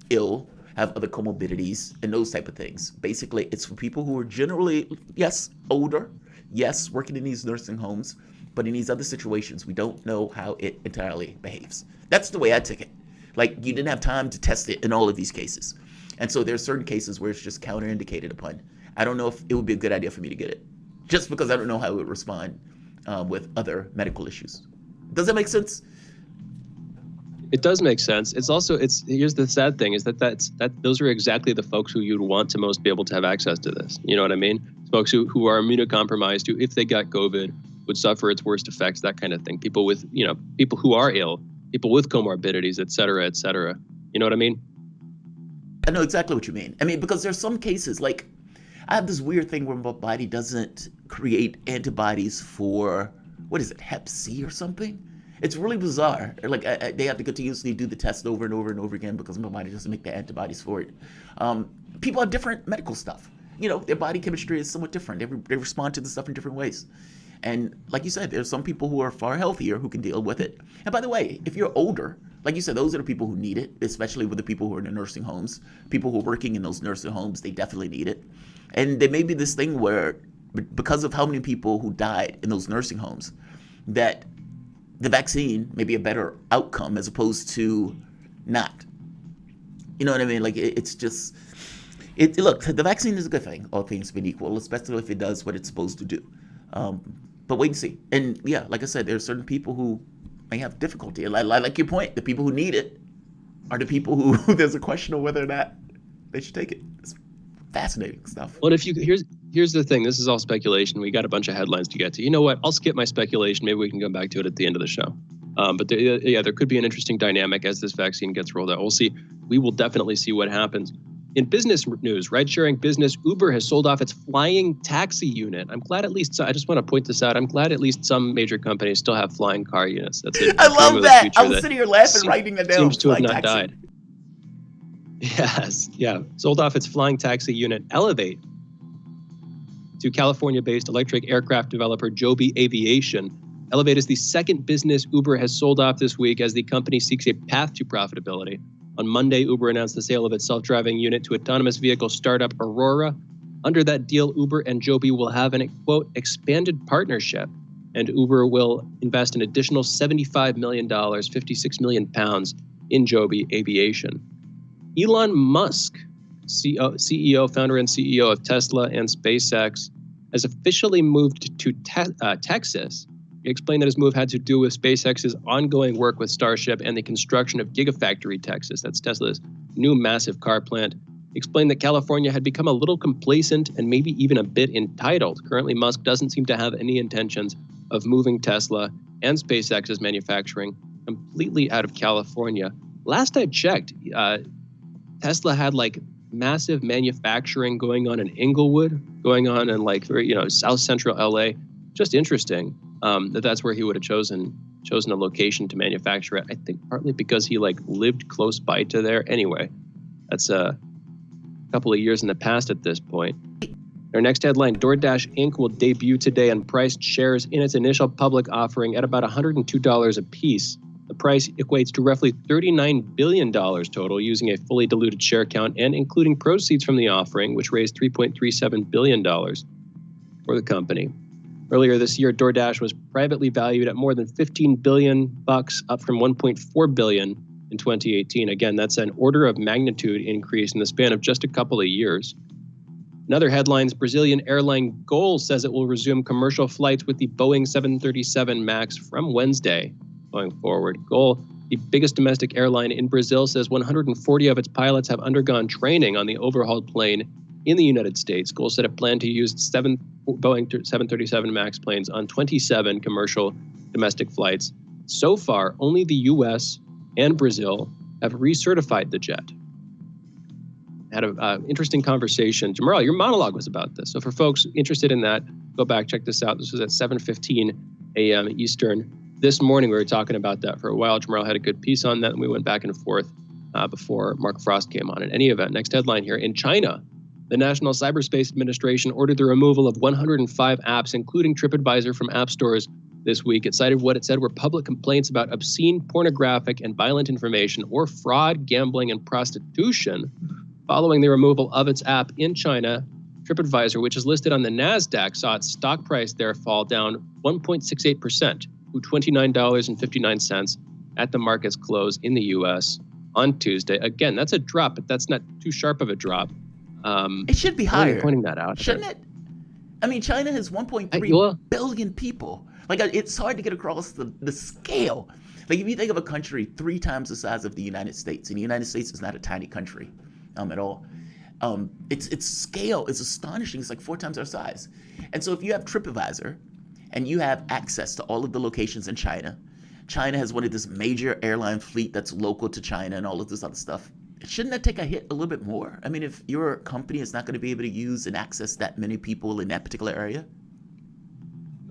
ill, have other comorbidities and those type of things. Basically, it's for people who are generally, yes, older, yes, working in these nursing homes, but in these other situations, we don't know how it entirely behaves. That's the way I took it. You didn't have time to test it in all of these cases. And so there are certain cases where it's just counterindicated upon. I don't know if it would be a good idea for me to get it, just because I don't know how it would respond with other medical issues. Does that make sense? It does make sense. It's also, here's the sad thing, is that those are exactly the folks who you'd want to most be able to have access to this. You know what I mean? Folks who are immunocompromised, who, if they got COVID, would suffer its worst effects, that kind of thing. People with, people who are ill, people with comorbidities, et cetera, et cetera. You know what I mean? I know exactly what you mean. I mean, because there's some cases, I have this weird thing where my body doesn't create antibodies for, what is it, Hep C or something? It's really bizarre. They have to continuously do the test over and over and over again because my body doesn't make the antibodies for it. People have different medical stuff. Their body chemistry is somewhat different. They respond to the stuff in different ways. And like you said, there's some people who are far healthier who can deal with it. And by the way, if you're older, like you said, those are the people who need it, especially with the people who are in the nursing homes. People who are working in those nursing homes, they definitely need it. And there may be this thing where, because of how many people who died in those nursing homes, that the vaccine may be a better outcome as opposed to not. You know what I mean? Like, it's just, look, the vaccine is a good thing, all things being equal, especially if it does what it's supposed to do. But wait and see. And yeah, like I said, there are certain people who may have difficulty. Like your point, the people who need it are the people who there's a question of whether or not they should take it. It's fascinating stuff. Well, here's the thing. This is all speculation. We got a bunch of headlines to get to. You know what? I'll skip my speculation. Maybe we can come back to it at the end of the show. But there could be an interesting dynamic as this vaccine gets rolled out. We'll see. We will definitely see what happens. In business news, ride-sharing business Uber has sold off its flying taxi unit. I'm glad at least, I just want to point this out, I'm glad at least some major companies still have flying car units. That's it. I love that. I was sitting here laughing, writing that down. Seems to have not died. Yes, yeah. Sold off its flying taxi unit, Elevate, to California-based electric aircraft developer Joby Aviation. Elevate is the second business Uber has sold off this week as the company seeks a path to profitability. On Monday, Uber announced the sale of its self-driving unit to autonomous vehicle startup Aurora. Under that deal, Uber and Joby will have an, quote, expanded partnership, and Uber will invest an additional $75 million, 56 million pounds, in Joby Aviation. Elon Musk, CEO, founder and CEO of Tesla and SpaceX, has officially moved to Texas. He explained that his move had to do with SpaceX's ongoing work with Starship and the construction of Gigafactory Texas. That's Tesla's new massive car plant. He explained that California had become a little complacent and maybe even a bit entitled. Currently, Musk doesn't seem to have any intentions of moving Tesla and SpaceX's manufacturing completely out of California. Last I checked, Tesla had like massive manufacturing going on in Inglewood, going on in like, South Central LA. Just interesting. That's where he would have chosen a location to manufacture it. I think partly because he lived close by to there. Anyway, that's a couple of years in the past at this point. Our next headline, DoorDash Inc. will debut today and priced shares in its initial public offering at about $102 a piece. The price equates to roughly $39 billion total using a fully diluted share count and including proceeds from the offering, which raised $3.37 billion for the company. Earlier this year, DoorDash was privately valued at more than $15 billion, up from $1.4 billion in 2018. Again, that's an order of magnitude increase in the span of just a couple of years. In other headlines, Brazilian airline Gol says it will resume commercial flights with the Boeing 737 MAX from Wednesday going forward. Gol, the biggest domestic airline in Brazil, says 140 of its pilots have undergone training on the overhauled plane in the United States. Gol said it planned to use Boeing 737 MAX planes on 27 commercial domestic flights. So far, only the U.S. and Brazil have recertified the jet. Had an interesting conversation. Jamarl, your monologue was about this. So for folks interested in that, go back, check this out. This was at 7:15 a.m. Eastern. This morning, we were talking about that for a while. Jamarl had a good piece on that, and we went back and forth before Mark Frost came on. In any event, next headline here. In China, the National Cyberspace Administration ordered the removal of 105 apps, including TripAdvisor, from app stores this week. It cited what it said were public complaints about obscene, pornographic, and violent information or fraud, gambling, and prostitution. Following the removal of its app in China, TripAdvisor, which is listed on the NASDAQ, saw its stock price there fall down 1.68% to $29.59 at the market's close in the U.S. on Tuesday. Again, that's a drop, but that's not too sharp of a drop. It should be higher. Pointing that out, shouldn't it? I mean, China has 1.3 billion people. It's hard to get across the scale. If you think of a country 3 times the size of the United States, and the United States is not a tiny country at all. Its scale is astonishing. It's like 4 times our size. And so if you have TripAdvisor and you have access to all of the locations in China, China has one of this major airline fleet that's local to China and all of this other stuff. Shouldn't that take a hit a little bit more? I mean, if your company is not going to be able to use and access that many people in that particular area?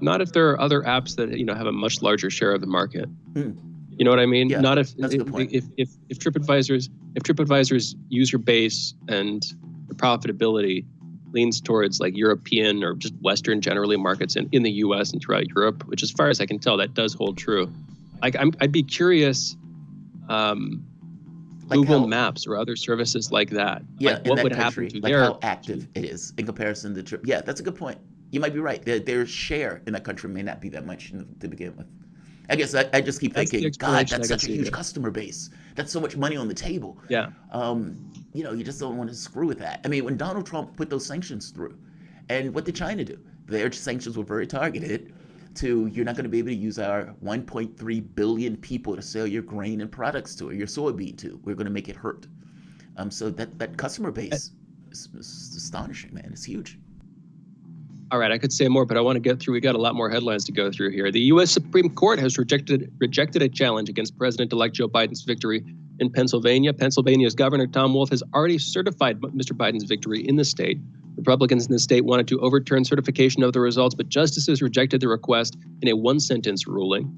Not if there are other apps that have a much larger share of the market. You know what I mean? Yeah, not if that's a good point. If TripAdvisor's user base and the profitability leans towards European or just Western generally markets in the US and throughout Europe, which as far as I can tell, that does hold true. I'd be curious Google Maps or other services like that. Yeah, like what would happen to their how active it is in comparison to trip. Yeah, that's a good point. You might be right. Their share in that country may not be that much to begin with. I guess I just keep thinking, God, that's such a huge customer base. That's so much money on the table. Yeah. You just don't want to screw with that. I mean, when Donald Trump put those sanctions through, and what did China do? Their sanctions were very targeted to, you're not going to be able to use our 1.3 billion people to sell your grain and products to, or your soybean to. We're going to make it hurt. So that customer base is astonishing, man. It's huge. All right, I could say more, but I want to get through. We got a lot more headlines to go through here. The U.S. Supreme Court has rejected a challenge against President-elect Joe Biden's victory in Pennsylvania. Pennsylvania's Governor Tom Wolf has already certified Mr. Biden's victory in the state. Republicans in the state wanted to overturn certification of the results, but justices rejected the request in a one-sentence ruling.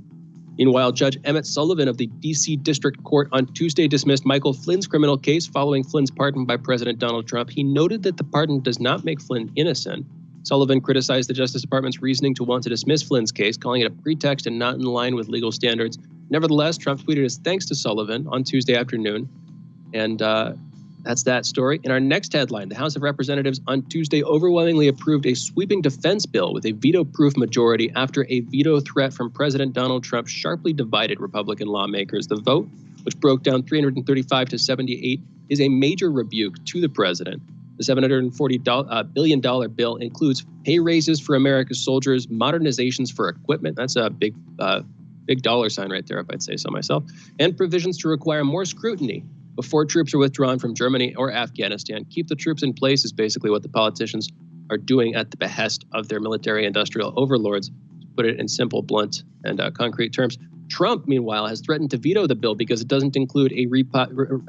Meanwhile, Judge Emmett Sullivan of the D.C. District Court on Tuesday dismissed Michael Flynn's criminal case following Flynn's pardon by President Donald Trump. He noted that the pardon does not make Flynn innocent. Sullivan criticized the Justice Department's reasoning to want to dismiss Flynn's case, calling it a pretext and not in line with legal standards. Nevertheless, Trump tweeted his thanks to Sullivan on Tuesday afternoon. And that's that story. In our next headline, the House of Representatives on Tuesday overwhelmingly approved a sweeping defense bill with a veto-proof majority after a veto threat from President Donald Trump sharply divided Republican lawmakers. The vote, which broke down 335 to 78, is a major rebuke to the president. The $740 billion bill includes pay raises for America's soldiers, modernizations for equipment. That's a big dollar sign right there, if I'd say so myself. And provisions to require more scrutiny before troops are withdrawn from Germany or Afghanistan. Keep the troops in place is basically what the politicians are doing at the behest of their military-industrial overlords, to put it in simple, blunt, and concrete terms. Trump, meanwhile, has threatened to veto the bill because it doesn't include a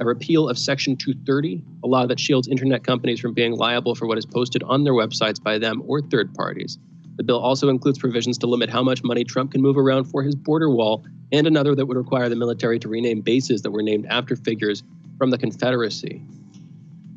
repeal of Section 230, a law that shields internet companies from being liable for what is posted on their websites by them or third parties. The bill also includes provisions to limit how much money Trump can move around for his border wall, and another that would require the military to rename bases that were named after figures from the Confederacy.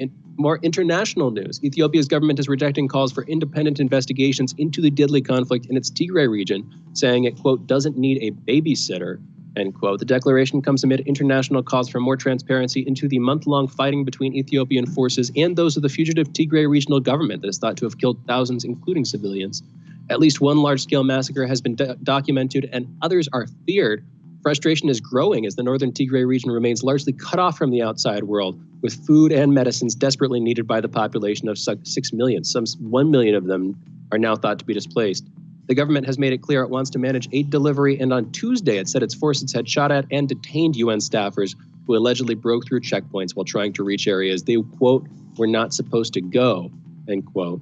In more international news, Ethiopia's government is rejecting calls for independent investigations into the deadly conflict in its Tigray region, saying it, quote, doesn't need a babysitter, end quote. The declaration comes amid international calls for more transparency into the month-long fighting between Ethiopian forces and those of the fugitive Tigray regional government that is thought to have killed thousands, including civilians. At least one large-scale massacre has been documented, and others are feared. Frustration is growing as the northern Tigray region remains largely cut off from the outside world, with food and medicines desperately needed by the population of 6 million. Some 1 million of them are now thought to be displaced. The government has made it clear it wants to manage aid delivery, and on Tuesday it said its forces had shot at and detained UN staffers who allegedly broke through checkpoints while trying to reach areas they, quote, were not supposed to go, end quote.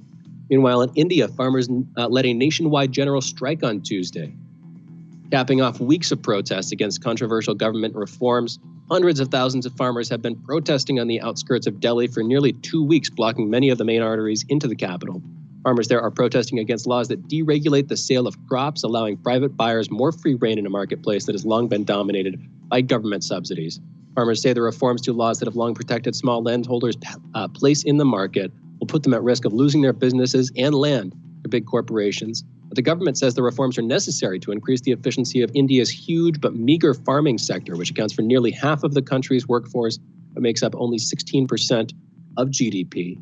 Meanwhile, in India, farmers led a nationwide general strike on Tuesday, capping off weeks of protests against controversial government reforms. Hundreds of thousands of farmers have been protesting on the outskirts of Delhi for nearly 2 weeks, blocking many of the main arteries into the capital. Farmers there are protesting against laws that deregulate the sale of crops, allowing private buyers more free rein in a marketplace that has long been dominated by government subsidies. Farmers say the reforms to laws that have long protected small landholders' place in the market will put them at risk of losing their businesses and land to big corporations. But the government says the reforms are necessary to increase the efficiency of India's huge but meager farming sector, which accounts for nearly half of the country's workforce, but makes up only 16% of GDP.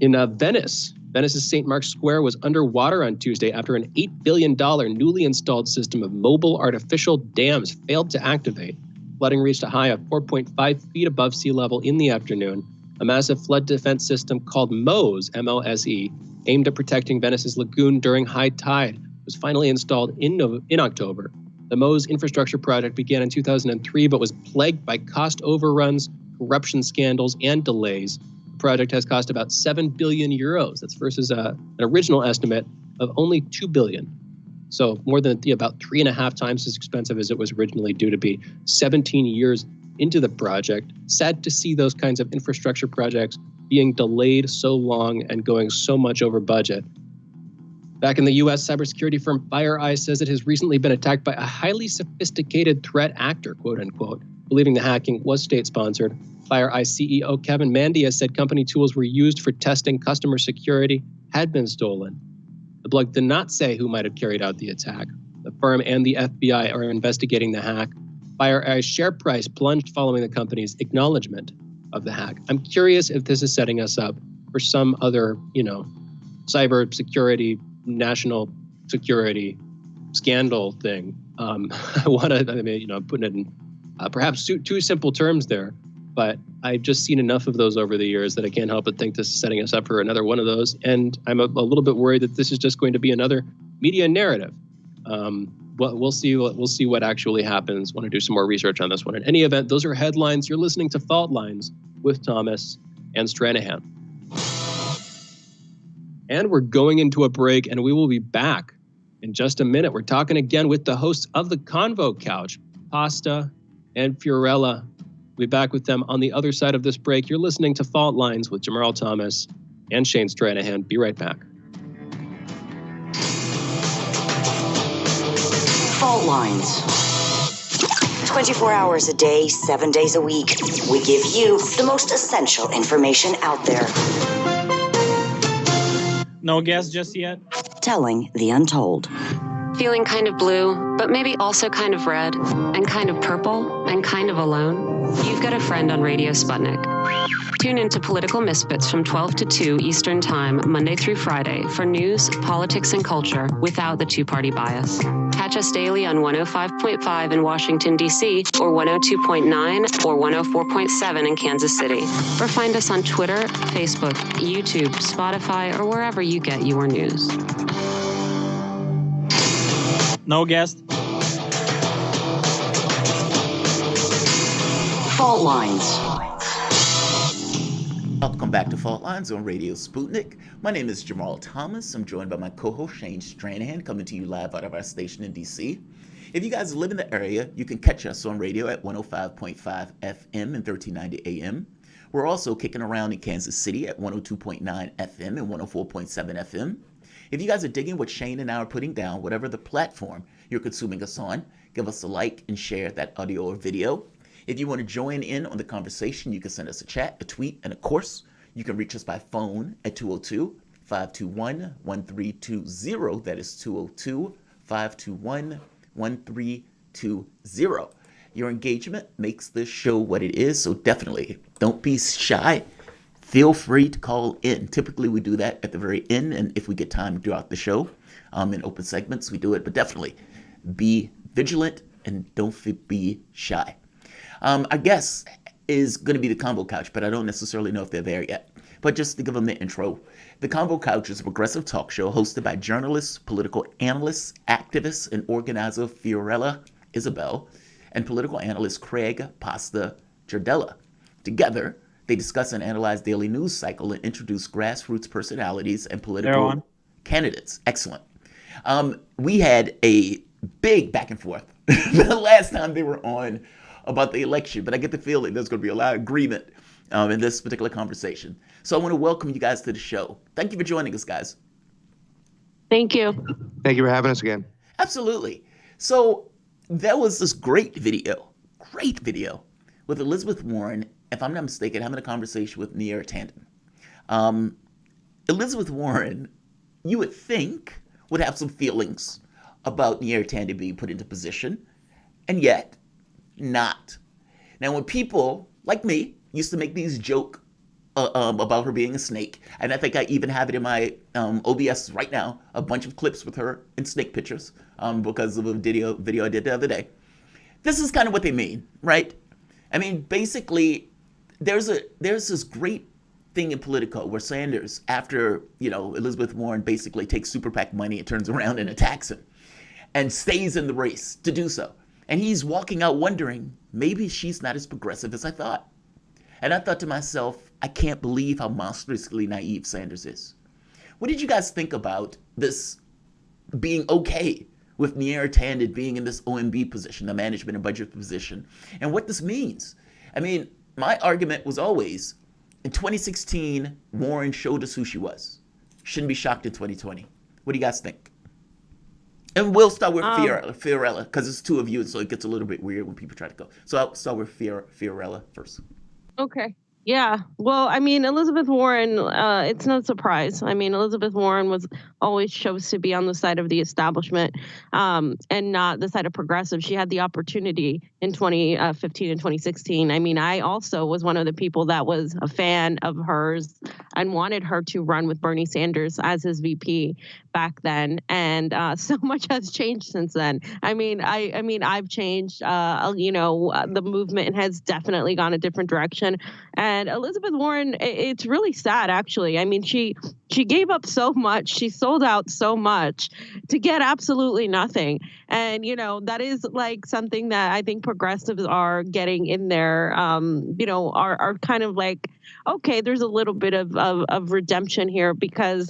In Venice's St. Mark's Square was underwater on Tuesday after an $8 billion newly installed system of mobile artificial dams failed to activate. Flooding reached a high of 4.5 feet above sea level in the afternoon. A massive flood defense system called MOSE, M-O-S-E, aimed at protecting Venice's lagoon during high tide, was finally installed in October. The MOSE infrastructure project began in 2003, but was plagued by cost overruns, corruption scandals, and delays. The project has cost about 7 billion euros. That's versus an original estimate of only 2 billion. So more than about 3.5 times as expensive as it was originally due to be. 17 years into the project. Sad to see those kinds of infrastructure projects being delayed so long and going so much over budget. Back in the U.S., cybersecurity firm FireEye says it has recently been attacked by a highly sophisticated threat actor, quote unquote, believing the hacking was state-sponsored. FireEye CEO Kevin Mandia said company tools were used for testing customer security had been stolen. The blog did not say who might have carried out the attack. The firm and the FBI are investigating the hack. FireEye's share price plunged following the company's acknowledgement of the hack. I'm curious if this is setting us up for some other, cyber security, national security scandal thing. I want to, putting it in perhaps too simple terms there, but I've just seen enough of those over the years that I can't help but think this is setting us up for another one of those. And I'm a little bit worried that this is just going to be another media narrative. We'll see what actually happens. Want to do some more research on this one. In any event, those are headlines. You're listening to Fault Lines with Thomas and Stranahan. And we're going into a break, and we will be back in just a minute. We're talking again with the hosts of the Convo Couch, Pasta and Fiorella. We'll be back with them on the other side of this break. You're listening to Fault Lines with Jamarl Thomas and Shane Stranahan. Be right back. Fault Lines. 24 hours a day, 7 days a week. We give you the most essential information out there. No guess just yet? Telling the untold. Feeling kind of blue, but maybe also kind of red, and kind of purple, and kind of alone? You've got a friend on Radio Sputnik. Tune into Political Misfits from 12 to 2 Eastern Time, Monday through Friday, for news, politics, and culture without the two-party bias. Catch us daily on 105.5 in Washington, D.C., or 102.9 or 104.7 in Kansas City. Or find us on Twitter, Facebook, YouTube, Spotify, or wherever you get your news. No guest? Fault Lines. Welcome back to Fault Lines on Radio Sputnik. My name is Jamarl Thomas. I'm joined by my co-host Shane Stranahan, coming to you live out of our station in DC. If you guys live in the area, you can catch us on radio at 105.5 FM and 1390 AM. We're also kicking around in Kansas City at 102.9 FM and 104.7 FM. If you guys are digging what Shane and I are putting down, whatever the platform you're consuming us on, give us a like and share that audio or video. If you want to join in on the conversation, you can send us a chat, a tweet, and of course, you can reach us by phone at 202-521-1320. That is 202-521-1320. Your engagement makes this show what it is, so definitely don't be shy. Feel free to call in. Typically, we do that at the very end, and if we get time throughout the show, in open segments, we do it. But definitely be vigilant and don't be shy. Our guest is going to be the Convo Couch, but I don't necessarily know if they're there yet. But just to give them the intro, the Convo Couch is a progressive talk show hosted by journalists, political analysts, activists, and organizer Fiorella Isabel and political analyst Craig Pasta Jardella. Together, they discuss and analyze daily news cycle and introduce grassroots personalities and political candidates. Excellent. We had a big back and forth the last time they were on about the election, but I get the feeling there's going to be a lot of agreement in this particular conversation. So I want to welcome you guys to the show. Thank you for joining us, guys. Thank you. Thank you for having us again. Absolutely. So there was this great video with Elizabeth Warren, if I'm not mistaken, having a conversation with Neera Tanden. Elizabeth Warren, you would think, would have some feelings about Neera Tanden being put into position, and yet not. Now, when people like me used to make these jokes about her being a snake, and I think I even have it in my OBS right now, a bunch of clips with her in snake pictures because of a video I did the other day. This is kind of what they mean, right? I mean, basically, there's this great thing in Politico where Sanders, after Elizabeth Warren basically takes super PAC money and turns around and attacks him, and stays in the race to do so. And he's walking out wondering, maybe she's not as progressive as I thought. And I thought to myself, I can't believe how monstrously naive Sanders is. What did you guys think about this being okay with Neera Tanden being in this OMB position, the management and budget position, and what this means? I mean, my argument was always, in 2016, Warren showed us who she was. Shouldn't be shocked in 2020. What do you guys think? And we'll start with Fiorella, because it's two of you, so it gets a little bit weird when people try to go. So I'll start with Fiorella first. Okay. Yeah. Well, I mean, Elizabeth Warren, it's no surprise. I mean, Elizabeth Warren was always chose to be on the side of the establishment and not the side of progressive. She had the opportunity in 2015 and 2016. I mean, I also was one of the people that was a fan of hers and wanted her to run with Bernie Sanders as his VP back then. And so much has changed since then. I mean, I've changed. The movement has definitely gone a different direction. And Elizabeth Warren, it's really sad, actually. I mean, she gave up so much. She sold out so much to get absolutely nothing. And, that is like something that I think progressives are getting in there, are kind of like, okay, there's a little bit of redemption here because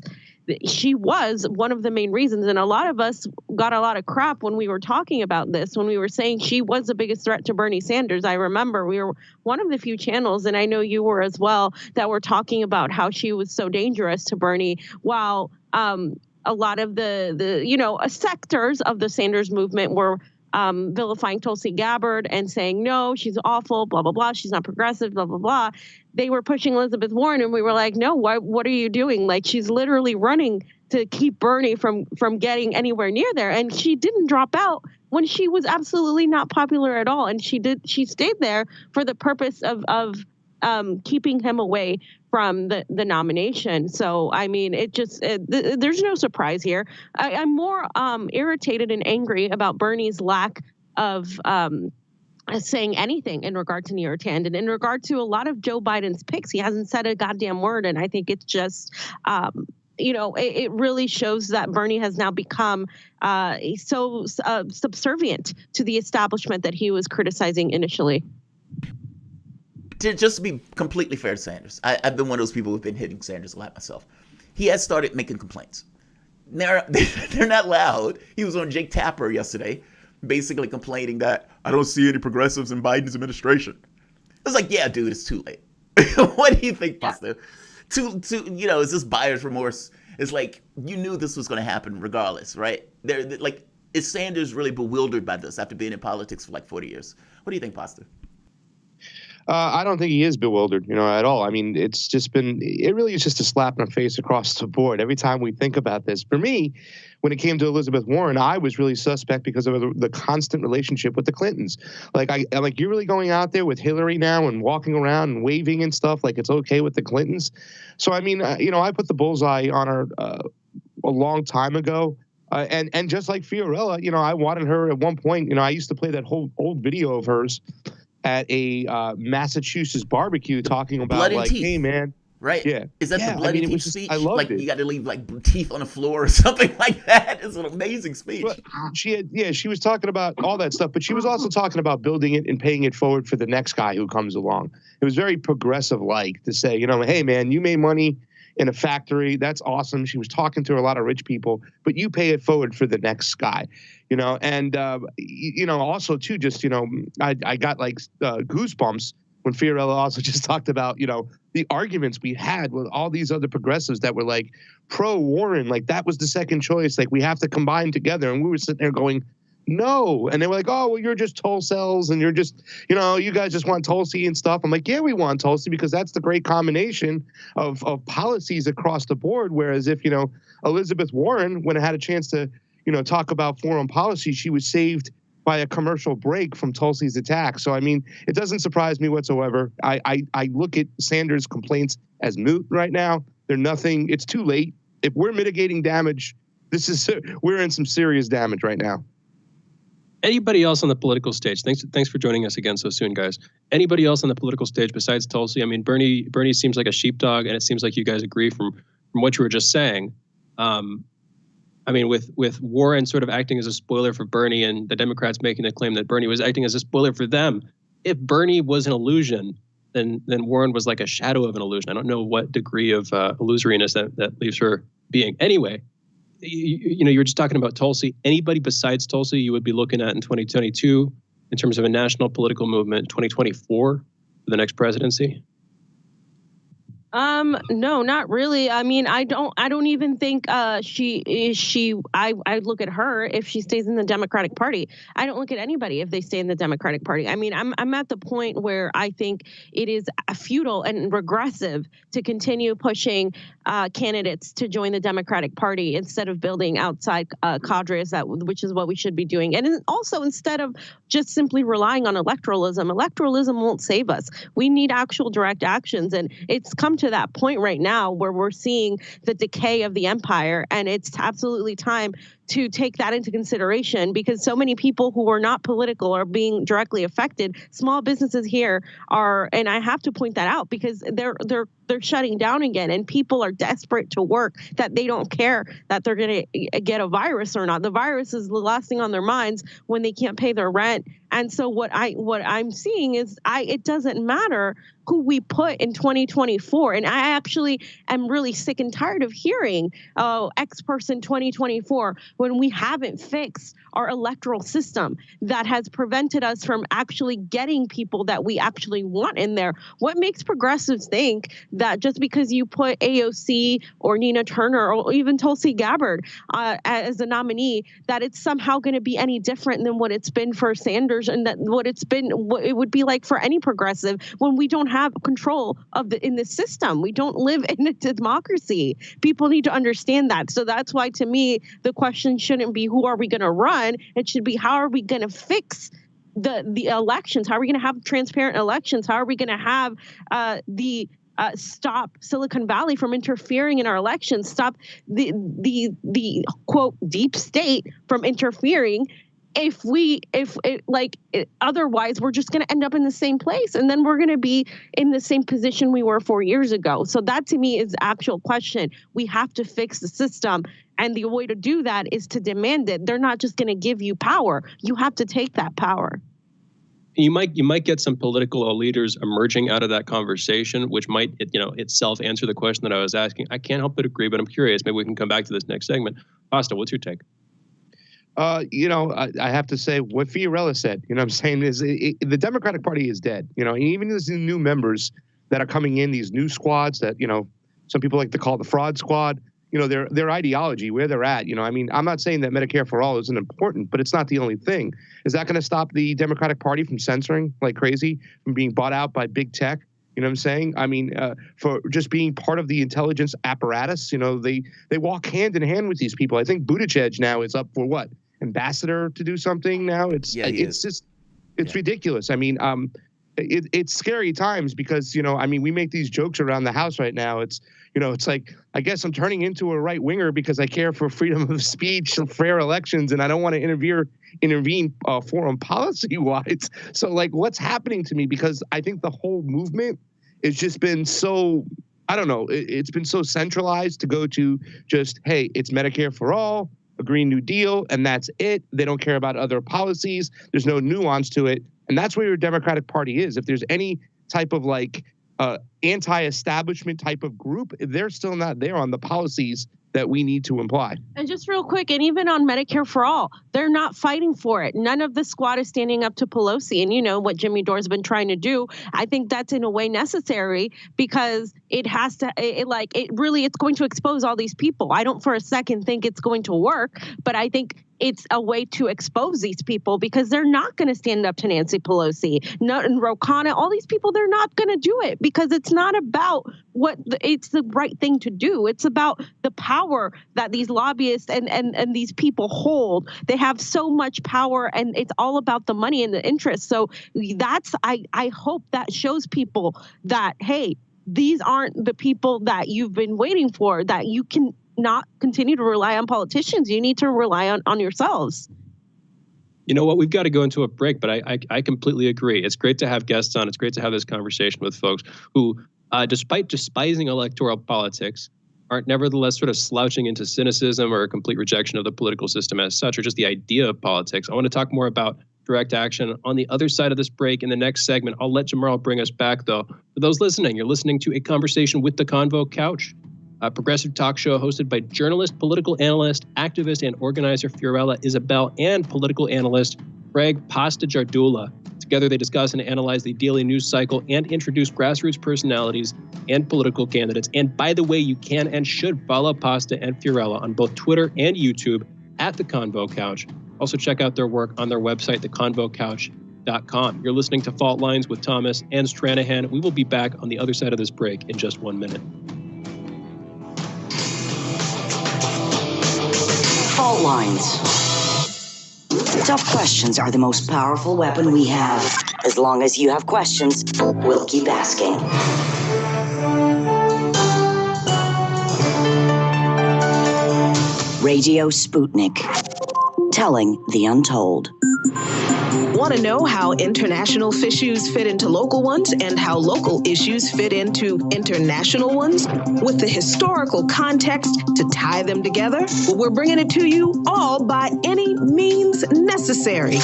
she was one of the main reasons. And a lot of us got a lot of crap when we were talking about this, when we were saying she was the biggest threat to Bernie Sanders. I remember we were one of the few channels, and I know you were as well, that were talking about how she was so dangerous to Bernie, while a lot of the sectors of the Sanders movement were vilifying Tulsi Gabbard and saying, no, she's awful, blah, blah, blah. She's not progressive, blah, blah, blah. They were pushing Elizabeth Warren, and we were like, no, what are you doing? Like, she's literally running to keep Bernie from getting anywhere near there. And she didn't drop out when she was absolutely not popular at all. And she stayed there for the purpose of keeping him away from the nomination. So, I mean, there's no surprise here. I'm more irritated and angry about Bernie's lack of saying anything in regard to New York and in regard to a lot of Joe Biden's picks. He hasn't said a goddamn word. And I think it's just, it really shows that Bernie has now become so subservient to the establishment that he was criticizing initially. Just to be completely fair to Sanders, I've been one of those people who've been hitting Sanders a lot myself. He has started making complaints. They're not loud. He was on Jake Tapper yesterday, basically complaining that I don't see any progressives in Biden's administration. It's like, yeah, dude, it's too late. What do you think, Pasta? Is this buyer's remorse? It's like, you knew this was going to happen regardless, right? Is Sanders really bewildered by this after being in politics for like 40 years? What do you think, Pasta? I don't think he is bewildered, at all. I mean, it really is just a slap in the face across the board. Every time we think about this, for me, when it came to Elizabeth Warren, I was really suspect because of the constant relationship with the Clintons. I'm like, you're really going out there with Hillary now and walking around and waving and stuff like it's okay with the Clintons. So, I mean, I put the bullseye on her a long time ago. And just like Fiorella, I wanted her at one point, I used to play that whole old video of hers at a Massachusetts barbecue talking about blood and like, teeth. Hey man. Right. Yeah. Is that the bloody teeth speech? I loved it. You got to leave like teeth on the floor or something like that. It's an amazing speech. But she was talking about all that stuff, but she was also talking about building it and paying it forward for the next guy who comes along. It was very progressive like to say, hey man, you made money in a factory. That's awesome. She was talking to a lot of rich people, but you pay it forward for the next guy, and, also too, just, I got like goosebumps when Fiorella also just talked about, the arguments we had with all these other progressives that were like pro Warren, like that was the second choice. Like we have to combine together. And we were sitting there going, no. And they were like, oh, well, you're just Tulsels and you're just, you guys just want Tulsi and stuff. I'm like, yeah, we want Tulsi because that's the great combination of policies across the board. Whereas if, Elizabeth Warren, when I had a chance to, talk about foreign policy, she was saved by a commercial break from Tulsi's attack. So, I mean, it doesn't surprise me whatsoever. I look at Sanders' complaints as moot right now. They're nothing. It's too late. If we're mitigating damage, we're in some serious damage right now. Anybody else on the political stage? Thanks for joining us again so soon, guys. Anybody else on the political stage besides Tulsi? I mean, Bernie seems like a sheepdog, and it seems like you guys agree from what you were just saying. I mean, with Warren sort of acting as a spoiler for Bernie and the Democrats making the claim that Bernie was acting as a spoiler for them. If Bernie was an illusion, then Warren was like a shadow of an illusion. I don't know what degree of illusoriness that leaves her being. Anyway, you were just talking about Tulsi. Anybody besides Tulsi you would be looking at in 2022 in terms of a national political movement, 2024 for the next presidency? No, not really. I mean, I don't even think I look at her if she stays in the Democratic Party. I don't look at anybody if they stay in the Democratic Party. I mean, I'm at the point where I think it is futile and regressive to continue pushing candidates to join the Democratic Party instead of building outside cadres, which is what we should be doing. And also, instead of just simply relying on electoralism won't save us. We need actual direct actions. And it's come to that point right now where we're seeing the decay of the empire. And it's absolutely time to take that into consideration, because so many people who are not political are being directly affected. Small businesses here are, and I have to point that out, because they're shutting down again, and people are desperate to work, that they don't care that they're going to get a virus or not. The virus is the last thing on their minds when they can't pay their rent. And so what I'm seeing is it doesn't matter who we put in 2024. And I actually am really sick and tired of hearing, X person 2024, when we haven't fixed our electoral system that has prevented us from actually getting people that we actually want in there. What makes progressives think that just because you put AOC or Nina Turner or even Tulsi Gabbard as a nominee, that it's somehow going to be any different than what it's been for Sanders, and that what it would be like for any progressive when we don't have control in the system. We don't live in a democracy. People need to understand that. So that's why, to me, the question shouldn't be who are we going to run. It should be how are we going to fix the elections? How are we going to have transparent elections? How are we going to have stop Silicon Valley from interfering in our elections? Stop the quote deep state from interfering. Otherwise we're just going to end up in the same place, and then we're going to be in the same position we were 4 years ago. So that, to me, is the actual question. We have to fix the system, and the way to do that is to demand it. They're not just going to give you power. You have to take that power. You might get some political leaders emerging out of that conversation, which might itself answer the question that I was asking. I can't help but agree, but I'm curious. Maybe we can come back to this next segment. Costa, what's your take? I have to say what Fiorella said. You know what I'm saying is the Democratic Party is dead. Even these new members that are coming in, these new squads that, some people like to call the fraud squad, their ideology, where they're at. I'm not saying that Medicare for all isn't important, but it's not the only thing. Is that going to stop the Democratic Party from censoring like crazy, from being bought out by big tech? You know what I'm saying? For just being part of the intelligence apparatus, they walk hand in hand with these people. I think Buttigieg now is up for what? Ambassador to do something now. It's ridiculous. It's scary times because, we make these jokes around the house right now. It's like, I guess I'm turning into a right winger because I care for freedom of speech and fair elections, and I don't want to intervene foreign policy wise. So like, what's happening to me? Because I think the whole movement has just been so, I don't know, it's been so centralized to go to just, hey, it's Medicare for all, a Green New Deal, and that's it. They don't care about other policies. There's no nuance to it. And that's where your Democratic Party is. If there's any type of anti-establishment type of group, they're still not there on the policies that we need to imply. And just real quick, and even on Medicare for all, they're not fighting for it. None of the squad is standing up to Pelosi. And what Jimmy Dore's been trying to do, I think that's in a way necessary, because it has to, it's going to expose all these people. I don't for a second think it's going to work, but I think it's a way to expose these people, because they're not going to stand up to Nancy Pelosi, and Ro Khanna, all these people. They're not going to do it, because it's not about it's the right thing to do. It's about the power that these lobbyists and these people hold. They have so much power, and it's all about the money and the interest. So I hope that shows people that, hey, these aren't the people that you've been waiting for, that you can not continue to rely on politicians. You need to rely on yourselves. You know what? We've got to go into a break, but I completely agree. It's great to have guests on. It's great to have this conversation with folks who, despite despising electoral politics, aren't nevertheless sort of slouching into cynicism or a complete rejection of the political system as such, or just the idea of politics. I want to talk more about direct action on the other side of this break in the next segment. I'll let Jamarl bring us back, though. For those listening, you're listening to A Conversation with the Convo Couch, a progressive talk show hosted by journalist, political analyst, activist, and organizer Fiorella Isabel, and political analyst Greg Pasta-Jardula. It's Together, they discuss and analyze the daily news cycle and introduce grassroots personalities and political candidates. And by the way, you can and should follow Pasta and Fiorella on both Twitter and YouTube at The Convo Couch. Also, check out their work on their website, theconvocouch.com. You're listening to Fault Lines with Thomas and Stranahan. We will be back on the other side of this break in just 1 minute. Fault lines. Tough questions are the most powerful weapon we have. As long as you have questions, we'll keep asking. Radio Sputnik. Telling the untold. Want to know how international issues fit into local ones and how local issues fit into international ones with the historical context to tie them together? Well, we're bringing it to you all by any means necessary.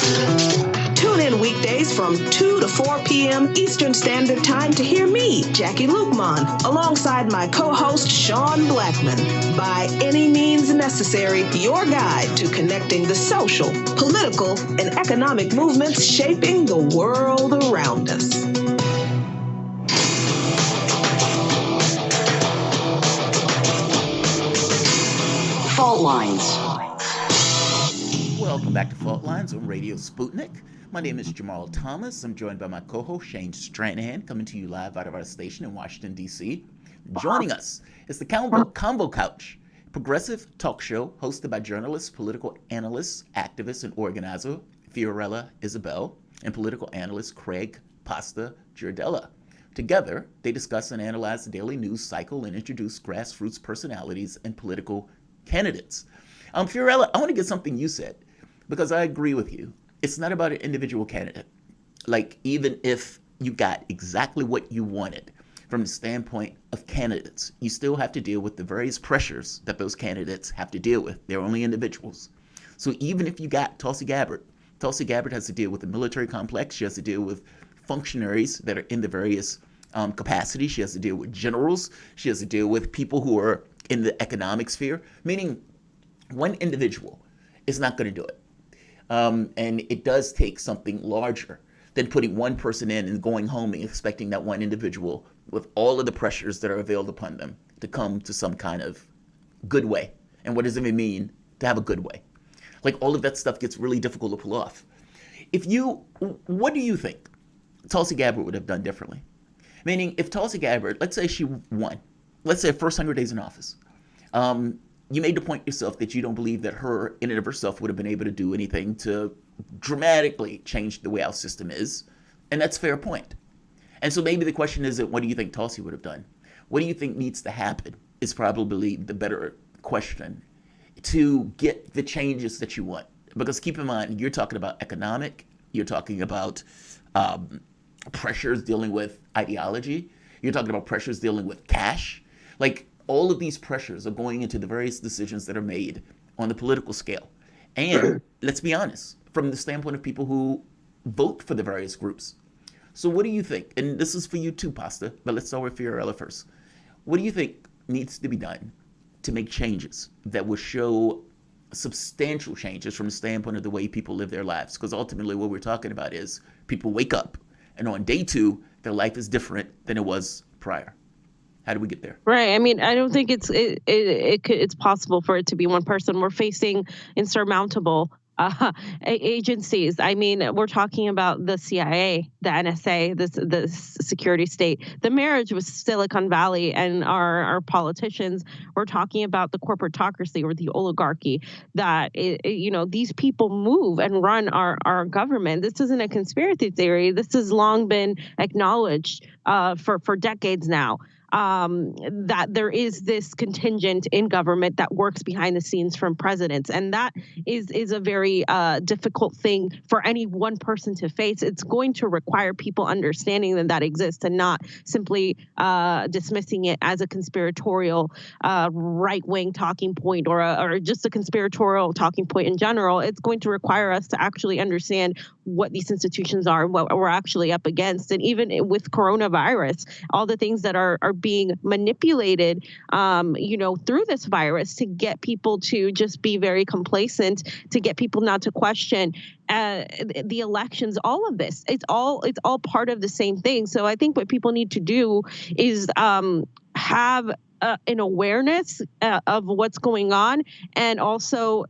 Tune in weekdays from 2 to 4 p.m. Eastern Standard Time to hear me, Jackie Lukman, alongside my co-host, Sean Blackman. By any means necessary, your guide to connecting the social, political, and economic movements shaping the world around us. Fault Lines. Welcome back to Fault Lines on Radio Sputnik. My name is Jamarl Thomas. I'm joined by my co-host Shane Stranahan, coming to you live out of our station in Washington, D.C. Joining us is the Convo Couch, progressive talk show hosted by journalist, political analyst, activist, and organizer Fiorella Isabel and political analyst Craig Pasta Giardella. Together, they discuss and analyze the daily news cycle and introduce grassroots personalities and political candidates. Fiorella, I want to get something you said, because I agree with you. It's not about an individual candidate. Like, even if you got exactly what you wanted from the standpoint of candidates, you still have to deal with the various pressures that those candidates have to deal with. They're only individuals. So even if you got Tulsi Gabbard has to deal with the military complex. She has to deal with functionaries that are in the various capacities. She has to deal with generals. She has to deal with people who are in the economic sphere, meaning one individual is not going to do it. And it does take something larger than putting one person in and going home and expecting that one individual, with all of the pressures that are availed upon them, to come to some kind of good way. And what does it even mean to have a good way? Like, all of that stuff gets really difficult to pull off. What do you think Tulsi Gabbard would have done differently? Meaning, if Tulsi Gabbard, let's say she won, let's say her first 100 days in office, you made the point yourself that you don't believe that her, in and of herself, would have been able to do anything to dramatically change the way our system is. And that's a fair point. And so maybe the question isn't, what do you think Tulsi would have done? What do you think needs to happen is probably the better question to get the changes that you want. Because keep in mind, you're talking about economic, you're talking about pressures dealing with ideology, you're talking about pressures dealing with cash. Like, all of these pressures are going into the various decisions that are made on the political scale. And let's be honest, from the standpoint of people who vote for the various groups. So what do you think? And this is for you too, Pasta, but let's start with Fiorella first. What do you think needs to be done to make changes that will show substantial changes from the standpoint of the way people live their lives? Because ultimately what we're talking about is people wake up and on day 2, their life is different than it was prior. How do we get there? Right. I mean, I don't think it's possible for it to be one person. We're facing insurmountable agencies. I mean, we're talking about the CIA, the NSA, the security state. The marriage with Silicon Valley and our politicians. We're talking about the corporatocracy or the oligarchy that, these people move and run our government. This isn't a conspiracy theory. This has long been acknowledged for decades now. That there is this contingent in government that works behind the scenes from presidents. And that is a very difficult thing for any one person to face. It's going to require people understanding that exists and not simply dismissing it as a conspiratorial right-wing talking point or just a conspiratorial talking point in general. It's going to require us to actually understand what these institutions are and what we're actually up against. And even with coronavirus, all the things that are being manipulated, through this virus to get people to just be very complacent, to get people not to question the elections, all of this. It's all part of the same thing. So I think what people need to do is have an awareness of what's going on, and also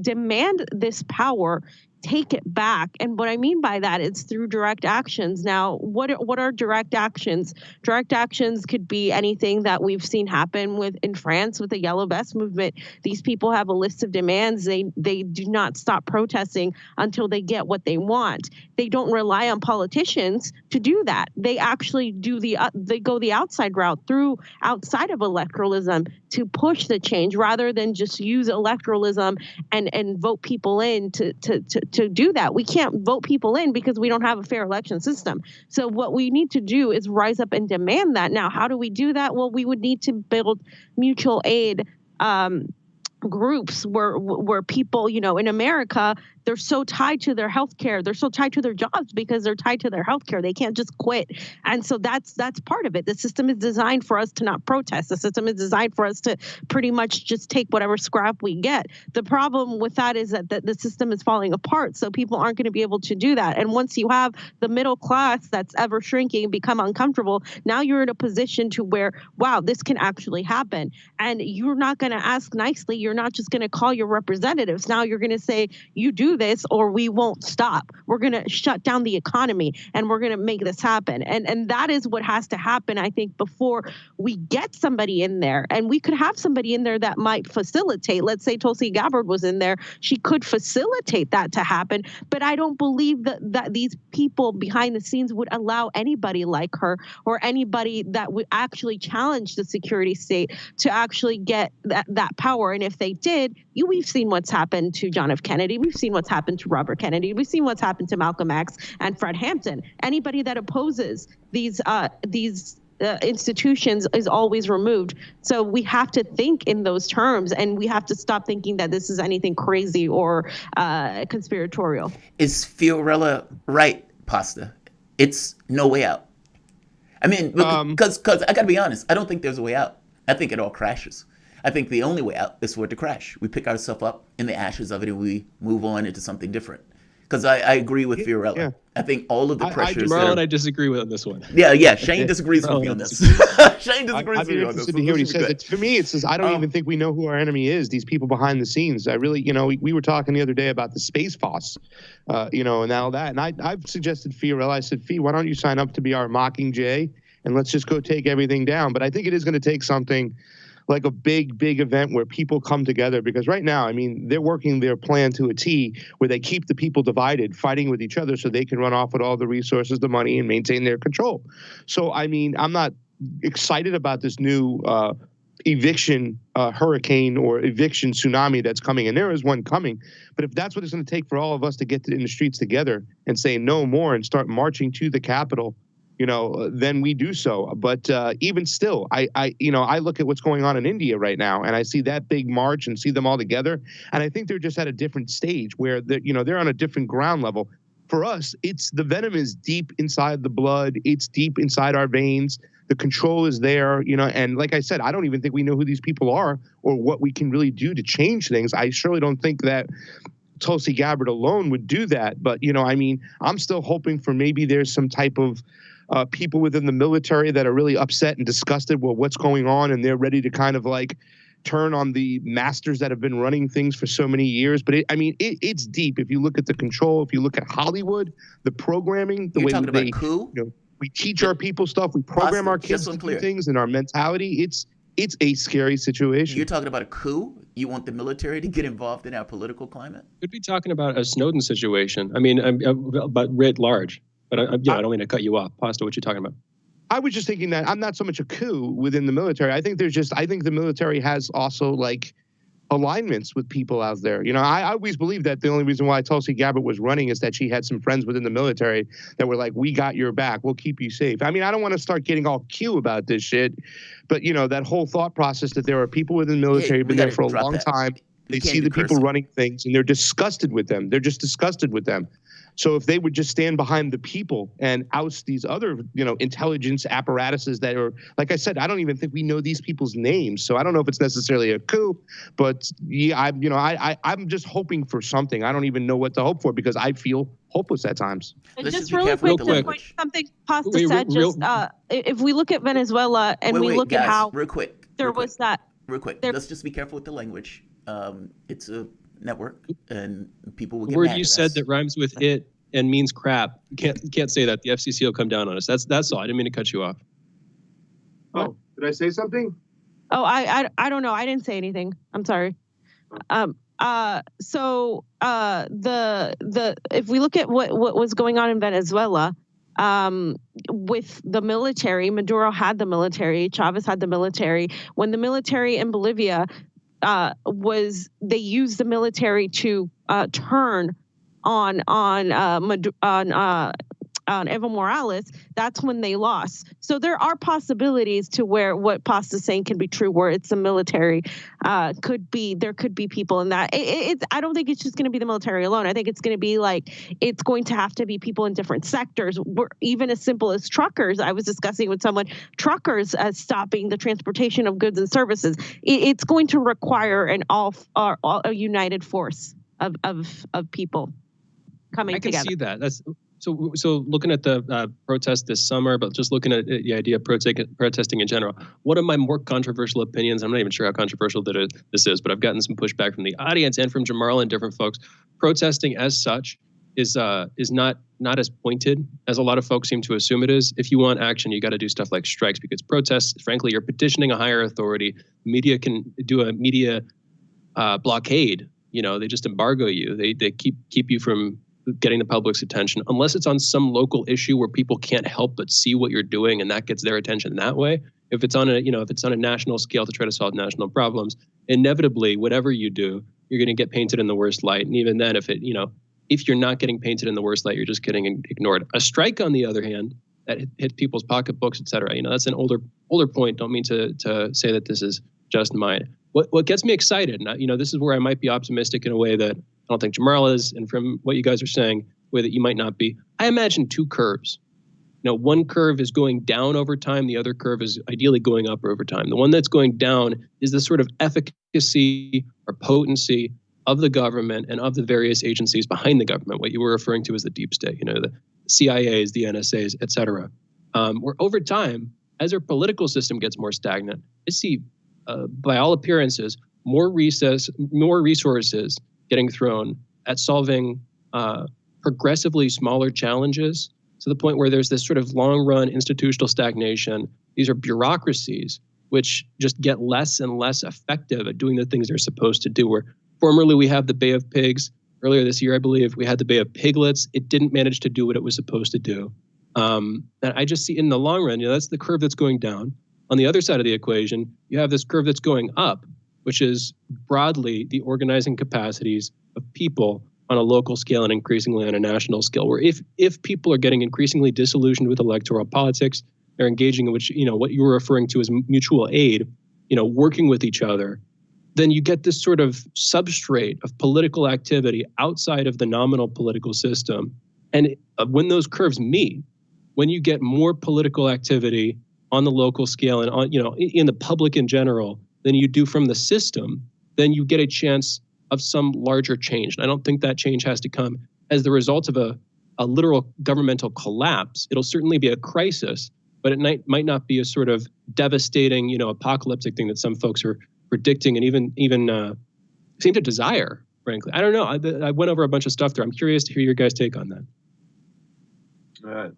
demand this power. Take it back. And what I mean by that is through direct actions. Now, what are direct actions? Direct actions could be anything that we've seen happen in France with the Yellow Vest movement. These people have a list of demands. They do not stop protesting until they get what they want. They don't rely on politicians to do that. They actually do they go the outside route through outside of electoralism to push the change, rather than just use electoralism and vote people in to do that. We can't vote people in because we don't have a fair election system. So what we need to do is rise up and demand that. Now, how do we do that? Well, we would need to build mutual aid groups where people, in America, they're so tied to their healthcare. They're so tied to their jobs because they're tied to their healthcare. They can't just quit. And so that's part of it. The system is designed for us to not protest. The system is designed for us to pretty much just take whatever scrap we get. The problem with that is that the system is falling apart. So people aren't going to be able to do that. And once you have the middle class that's ever shrinking become uncomfortable, now you're in a position to where, wow, this can actually happen. And you're not going to ask nicely. You're not just going to call your representatives. Now you're going to say, you do this or we won't stop. We're going to shut down the economy and we're going to make this happen. And that is what has to happen, I think, before we get somebody in there. And we could have somebody in there that might facilitate. Let's say Tulsi Gabbard was in there. She could facilitate that to happen. But I don't believe that these people behind the scenes would allow anybody like her or anybody that would actually challenge the security state to actually get that power. And if they did, we've seen what's happened to John F. Kennedy. We've seen what's happened to Robert Kennedy. We've seen what's happened to Malcolm X and Fred Hampton. Anybody that opposes these institutions is always removed. So we have to think in those terms, and we have to stop thinking that this is anything crazy or conspiratorial. Is Fiorella right, Pasta? It's no way out. I mean, because I got to be honest, I don't think there's a way out. I think it all crashes. I think the only way out is for it to crash. We pick ourselves up in the ashes of it and we move on into something different. Because I agree with Fiorella. Yeah. I think all of the pressures. Jamarl and I disagree with on this one. Yeah. Shane disagrees with me on this. Shane disagrees with me on this. To hear what he says. For me, it says I don't even think we know who our enemy is. These people behind the scenes. I really, we were talking the other day about the space boss, and all that. And I've suggested Fiorella. I said, Fee, why don't you sign up to be our Mockingjay and let's just go take everything down. But I think it is going to take something like a big event where people come together, because right now, I mean, they're working their plan to a T where they keep the people divided, fighting with each other so they can run off with all the resources, the money, and maintain their control. So, I mean, I'm not excited about this new eviction hurricane or eviction tsunami that's coming, and there is one coming. But if that's what it's going to take for all of us to get in the streets together and say no more and start marching to the Capitol, then we do so. But even still, I look at what's going on in India right now, and I see that big march and see them all together, and I think they're just at a different stage where they're on a different ground level. For us, the venom is deep inside the blood. It's deep inside our veins. The control is there, and like I said, I don't even think we know who these people are or what we can really do to change things. I surely don't think that Tulsi Gabbard alone would do that. But, I'm still hoping for maybe there's some type of people within the military that are really upset and disgusted with what's going on, and they're ready to kind of like turn on the masters that have been running things for so many years. But it's deep. If you look at the control, if you look at Hollywood, the programming, the way they coup? We teach our people stuff, we program our kids to do things, and our mentality. It's a scary situation. You're talking about a coup? You want the military to get involved in our political climate? Could be talking about a Snowden situation. I mean, but writ large. But I don't mean to cut you off. Pasta, what you talking about? I was just thinking that I'm not so much a coup within the military. I think the military has also like alignments with people out there. I always believed that the only reason why Tulsi Gabbard was running is that she had some friends within the military that were like, we got your back. We'll keep you safe. I mean, I don't want to start getting all Q about this shit, but that whole thought process that there are people within the military who've been there for a long time. They see the people running things and they're disgusted with them. They're just disgusted with them. So if they would just stand behind the people and oust these other, intelligence apparatuses that are, like I said, I don't even think we know these people's names. So I don't know if it's necessarily a coup, but yeah, I'm just hoping for something. I don't even know what to hope for because I feel hopeless at times. And just really quick to point something Pasta said, if we look at Venezuela and we look guys, at how real quick, was that. Real quick, let's just be careful with the language. It's a network, and people will get word mad you at said us. that rhymes with it and means crap. You can't say that. The FCC will come down on us. That's all. I didn't mean to cut you off. Oh, did I say something? Oh, I don't know. I didn't say anything. I'm sorry. So if we look at what was going on in Venezuela, with the military, Maduro had the military, Chavez had the military. When the military in Bolivia they used the military to turn on Evo Morales, that's when they lost. So there are possibilities to where what Pasta's saying can be true, where it's the military there could be people in that. I don't think it's just going to be the military alone. I think it's going to be it's going to have to be people in different sectors, even as simple as truckers. I was discussing with someone, truckers stopping the transportation of goods and services. It's going to require a united force of people coming together. I can see that. That's So looking at the protest this summer, but just looking at the idea of protesting in general, one of my more controversial opinions, I'm not even sure how controversial this is, but I've gotten some pushback from the audience and from Jamarl and different folks. Protesting as such is not as pointed as a lot of folks seem to assume it is. If you want action, you got to do stuff like strikes, because protests, frankly, you're petitioning a higher authority. Media can do a media blockade. They just embargo you. They keep you from getting the public's attention, unless it's on some local issue where people can't help but see what you're doing, and that gets their attention that way. If it's on a national scale to try to solve national problems, inevitably, whatever you do, you're going to get painted in the worst light. And even then, if you're not getting painted in the worst light, you're just getting ignored. A strike, on the other hand, that hits people's pocketbooks, et cetera, that's an older point. Don't mean to say that this is just mine. What gets me excited, and this is where I might be optimistic in a way that I don't think Jamarl is, and from what you guys are saying, a way that you might not be. I imagine two curves. One curve is going down over time. The other curve is ideally going up over time. The one that's going down is the sort of efficacy or potency of the government and of the various agencies behind the government, what you were referring to as the deep state, the CIAs, the NSAs, et cetera. Where over time, as our political system gets more stagnant, I see, by all appearances, more resources getting thrown at solving progressively smaller challenges, to the point where there's this sort of long-run institutional stagnation. These are bureaucracies which just get less and less effective at doing the things they're supposed to do. Where formerly we have the Bay of Pigs. Earlier this year, I believe, we had the Bay of Piglets. It didn't manage to do what it was supposed to do. And I just see in the long run, that's the curve that's going down. On the other side of the equation, you have this curve that's going up, which is broadly the organizing capacities of people on a local scale and increasingly on a national scale, where if people are getting increasingly disillusioned with electoral politics, they're engaging in what you were referring to as mutual aid, working with each other, then you get this sort of substrate of political activity outside of the nominal political system. And when those curves meet, when you get more political activity on the local scale and on, in the public in general, than you do from the system, then you get a chance of some larger change. And I don't think that change has to come as the result of a literal governmental collapse. It'll certainly be a crisis, but it might not be a sort of devastating, apocalyptic thing that some folks are predicting and even seem to desire, frankly. I don't know. I went over a bunch of stuff there. I'm curious to hear your guys' take on that.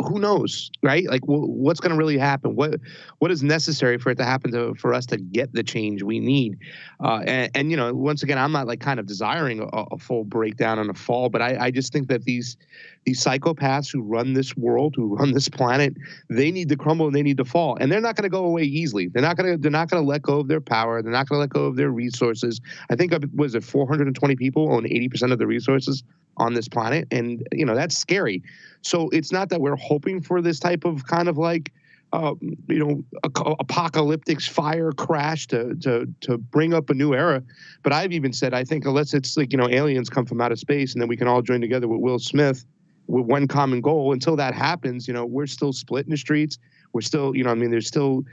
Who knows, right? Like, what's going to really happen? What is necessary for it to happen for us to get the change we need? And once again, I'm not kind of desiring a full breakdown and a fall, but I just think that these psychopaths who run this world, who run this planet, they need to crumble and they need to fall, and they're not going to go away easily. They're not going to let go of their power. They're not going to let go of their resources. I think 420 people own 80% of the resources on this planet, and that's scary. So it's not that we're hoping for this type of kind of apocalyptic fire crash to bring up a new era. But I've even said, I think unless it's like, aliens come from outer space and then we can all join together with Will Smith with one common goal, until that happens, we're still split in the streets. We're still, there's still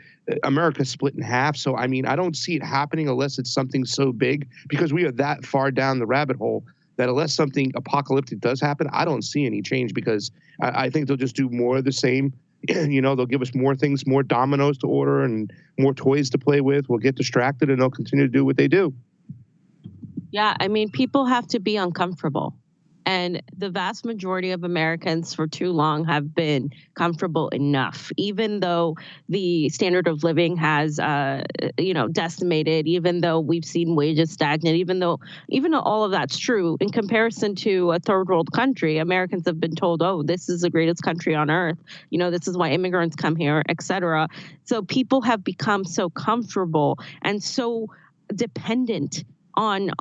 America split in half. So, I don't see it happening unless it's something so big, because we are that far down the rabbit hole that unless something apocalyptic does happen, I don't see any change, because I think they'll just do more of the same. They'll give us more things, more dominoes to order and more toys to play with. We'll get distracted and they'll continue to do what they do. Yeah, people have to be uncomfortable. And the vast majority of Americans for too long have been comfortable enough, even though the standard of living has, decimated, even though we've seen wages stagnate, even though all of that's true. In comparison to a third world country, Americans have been told, oh, this is the greatest country on earth. This is why immigrants come here, et cetera. So people have become so comfortable and so dependent on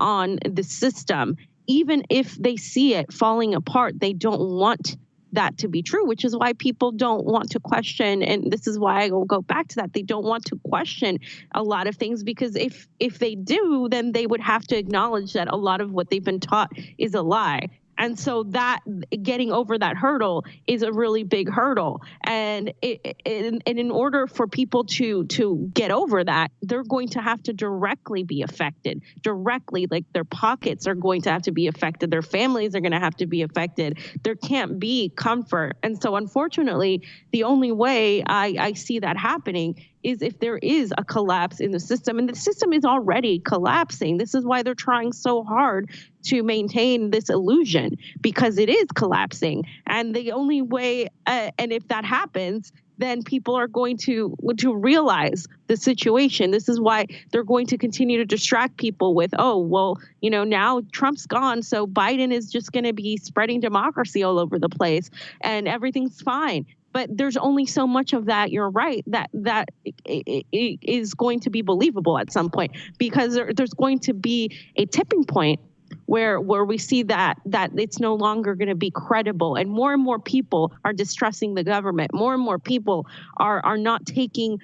the system. Even if they see it falling apart, they don't want that to be true, which is why people don't want to question. And this is why I will go back to that. They don't want to question a lot of things, because if they do, then they would have to acknowledge that a lot of what they've been taught is a lie. And so that getting over that hurdle is a really big hurdle. And in order for people to get over that, they're going to have to directly be affected. Directly, like their pockets are going to have to be affected. Their families are going to have to be affected. There can't be comfort. And so unfortunately, the only way I see that happening is if there is a collapse in the system, and the system is already collapsing. This is why they're trying so hard to maintain this illusion, because it is collapsing. And the only way, and if that happens, then people are going to realize the situation. This is why they're going to continue to distract people with, oh, well, now Trump's gone, so Biden is just going to be spreading democracy all over the place and everything's fine. But there's only so much of that, you're right, that is going to be believable at some point, because there's going to be a tipping point where we see that it's no longer going to be credible, and more people are distrusting the government. More and more people are not taking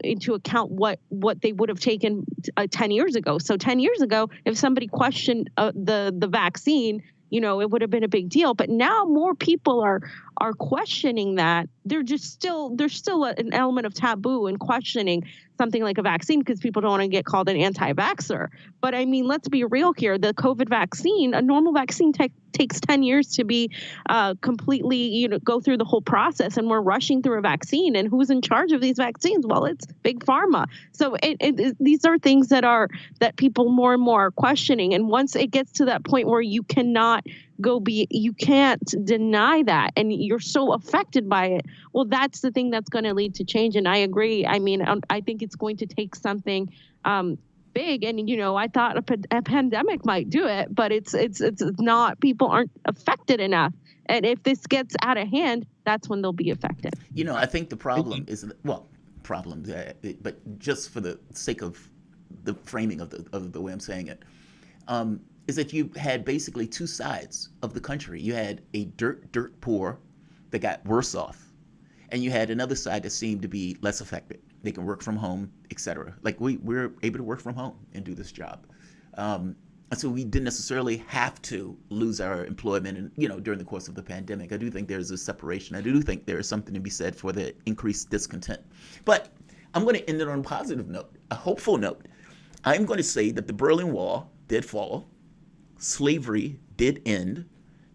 into account what they would have taken 10 years ago. So 10 years ago, if somebody questioned the vaccine, it would have been a big deal. But now more people are questioning that. There's still an element of taboo in questioning something like a vaccine, because people don't want to get called an anti-vaxxer. But let's be real here. The COVID vaccine, a normal vaccine takes 10 years to be completely, go through the whole process. And we're rushing through a vaccine. And who's in charge of these vaccines? Well, it's Big Pharma. So these are things that people more and more are questioning. And once it gets to that point where you can't deny that, and you're so affected by it, well, that's the thing that's going to lead to change. And I agree. I think it's going to take something big. And, I thought a pandemic might do it, but it's not. People aren't affected enough. And if this gets out of hand, that's when they'll be affected. I think the problem is, but just for the sake of the framing of the way I'm saying it, is that you had basically two sides of the country. You had a dirt poor that got worse off, and you had another side that seemed to be less affected. They can work from home, etc. Like we're able to work from home and do this job. And so we didn't necessarily have to lose our employment, and during the course of the pandemic. I do think there's a separation. I do think there is something to be said for the increased discontent. But I'm going to end it on a positive note, a hopeful note. I'm going to say that the Berlin Wall did fall. Slavery did end.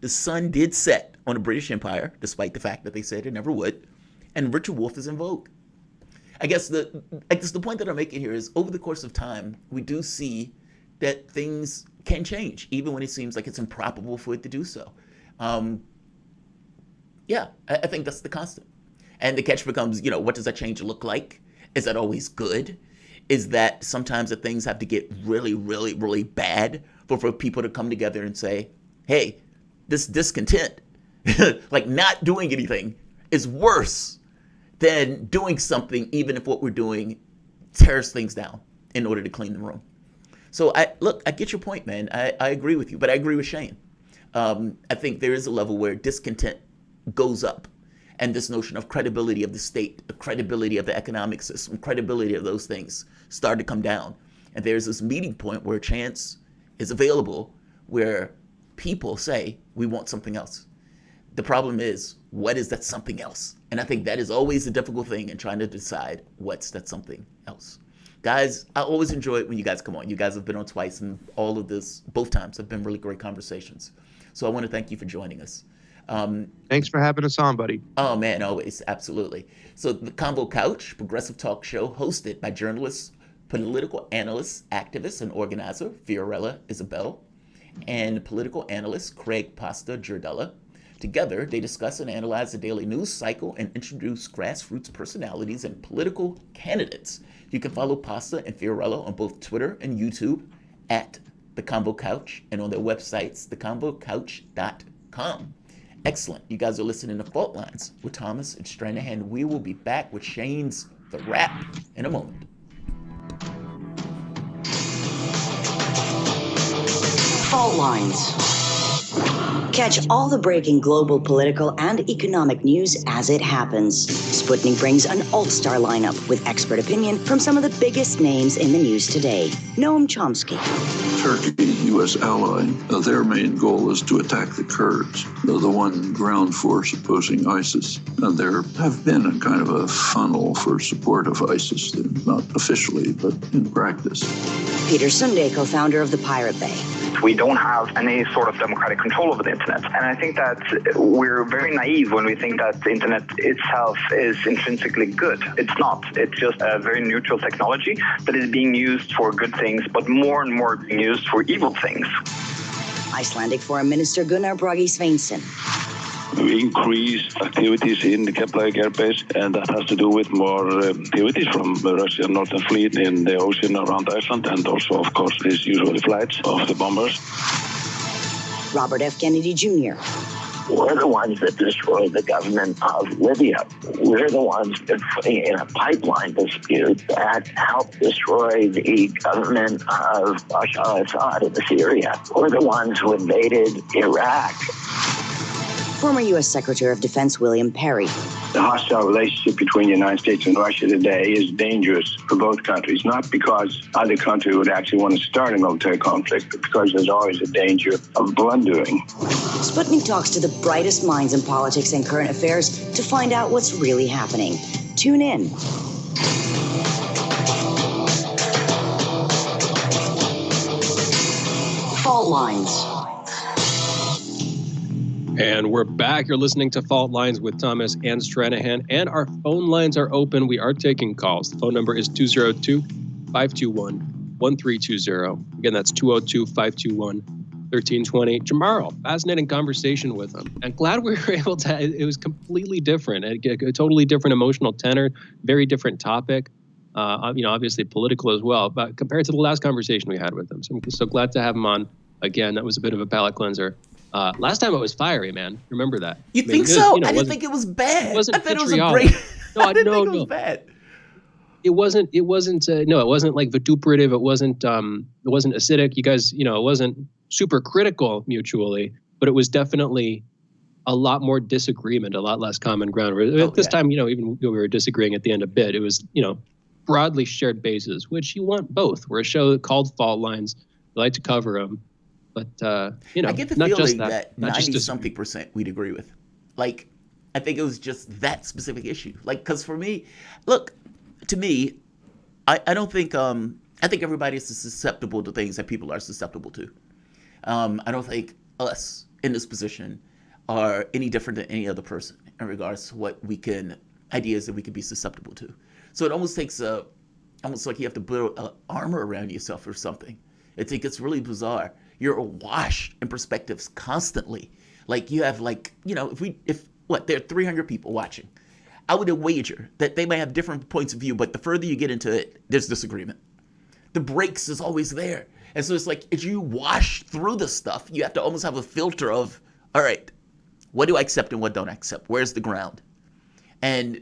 The sun did set on the British Empire, despite the fact that they said it never would. And Richard Wolff is in vogue. I guess the point that I'm making here is, over the course of time, we do see that things can change, even when it seems like it's improbable for it to do so. I think that's the constant. And the catch becomes, what does that change look like? Is that always good? Is that sometimes that things have to get really, really, really bad for people to come together and say, hey, this discontent, like not doing anything, is worse than doing something, even if what we're doing tears things down in order to clean the room. So I get your point, man. I agree with you, but I agree with Shane. I think there is a level where discontent goes up. And this notion of credibility of the state, the credibility of the economic system, credibility of those things started to come down. And there's this meeting point where a chance is available where people say, we want something else. The problem is, what is that something else? And I think that is always a difficult thing in trying to decide what's that something else. Guys, I always enjoy it when you guys come on. You guys have been on twice, and all of this, both times, have been really great conversations. So I want to thank you for joining us. Thanks for having us on, buddy. Oh, man, always. Absolutely. So the Combo Couch, progressive talk show hosted by journalists, political analyst, activist, and organizer Fiorella Isabel, and political analyst Craig Pasta Girdella. Together, they discuss and analyze the daily news cycle and introduce grassroots personalities and political candidates. You can follow Pasta and Fiorella on both Twitter and YouTube at The Combo Couch and on their websites, thecombocouch.com. Excellent. You guys are listening to Fault Lines with Thomas and Stranahan. We will be back with Shane's The Wrap in a moment. Fault Lines. Catch all the breaking global political and economic news as it happens. Sputnik brings an all-star lineup with expert opinion from some of the biggest names in the news today. Noam Chomsky. Turkey, U.S. ally, their main goal is to attack the Kurds, the one ground force opposing ISIS. And there have been a kind of a funnel for support of ISIS, not officially, but in practice. Peter Sunday, co-founder of the Pirate Bay. We don't have any sort of democratic control over the internet. And I think that we're very naive when we think that the internet itself is intrinsically good. It's not. It's just a very neutral technology that is being used for good things, but more and more being used for evil things. Icelandic Foreign Minister Gunnar Bragi Sveinsson. We increased activities in the Keflavik airbase, and that has to do with more activities from the Russian Northern Fleet in the ocean around Iceland, and also, of course, these usual flights of the bombers. Robert F. Kennedy Jr. We're the ones that destroyed the government of Libya. We're the ones that, in a pipeline dispute, that helped destroy the government of Bashar al-Assad in Syria. We're the ones who invaded Iraq. Former U.S. Secretary of Defense William Perry. The hostile relationship between the United States and Russia today is dangerous for both countries, not because either country would actually want to start a military conflict, but because there's always a danger of blundering. Sputnik talks to the brightest minds in politics and current affairs to find out what's really happening. Tune in. Fault Lines. And we're back. You're listening to Fault Lines with Thomas and Stranahan, and our phone lines are open. We are taking calls. The phone number is 202-521-1320. Again, that's 202-521-1320. Jamarl, fascinating conversation with him. And glad we were able to, it was completely different, a totally different emotional tenor, very different topic. Obviously political as well, but compared to the last conversation we had with him. So I'm so glad to have him on again. That was a bit of a palate cleanser. Last time it was fiery, man. Remember that? You think so? I didn't think it was bad. I thought it was a great. I didn't think it was bad. It wasn't. It wasn't like vituperative. It wasn't acidic. You guys, it wasn't super critical mutually, but it was definitely a lot more disagreement, a lot less common ground. This time, even though we were disagreeing at the end a bit, it was, broadly shared bases, which you want both. We're a show called Fault Lines. We like to cover them. But, I get the feeling that 90-something% we'd agree with. Like, I think it was just that specific issue. Like, because for me, look, to me, I don't think, I think everybody is susceptible to things that people are susceptible to. I don't think us in this position are any different than any other person in regards to what ideas that we could be susceptible to. So it almost takes almost like you have to build an armor around yourself or something. I think it's really bizarre. You're awash in perspectives constantly. Like you have if there are 300 people watching, I would wager that they may have different points of view, but the further you get into it, there's disagreement. The breaks is always there. And so it's like, as you wash through the stuff, you have to almost have a filter of, all right, what do I accept and what don't I accept? Where's the ground? And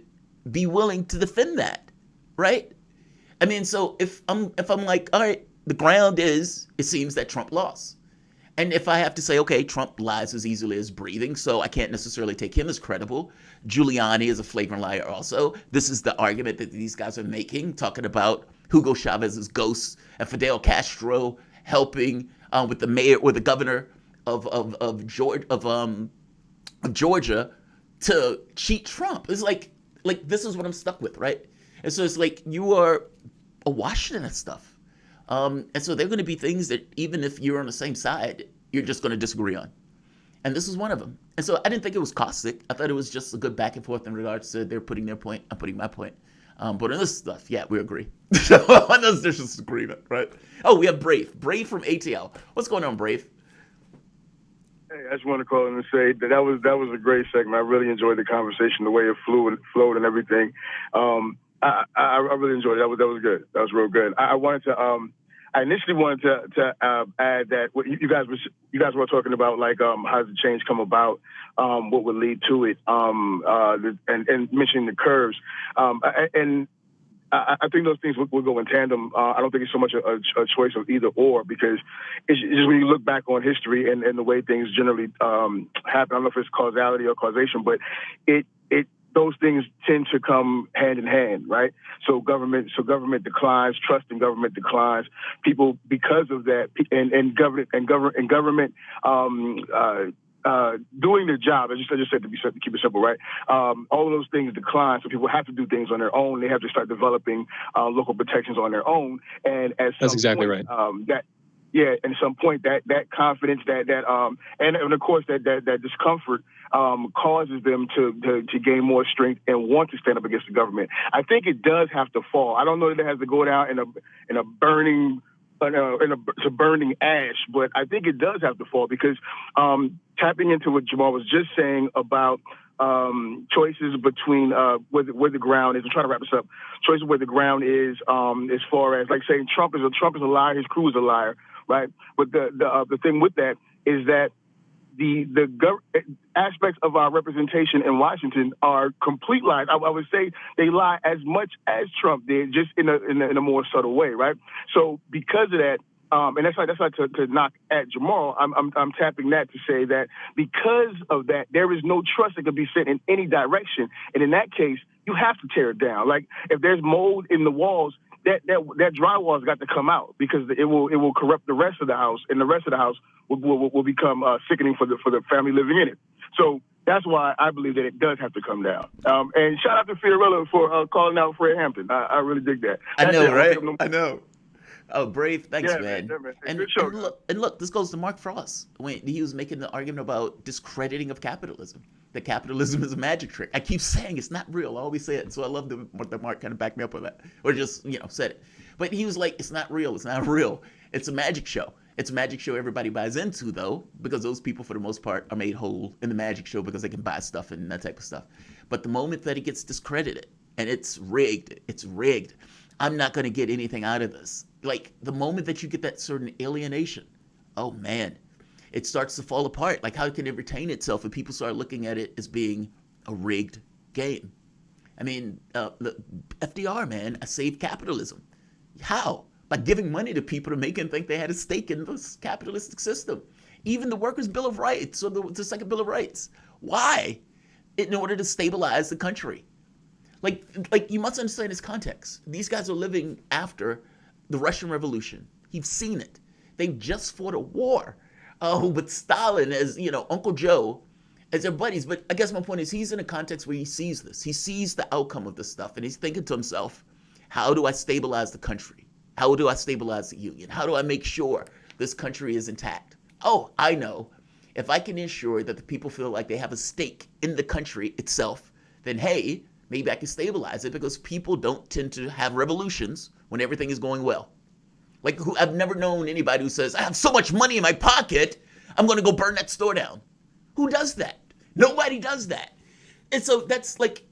be willing to defend that, right? I mean, so if I'm like, all right, the ground is, it seems that Trump lost. And if I have to say, okay, Trump lies as easily as breathing, so I can't necessarily take him as credible. Giuliani is a flagrant liar also. This is the argument that these guys are making, talking about Hugo Chavez's ghosts and Fidel Castro helping with the mayor or the governor of Georgia to cheat Trump. It's like this is what I'm stuck with, right? And so it's like you are awash in that stuff. And so there are going to be things that even if you're on the same side, you're just going to disagree on. And this is one of them. And so I didn't think it was caustic. I thought it was just a good back and forth in regards to they're putting their point, I'm putting my point. But on this stuff, yeah, we agree. On this, there's just agreement, right? Oh, we have Brave. Brave from ATL. What's going on, Brave? Hey, I just want to call in and say that was a great segment. I really enjoyed the conversation, the way it flowed and everything. I really enjoyed it. That was good. That was real good. I initially wanted to add that what you guys were talking about, like how does the change come about, what would lead to it, and mentioning the curves, and I think those things will go in tandem. I don't think it's so much a choice of either or, because it's just when you look back on history and the way things generally happen. I don't know if it's causality or causation, but those things tend to come hand in hand, right? So government declines, trust in government declines. People, because of that, and government doing their job, as I just said, to keep it simple, right? All of those things decline, so people have to do things on their own. They have to start developing local protections on their own. And that's exactly right. And at some point, that confidence, and of course that discomfort causes them to gain more strength and want to stand up against the government. I think it does have to fall. I don't know that it has to go down in a burning ash, but I think it does have to fall, because tapping into what Jamarl was just saying about choices between where the ground is. I'm trying to wrap this up. Choices where the ground is, as far as like saying Trump is a liar, his crew is a liar, right? But the thing with that is that the aspects of our representation in Washington are complete lies. I would say they lie as much as Trump did, just in a more subtle way, right? So because of that, and that's not to knock at Jamarl. I'm tapping that to say that because of that, there is no trust that can be sent in any direction, and in that case, you have to tear it down. Like if there's mold in the walls, that drywall's got to come out, because it will corrupt the rest of the house, and the rest of the house will become sickening for the family living in it. So that's why I believe that it does have to come down. And shout out to Fiorello for calling out Fred Hampton. I really dig that. I know, right? I know. Oh, Brave, thanks, man. Yeah, man. And look, this goes to Mark Frost when he was making the argument about discrediting of capitalism. That capitalism is a magic trick. I keep saying it's not real. I always say it, and so I love the Mark kind of backed me up on that, or just said it. But he was like, it's not real. It's not real. It's a magic show. It's a magic show everybody buys into, though, because those people, for the most part, are made whole in the magic show because they can buy stuff and that type of stuff. But the moment that it gets discredited and it's rigged, I'm not going to get anything out of this. Like, the moment that you get that certain alienation, oh, man, it starts to fall apart. Like, how can it retain itself if people start looking at it as being a rigged game? I mean, FDR, man, I saved capitalism. How? By giving money to people to make them think they had a stake in this capitalistic system. Even the Workers' Bill of Rights, or the Second Bill of Rights. Why? In order to stabilize the country. Like you must understand this context. These guys are living after the Russian Revolution. You've seen it. They've just fought a war with Stalin as, Uncle Joe, as their buddies. But I guess my point is he's in a context where he sees this. He sees the outcome of this stuff, and he's thinking to himself, how do I stabilize the country? How do I stabilize the union? How do I make sure this country is intact? Oh, I know. If I can ensure that the people feel like they have a stake in the country itself, then hey, maybe I can stabilize it, because people don't tend to have revolutions when everything is going well. Like, I've never known anybody who says, I have so much money in my pocket, I'm going to go burn that store down. Who does that? Nobody does that. And so that's like,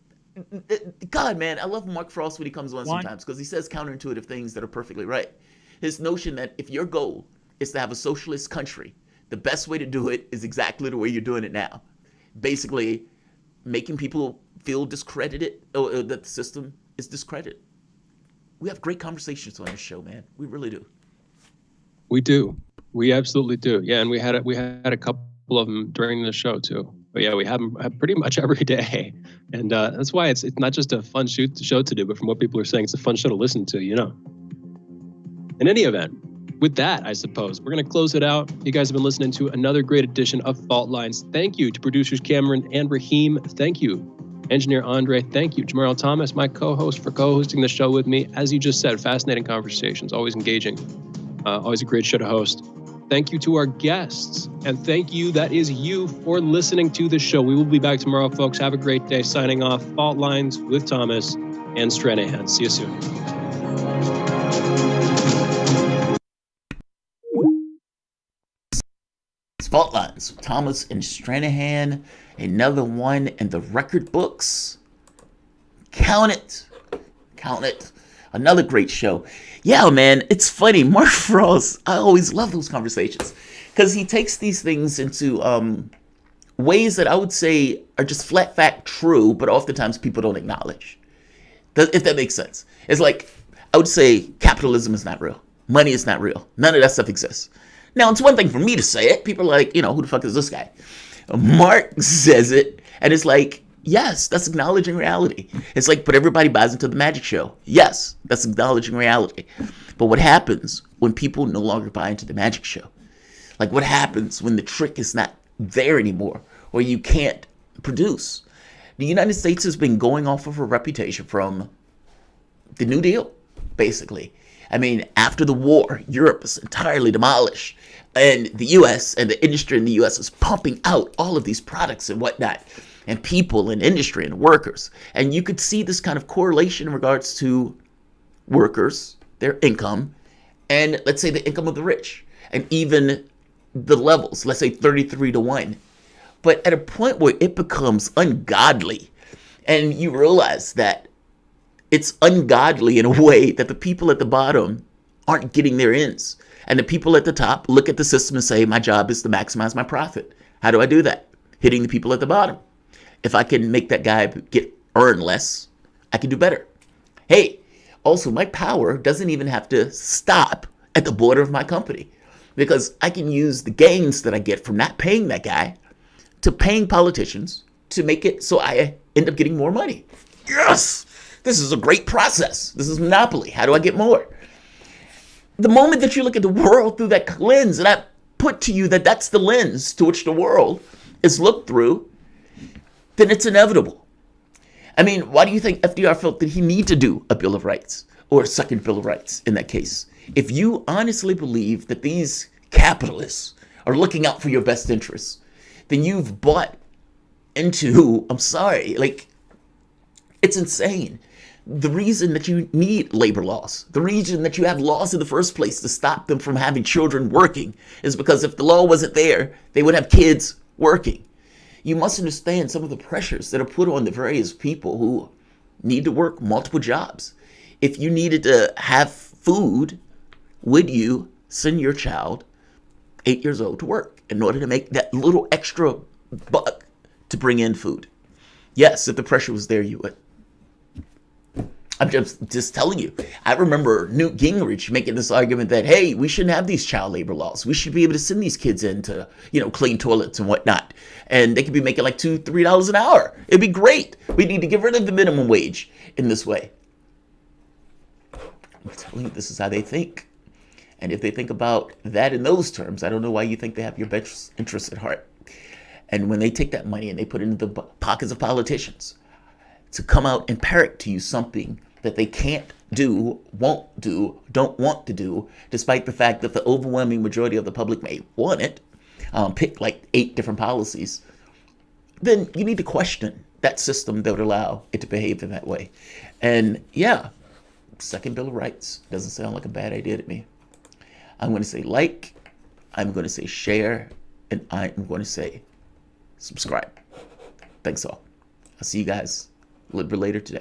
God, man, I love Mark Frost when he comes on sometimes, because he says counterintuitive things that are perfectly right. His notion that if your goal is to have a socialist country, the best way to do it is exactly the way you're doing it now. Basically, making people feel discredited, or that the system is discredited. We have great conversations on this show, man. We really do. We do. We absolutely do. Yeah, and we had a couple of them during the show too. But yeah, we have them pretty much every day, and that's why it's not just a fun show to do, but from what people are saying, it's a fun show to listen to. You know. In any event, with that, I suppose we're going to close it out. You guys have been listening to another great edition of Fault Lines. Thank you to producers Cameron and Raheem. Thank you, engineer Andre. Thank you, Jamarl Thomas, my co-host, for co-hosting the show with me. As you just said, fascinating conversations, always engaging, always a great show to host. Thank you to our guests, and thank you, that is you, for listening to the show. We will be back tomorrow, folks. Have a great day. Signing off, Fault Lines with Thomas and Stranahan. See you soon. Fault Lines with Thomas and Stranahan, another one in the record books. Count it. Count it. Another great show. Yeah, man, it's funny. Mark Frost, I always love those conversations because he takes these things into ways that I would say are just flat fact true, but oftentimes people don't acknowledge. If that makes sense. It's like, I would say capitalism is not real. Money is not real. None of that stuff exists. Now, it's one thing for me to say it. People are like, who the fuck is this guy? Mark says it, and it's like, yes, that's acknowledging reality. It's like, but everybody buys into the magic show. Yes, that's acknowledging reality. But what happens when people no longer buy into the magic show? Like, what happens when the trick is not there anymore, or you can't produce? The United States has been going off of a reputation from the New Deal, basically. I mean, after the war, Europe was entirely demolished, and the U.S. and the industry in the U.S. is pumping out all of these products and whatnot, and people and industry and workers. And you could see this kind of correlation in regards to workers, their income, and let's say the income of the rich, and even the levels, let's say 33-1. But at a point where it becomes ungodly, and you realize that it's ungodly in a way that the people at the bottom aren't getting their ends. And the people at the top look at the system and say, my job is to maximize my profit. How do I do that? Hitting the people at the bottom. If I can make that guy earn less, I can do better. Hey, also my power doesn't even have to stop at the border of my company, because I can use the gains that I get from not paying that guy to paying politicians to make it so I end up getting more money. Yes! This is a great process. This is monopoly. How do I get more? The moment that you look at the world through that lens, and I put to you that that's the lens to which the world is looked through, then it's inevitable. I mean, why do you think FDR felt that he need to do a Bill of Rights or a second Bill of Rights in that case? If you honestly believe that these capitalists are looking out for your best interests, then you've bought into, I'm sorry, like, it's insane. The reason that you need labor laws, the reason that you have laws in the first place to stop them from having children working, is because if the law wasn't there, they would have kids working. You must understand some of the pressures that are put on the various people who need to work multiple jobs. If you needed to have food, would you send your child 8 years old to work in order to make that little extra buck to bring in food? Yes, if the pressure was there, you would. I'm just telling you. I remember Newt Gingrich making this argument that, hey, we shouldn't have these child labor laws. We should be able to send these kids in to, clean toilets and whatnot. And they could be making like $2, $3 an hour. It'd be great. We need to get rid of the minimum wage in this way. I'm telling you, this is how they think. And if they think about that in those terms, I don't know why you think they have your best interests at heart. And when they take that money and they put it into the pockets of politicians to come out and parrot to you something that they can't do, won't do, don't want to do, despite the fact that the overwhelming majority of the public may want it, pick like 8 different policies, then you need to question that system that would allow it to behave in that way. And yeah, second Bill of Rights doesn't sound like a bad idea to me. I'm going to say like, I'm going to say share, and I'm going to say subscribe. Thanks all. I'll see you guys a little bit later today.